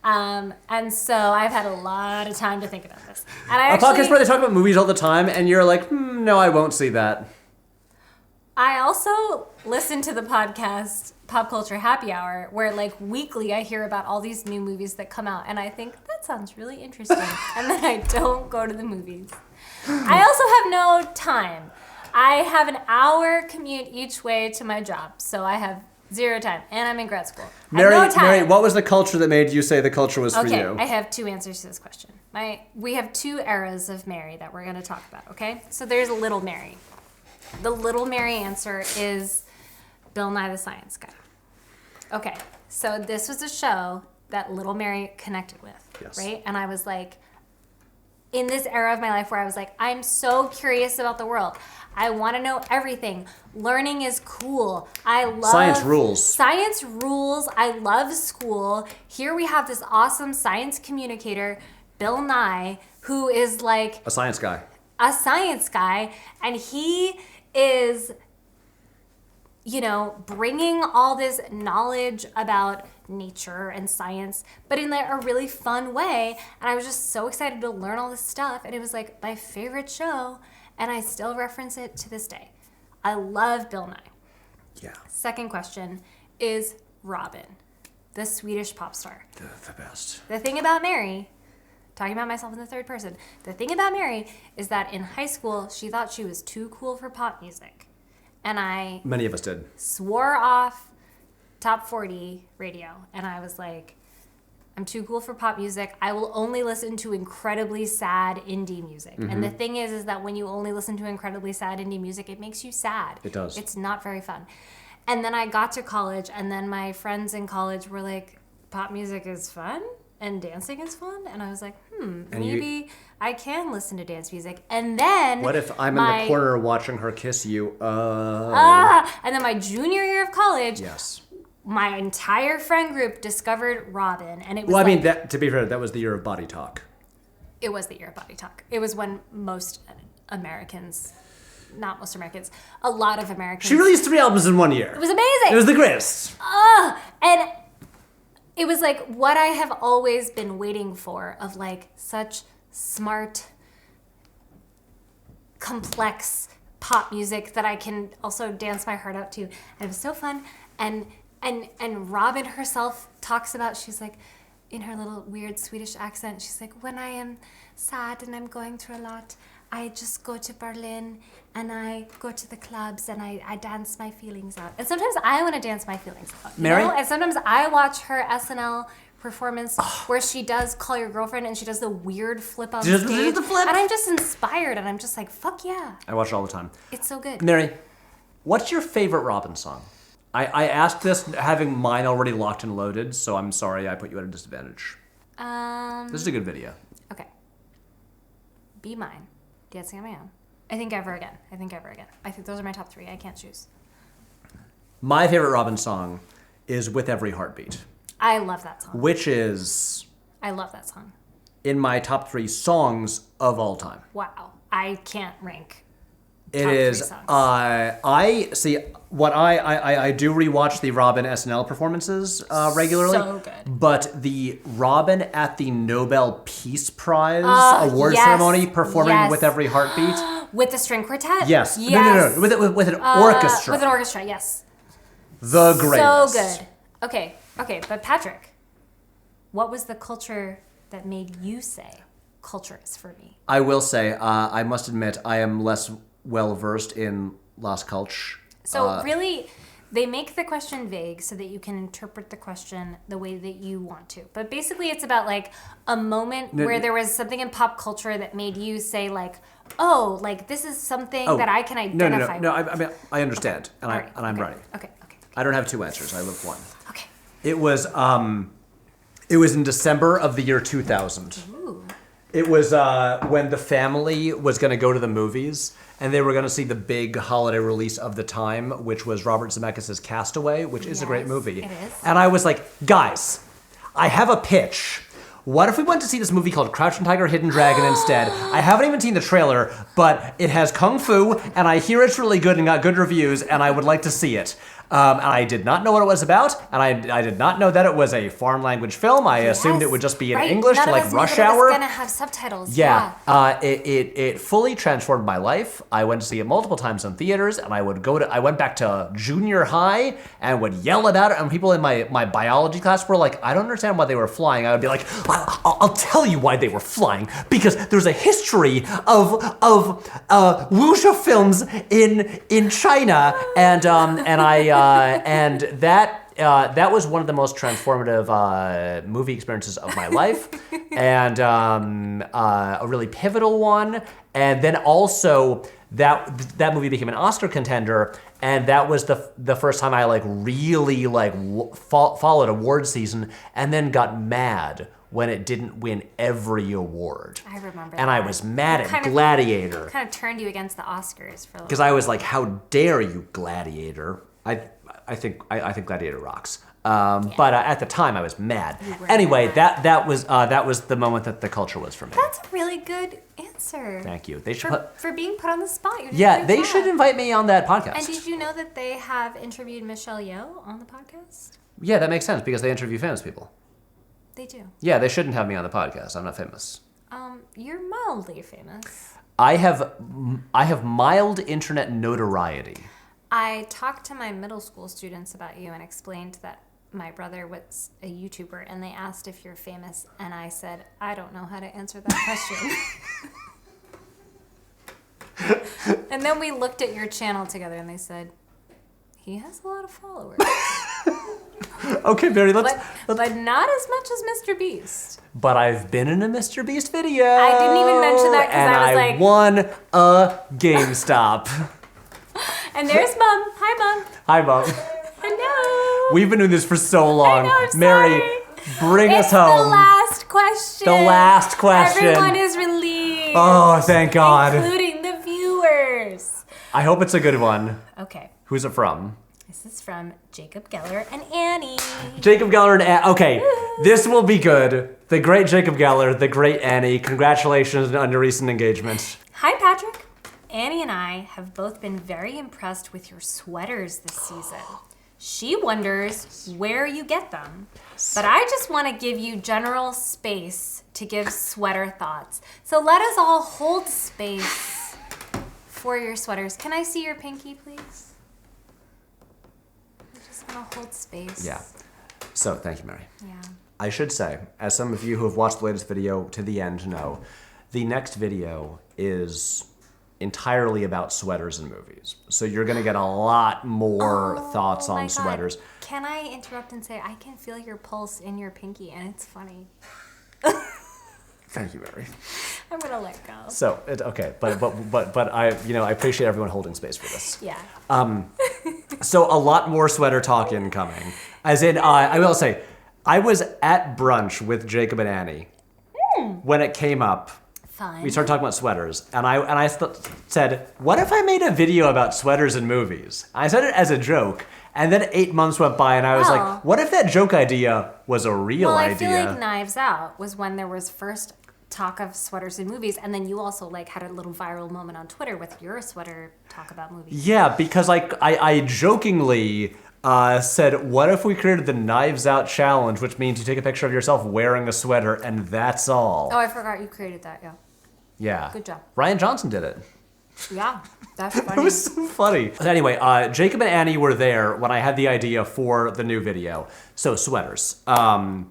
And so I've had a lot of time to think about this. And a podcast where they talk about movies all the time, and you're like, no, I won't see that. I also listen to the podcast Pop Culture Happy Hour, where like weekly I hear about all these new movies that come out, and I think that sounds really interesting, and then I don't go to the movies. I also have no time. I have an hour commute each way to my job, so I have zero time, and I'm in grad school. Mary, what was the culture that made you say the culture was for you? Okay, I have two answers to this question. We have two eras of Mary that we're going to talk about, okay? So there's Little Mary. The Little Mary answer is Bill Nye the Science Guy. Okay, so this was a show that Little Mary connected with, right? And I was like, in this era of my life where I was like, I'm so curious about the world. I want to know everything. Learning is cool. I love science rules. Science rules. I love school. Here we have this awesome science communicator, Bill Nye, who is like a science guy. And he is, bringing all this knowledge about nature and science, but in a really fun way. And I was just so excited to learn all this stuff. And it was like my favorite show. And I still reference it to this day. I love Bill Nye. Yeah. Second question is Robin, the Swedish pop star. The best. The thing about Mary, talking about myself in the third person, the thing about Mary is that in high school, she thought she was too cool for pop music. And many of us did. Swore off top 40 radio. And I was like, I'm too cool for pop music. I will only listen to incredibly sad indie music. Mm-hmm. And the thing is that when you only listen to incredibly sad indie music, it makes you sad. It does. It's not very fun. And then I got to college, and then my friends in college were like, pop music is fun and dancing is fun. And I was like, maybe I can listen to dance music. And then what if I'm in the corner watching her kiss you? And then my junior year of college, yes, my entire friend group discovered Robin, and it was to be fair, that was the year of Body Talk. It was the year of Body Talk. It was when most Americans, not most Americans, a lot of Americans. She released 3 albums in 1 year. It was amazing. It was the greatest. And it was like what I have always been waiting for, of like such smart, complex pop music that I can also dance my heart out to. And it was so fun. And Robin herself talks about, she's like, in her little weird Swedish accent, she's like, when I am sad and I'm going through a lot, I just go to Berlin and I go to the clubs and I dance my feelings out. And sometimes I want to dance my feelings out. Mary? And sometimes I watch her SNL performance where she does Call Your Girlfriend and she does the weird flip on stage. The flip? And I'm just inspired and I'm just like, fuck yeah. I watch it all the time. It's so good. Mary, what's your favorite Robin song? I asked this having mine already locked and loaded, so I'm sorry I put you at a disadvantage. This is a good video. Okay. Be Mine. Dancing on My Own. I Think Ever Again. I think those are my top 3. I can't choose. My favorite Robin song is With Every Heartbeat. I love that song. which is I love that song. in my top 3 songs of all time. Wow. I can't rank. It top is. 3 songs. I see what I do rewatch the Robin SNL performances regularly. So good. But the Robin at the Nobel Peace Prize award yes, ceremony performing yes. With Every Heartbeat. With the string quartet? Yes. Yes. No. With an orchestra. With an orchestra, yes. The greatest. So good. Okay, but Patrick, what was the culture that made you say culture is for me? I will say, I must admit, I am less well versed in Las Culture. So really, they make the question vague so that you can interpret the question the way that you want to. But basically, it's about like a moment where there was something in pop culture that made you say like, oh, like this is something that I can identify with. No, I mean, I understand, and I'm ready. Okay. I don't have 2 answers. I live one. Okay. It was in December of the year 2000. Ooh. It was when the family was going to go to the movies, and they were going to see the big holiday release of the time, which was Robert Zemeckis' Castaway, which is a great movie. It is. And I was like, guys, I have a pitch. What if we went to see this movie called Crouching Tiger, Hidden Dragon instead? I haven't even seen the trailer, but it has kung fu, and I hear it's really good and got good reviews, and I would like to see it. And I did not know what it was about, and I did not know that it was a foreign language film. I assumed it would just be in English, None like of us Rush knew that Hour. It was gonna have subtitles. Yeah, it fully transformed my life. I went to see it multiple times in theaters, and I went back to junior high and would yell about it. And people in my biology class were like, I don't understand why they were flying. I would be like, I'll tell you why they were flying, because there's a history of wuxia films in China, and that was one of the most transformative movie experiences of my life, and a really pivotal one. And then also that movie became an Oscar contender, and that was the first time I really followed award season, and then got mad when it didn't win every award. I remember. And that. I was mad at Gladiator. Kind of turned you against the Oscars for a little. Because I was like, how dare you, Gladiator? I think Gladiator rocks. But at the time, I was mad. Anyway, that was the moment that the culture was for me. That's a really good answer. Thank you. They should for being put on the spot. they should invite me on that podcast. And did you know that they have interviewed Michelle Yeoh on the podcast? Yeah, that makes sense because they interview famous people. They do. Yeah, they shouldn't have me on the podcast. I'm not famous. You're mildly famous. I have mild internet notoriety. I talked to my middle school students about you and explained that my brother was a YouTuber, and they asked if you're famous, and I said, I don't know how to answer that question. And then we looked at your channel together, and they said, he has a lot of followers. Okay, Barry, but not as much as Mr. Beast. But I've been in a Mr. Beast video. I didn't even mention that because I was like... And I won a GameStop. And there's Mom. Hi, Mom. Hi, Mom. Hello. We've been doing this for so long. I know, I'm Mary, sorry. bring us home. It's the last question. The last question. Everyone is relieved. Oh, thank God. Including the viewers. I hope it's a good one. Okay. Who's it from? This is from Jacob Geller and Annie. Jacob Geller and Annie. Okay, this will be good. The great Jacob Geller, the great Annie. Congratulations on your recent engagement. Hi, Patrick. Annie and I have both been very impressed with your sweaters this season. She wonders where you get them. But I just want to give you general space to give sweater thoughts. So let us all hold space for your sweaters. Can I see your pinky, please? I'll hold space. Yeah. So, thank you, Mary. Yeah. I should say, as some of you who have watched the latest video to the end know, the next video is entirely about sweaters and movies. So you're going to get a lot more thoughts on sweaters. Can I interrupt and say I can feel your pulse in your pinky, and it's funny. Thank you, Mary. I'm gonna let go. So okay, but I I appreciate everyone holding space for this. Yeah. So a lot more sweater talk incoming. As in, I will say, I was at brunch with Jacob and Annie when it came up. Fun. We started talking about sweaters, and I said, "What if I made a video about sweaters and movies?" I said it as a joke, And then 8 months went by, and I was like, what if that joke idea was a real idea? Well, I feel like Knives Out was when there was first talk of sweaters in movies, and then you also like had a little viral moment on Twitter with your sweater talk about movies. Yeah, because I jokingly said, what if we created the Knives Out challenge, which means you take a picture of yourself wearing a sweater, and that's all. Oh, I forgot you created that, yeah. Yeah. Good job. Ryan Johnson did it. Yeah, that's funny. It was so funny. But anyway, Jacob and Annie were there when I had the idea for the new video. So sweaters. I'm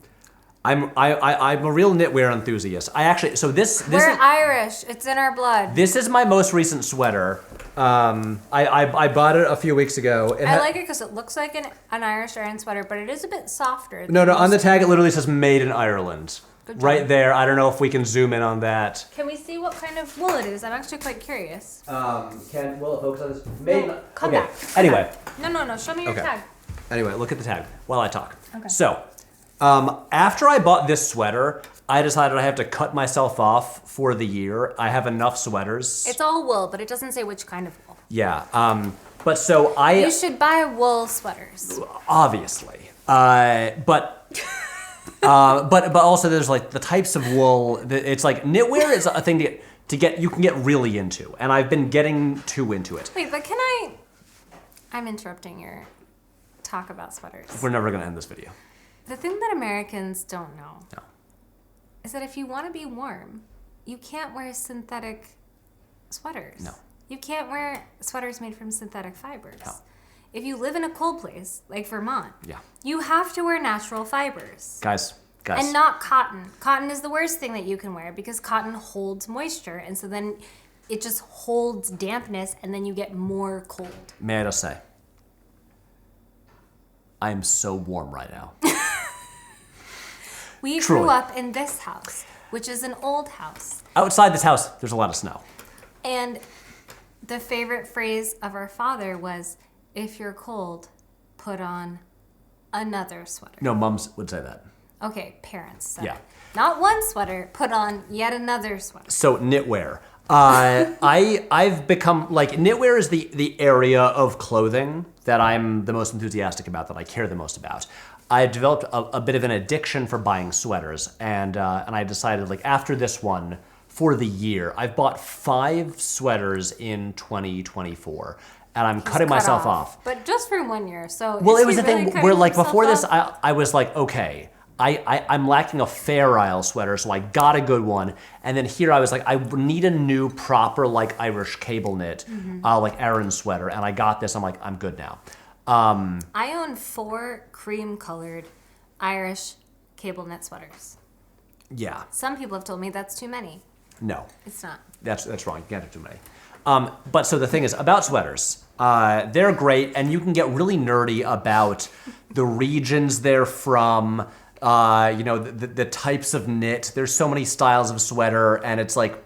a real knitwear enthusiast. We're Irish. It's in our blood. This is my most recent sweater. I bought it a few weeks ago. I like it because it looks like an Irish iron sweater, but it is a bit softer. No, on the tag it literally says "Made in Ireland." Good job. Right there. I don't know if we can zoom in on that. Can we see what kind of wool it is? I'm actually quite curious. Will it focus on this? Come back. Anyway. No. Show me your tag. Anyway, look at the tag while I talk. Okay. So, after I bought this sweater, I decided I have to cut myself off for the year. I have enough sweaters. It's all wool, but it doesn't say which kind of wool. Yeah. But so You should buy wool sweaters. Obviously. But also there's like the types of wool. It's like knitwear is a thing to get you can get really into, and I've been getting too into it. Wait, but I'm interrupting your talk about sweaters. We're never gonna end this video. The thing that Americans don't know is that if you want to be warm, you can't wear synthetic sweaters. No. You can't wear sweaters made from synthetic fibers. No. If you live in a cold place, like Vermont, Yeah. you have to wear natural fibers. Guys. And not cotton. Cotton is the worst thing that you can wear because cotton holds moisture, and so then it just holds dampness, and then you get more cold. May I just say, I am so warm right now. We Truly. grew up in this house, which is an old house. Outside this house, there's a lot of snow. And the favorite phrase of our father was, if you're cold, put on another sweater. No, mums would say that. Okay, parents said Yeah. it. Not one sweater, put on yet another sweater. So knitwear. I've become like knitwear is the area of clothing that I'm the most enthusiastic about, that I care the most about. I developed a bit of an addiction for buying sweaters, and I decided like after this one for the year, I've bought 5 sweaters in 2024, and I'm cutting myself off. But just for 1 year, so Well, is it was he the really thing cutting where like himself before this, off? I was like, okay. I'm lacking a Fair Isle sweater, so I got a good one. And then here I was like, I need a new proper like Irish cable knit, like Aran sweater. And I got this. I'm like, I'm good now. I own 4 cream-colored Irish cable knit sweaters. Yeah. Some people have told me that's too many. No. It's not. That's wrong. You can't have too many. But so the thing is about sweaters, they're great, and you can get really nerdy about the regions they're from. The types of knit. There's so many styles of sweater, and it's like,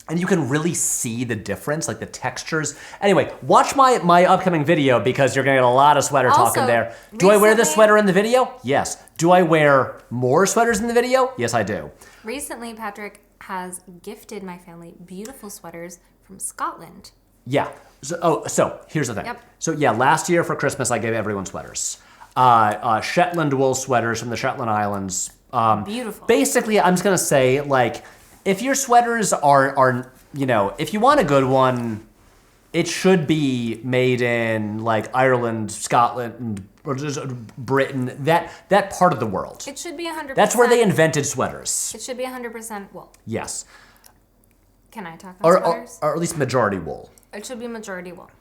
and you can really see the difference, like the textures. Anyway, watch my upcoming video because you're gonna get a lot of sweater talk in there. Do I wear this sweater in the video? Yes. Do I wear more sweaters in the video? Yes, I do. Recently, Patrick has gifted my family beautiful sweaters from Scotland. Yeah. So here's the thing. Yep. So yeah, last year for Christmas I gave everyone sweaters. Shetland wool sweaters from the Shetland Islands. Beautiful. Basically, I'm just gonna say, like, if your sweaters are if you want a good one, it should be made in like Ireland, Scotland, or just Britain, that part of the world. It should be 100%. That's where they invented sweaters. It should be 100% wool. Yes. Can I talk about sweaters? Or at least majority wool. It should be majority wool.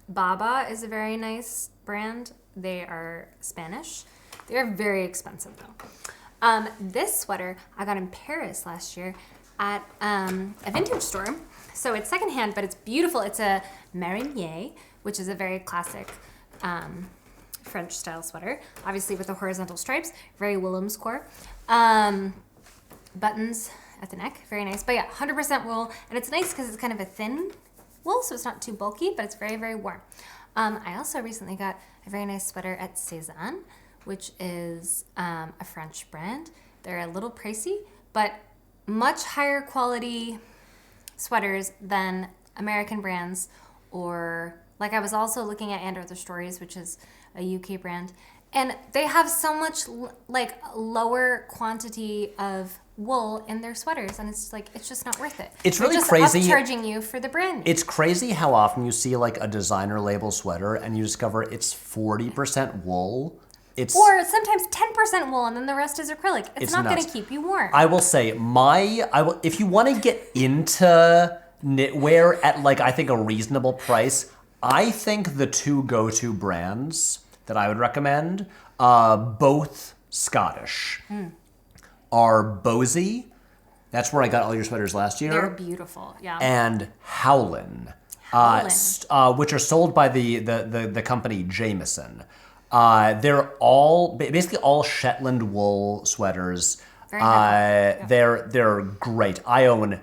Baba is a very nice brand. They are Spanish. They are very expensive though. This sweater I got in Paris last year at a vintage store. So it's secondhand, but it's beautiful. It's a marinier, which is a very classic French style sweater, obviously with the horizontal stripes, very Willems core. Buttons at the neck, very nice. But yeah, 100% wool, and it's nice because it's kind of a thin wool, so it's not too bulky, but it's very, very warm. I also recently got a very nice sweater at Cézanne, which is a French brand. They're a little pricey, but much higher quality sweaters than American brands or Like I was also looking at And Other Stories, which is a UK brand, and they have so much like lower quantity of wool in their sweaters, and it's like it's just not worth it. It's really just crazy. Upcharging you for the brand. It's crazy how often you see like a designer label sweater and you discover it's 40% wool. Or sometimes 10% wool and then the rest is acrylic. It's not going to keep you warm. I will say if you want to get into knitwear at like I think a reasonable price, I think the two go-to brands that I would recommend, both Scottish, are Bosey. That's where I got all your sweaters last year. They're beautiful, yeah. And Howlin, which are sold by the company Jameson. They're all basically all Shetland wool sweaters. Very yeah. They're great. I own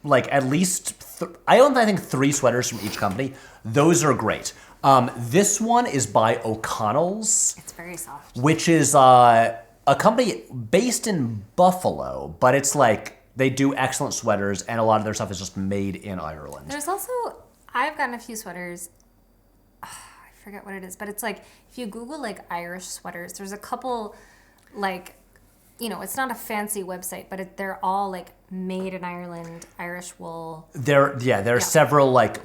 like at least I think 3 sweaters from each company. Those are great. This one is by O'Connell's. It's very soft. Which is a company based in Buffalo, but it's like they do excellent sweaters, and a lot of their stuff is just made in Ireland. There's also I've gotten a few sweaters. I forget what it is, but it's like if you Google like Irish sweaters, there's a couple like. It's not a fancy website, but they're all like made in Ireland, Irish wool. There are several like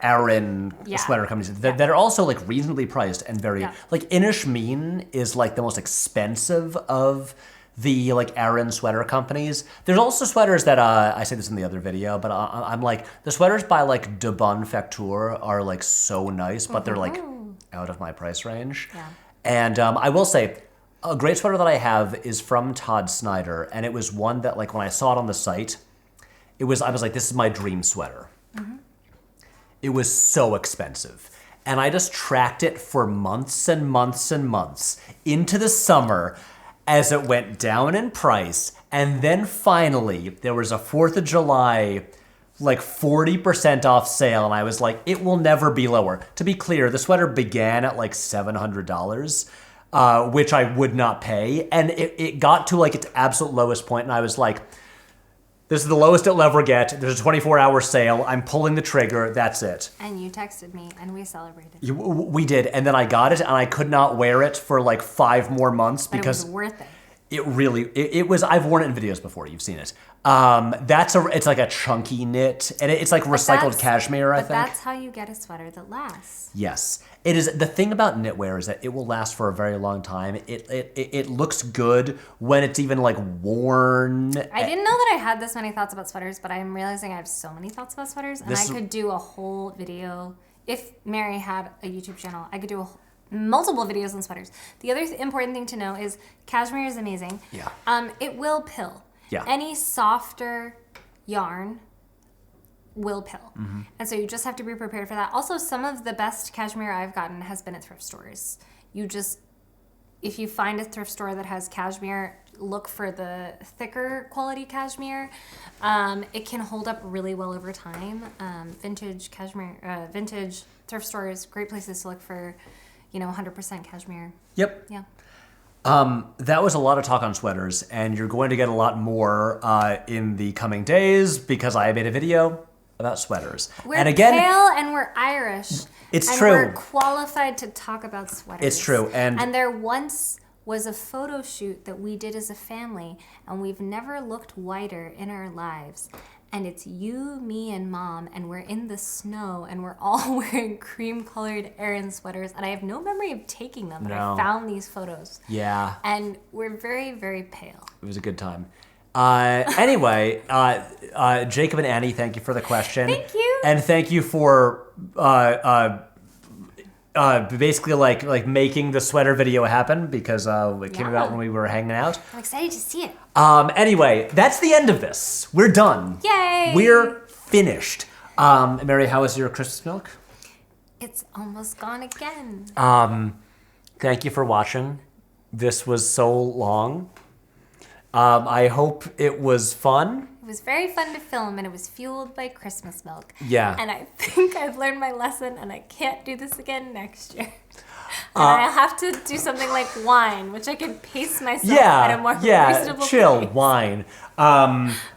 Aran sweater companies that are also like reasonably priced and very like Inishmeen is like the most expensive of the like Aran sweater companies. There's also sweaters that I say this in the other video, but I'm like the sweaters by like De Bon Facture are like so nice, but they're like out of my price range. Yeah. And I will say. A great sweater that I have is from Todd Snyder, and it was one that, like, when I saw it on the site, I was like, this is my dream sweater. Mm-hmm. It was so expensive. And I just tracked it for months and months and months into the summer as it went down in price. And then finally, there was a 4th of July, like 40% off sale, and I was like, it will never be lower. To be clear, the sweater began at like $700. Which I would not pay. And it got to like its absolute lowest point, and I was like, this is the lowest it'll ever get. There's a 24-hour sale. I'm pulling the trigger. That's it. And you texted me, and we celebrated. We did. And then I got it, and I could not wear it for like 5 more months because... But it was worth it. It really, it was, I've worn it in videos before, you've seen it. It's like a chunky knit, and it's like recycled cashmere, I think. But that's how you get a sweater that lasts. Yes. It is, the thing about knitwear is that it will last for a very long time. It looks good when it's even like worn. I didn't know that I had this many thoughts about sweaters, but I'm realizing I have so many thoughts about sweaters, and I could do a whole video. If Mary had a YouTube channel, I could do multiple videos on sweaters. The other important thing to know is cashmere is amazing. Yeah. It will pill. Yeah. Any softer yarn will pill. Mm-hmm. And so you just have to be prepared for that. Also, some of the best cashmere I've gotten has been at thrift stores. If you find a thrift store that has cashmere, look for the thicker quality cashmere. It can hold up really well over time. Vintage cashmere, vintage thrift stores, great places to look for 100% cashmere. Yep. Yeah. That was a lot of talk on sweaters, and you're going to get a lot more in the coming days because I made a video about sweaters. We're and again, pale and we're Irish. It's true. We're qualified to talk about sweaters. It's true. And there once was a photo shoot that we did as a family, and we've never looked whiter in our lives. And it's you, me, and Mom, and we're in the snow, and we're all wearing cream-colored Aran sweaters, and I have no memory of taking them, but I found these photos. Yeah. And we're very, very pale. It was a good time. Anyway, Jacob and Annie, thank you for the question. Thank you. And thank you for basically like making the sweater video happen because it came about when we were hanging out. I'm excited to see it. Anyway, that's the end of this. We're done. Yay! We're finished. Mary, how was your Christmas milk? It's almost gone again. Thank you for watching. This was so long. I hope it was fun. It was very fun to film, and it was fueled by Christmas milk. Yeah. And I think I've learned my lesson, and I can't do this again next year. And I have to do something like wine, which I can pace myself at a more reasonable chill, pace. wine.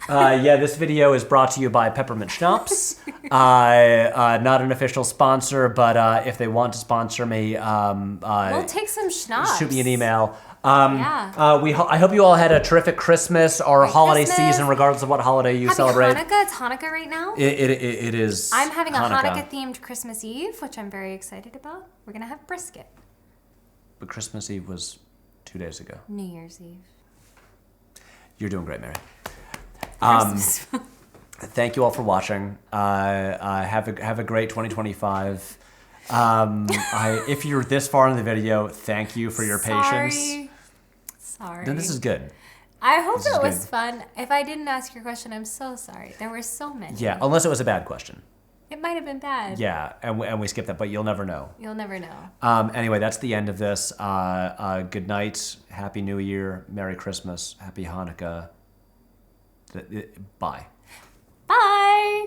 This video is brought to you by Peppermint Schnapps. Not an official sponsor, but if they want to sponsor me, we'll take some schnapps. Shoot me an email. I hope you all had a terrific Christmas or holiday season, regardless of what holiday you celebrate. Happy Hanukkah. It's Hanukkah right now. It is. I'm having Hanukkah. a Hanukkah-themed Christmas Eve, which I'm very excited about. We're gonna have brisket. But Christmas Eve was 2 days ago. New Year's Eve. You're doing great, Mary. Christmas. Thank you all for watching. Have a great 2025. If you're this far in the video, thank you for your patience. Sorry. Then this is good. I hope it was fun. If I didn't ask your question, I'm so sorry. There were so many. Yeah, unless it was a bad question. It might have been bad. Yeah, and we skipped that, but you'll never know. You'll never know. Anyway, that's the end of this. Good night. Happy New Year. Merry Christmas. Happy Hanukkah. Bye. Bye.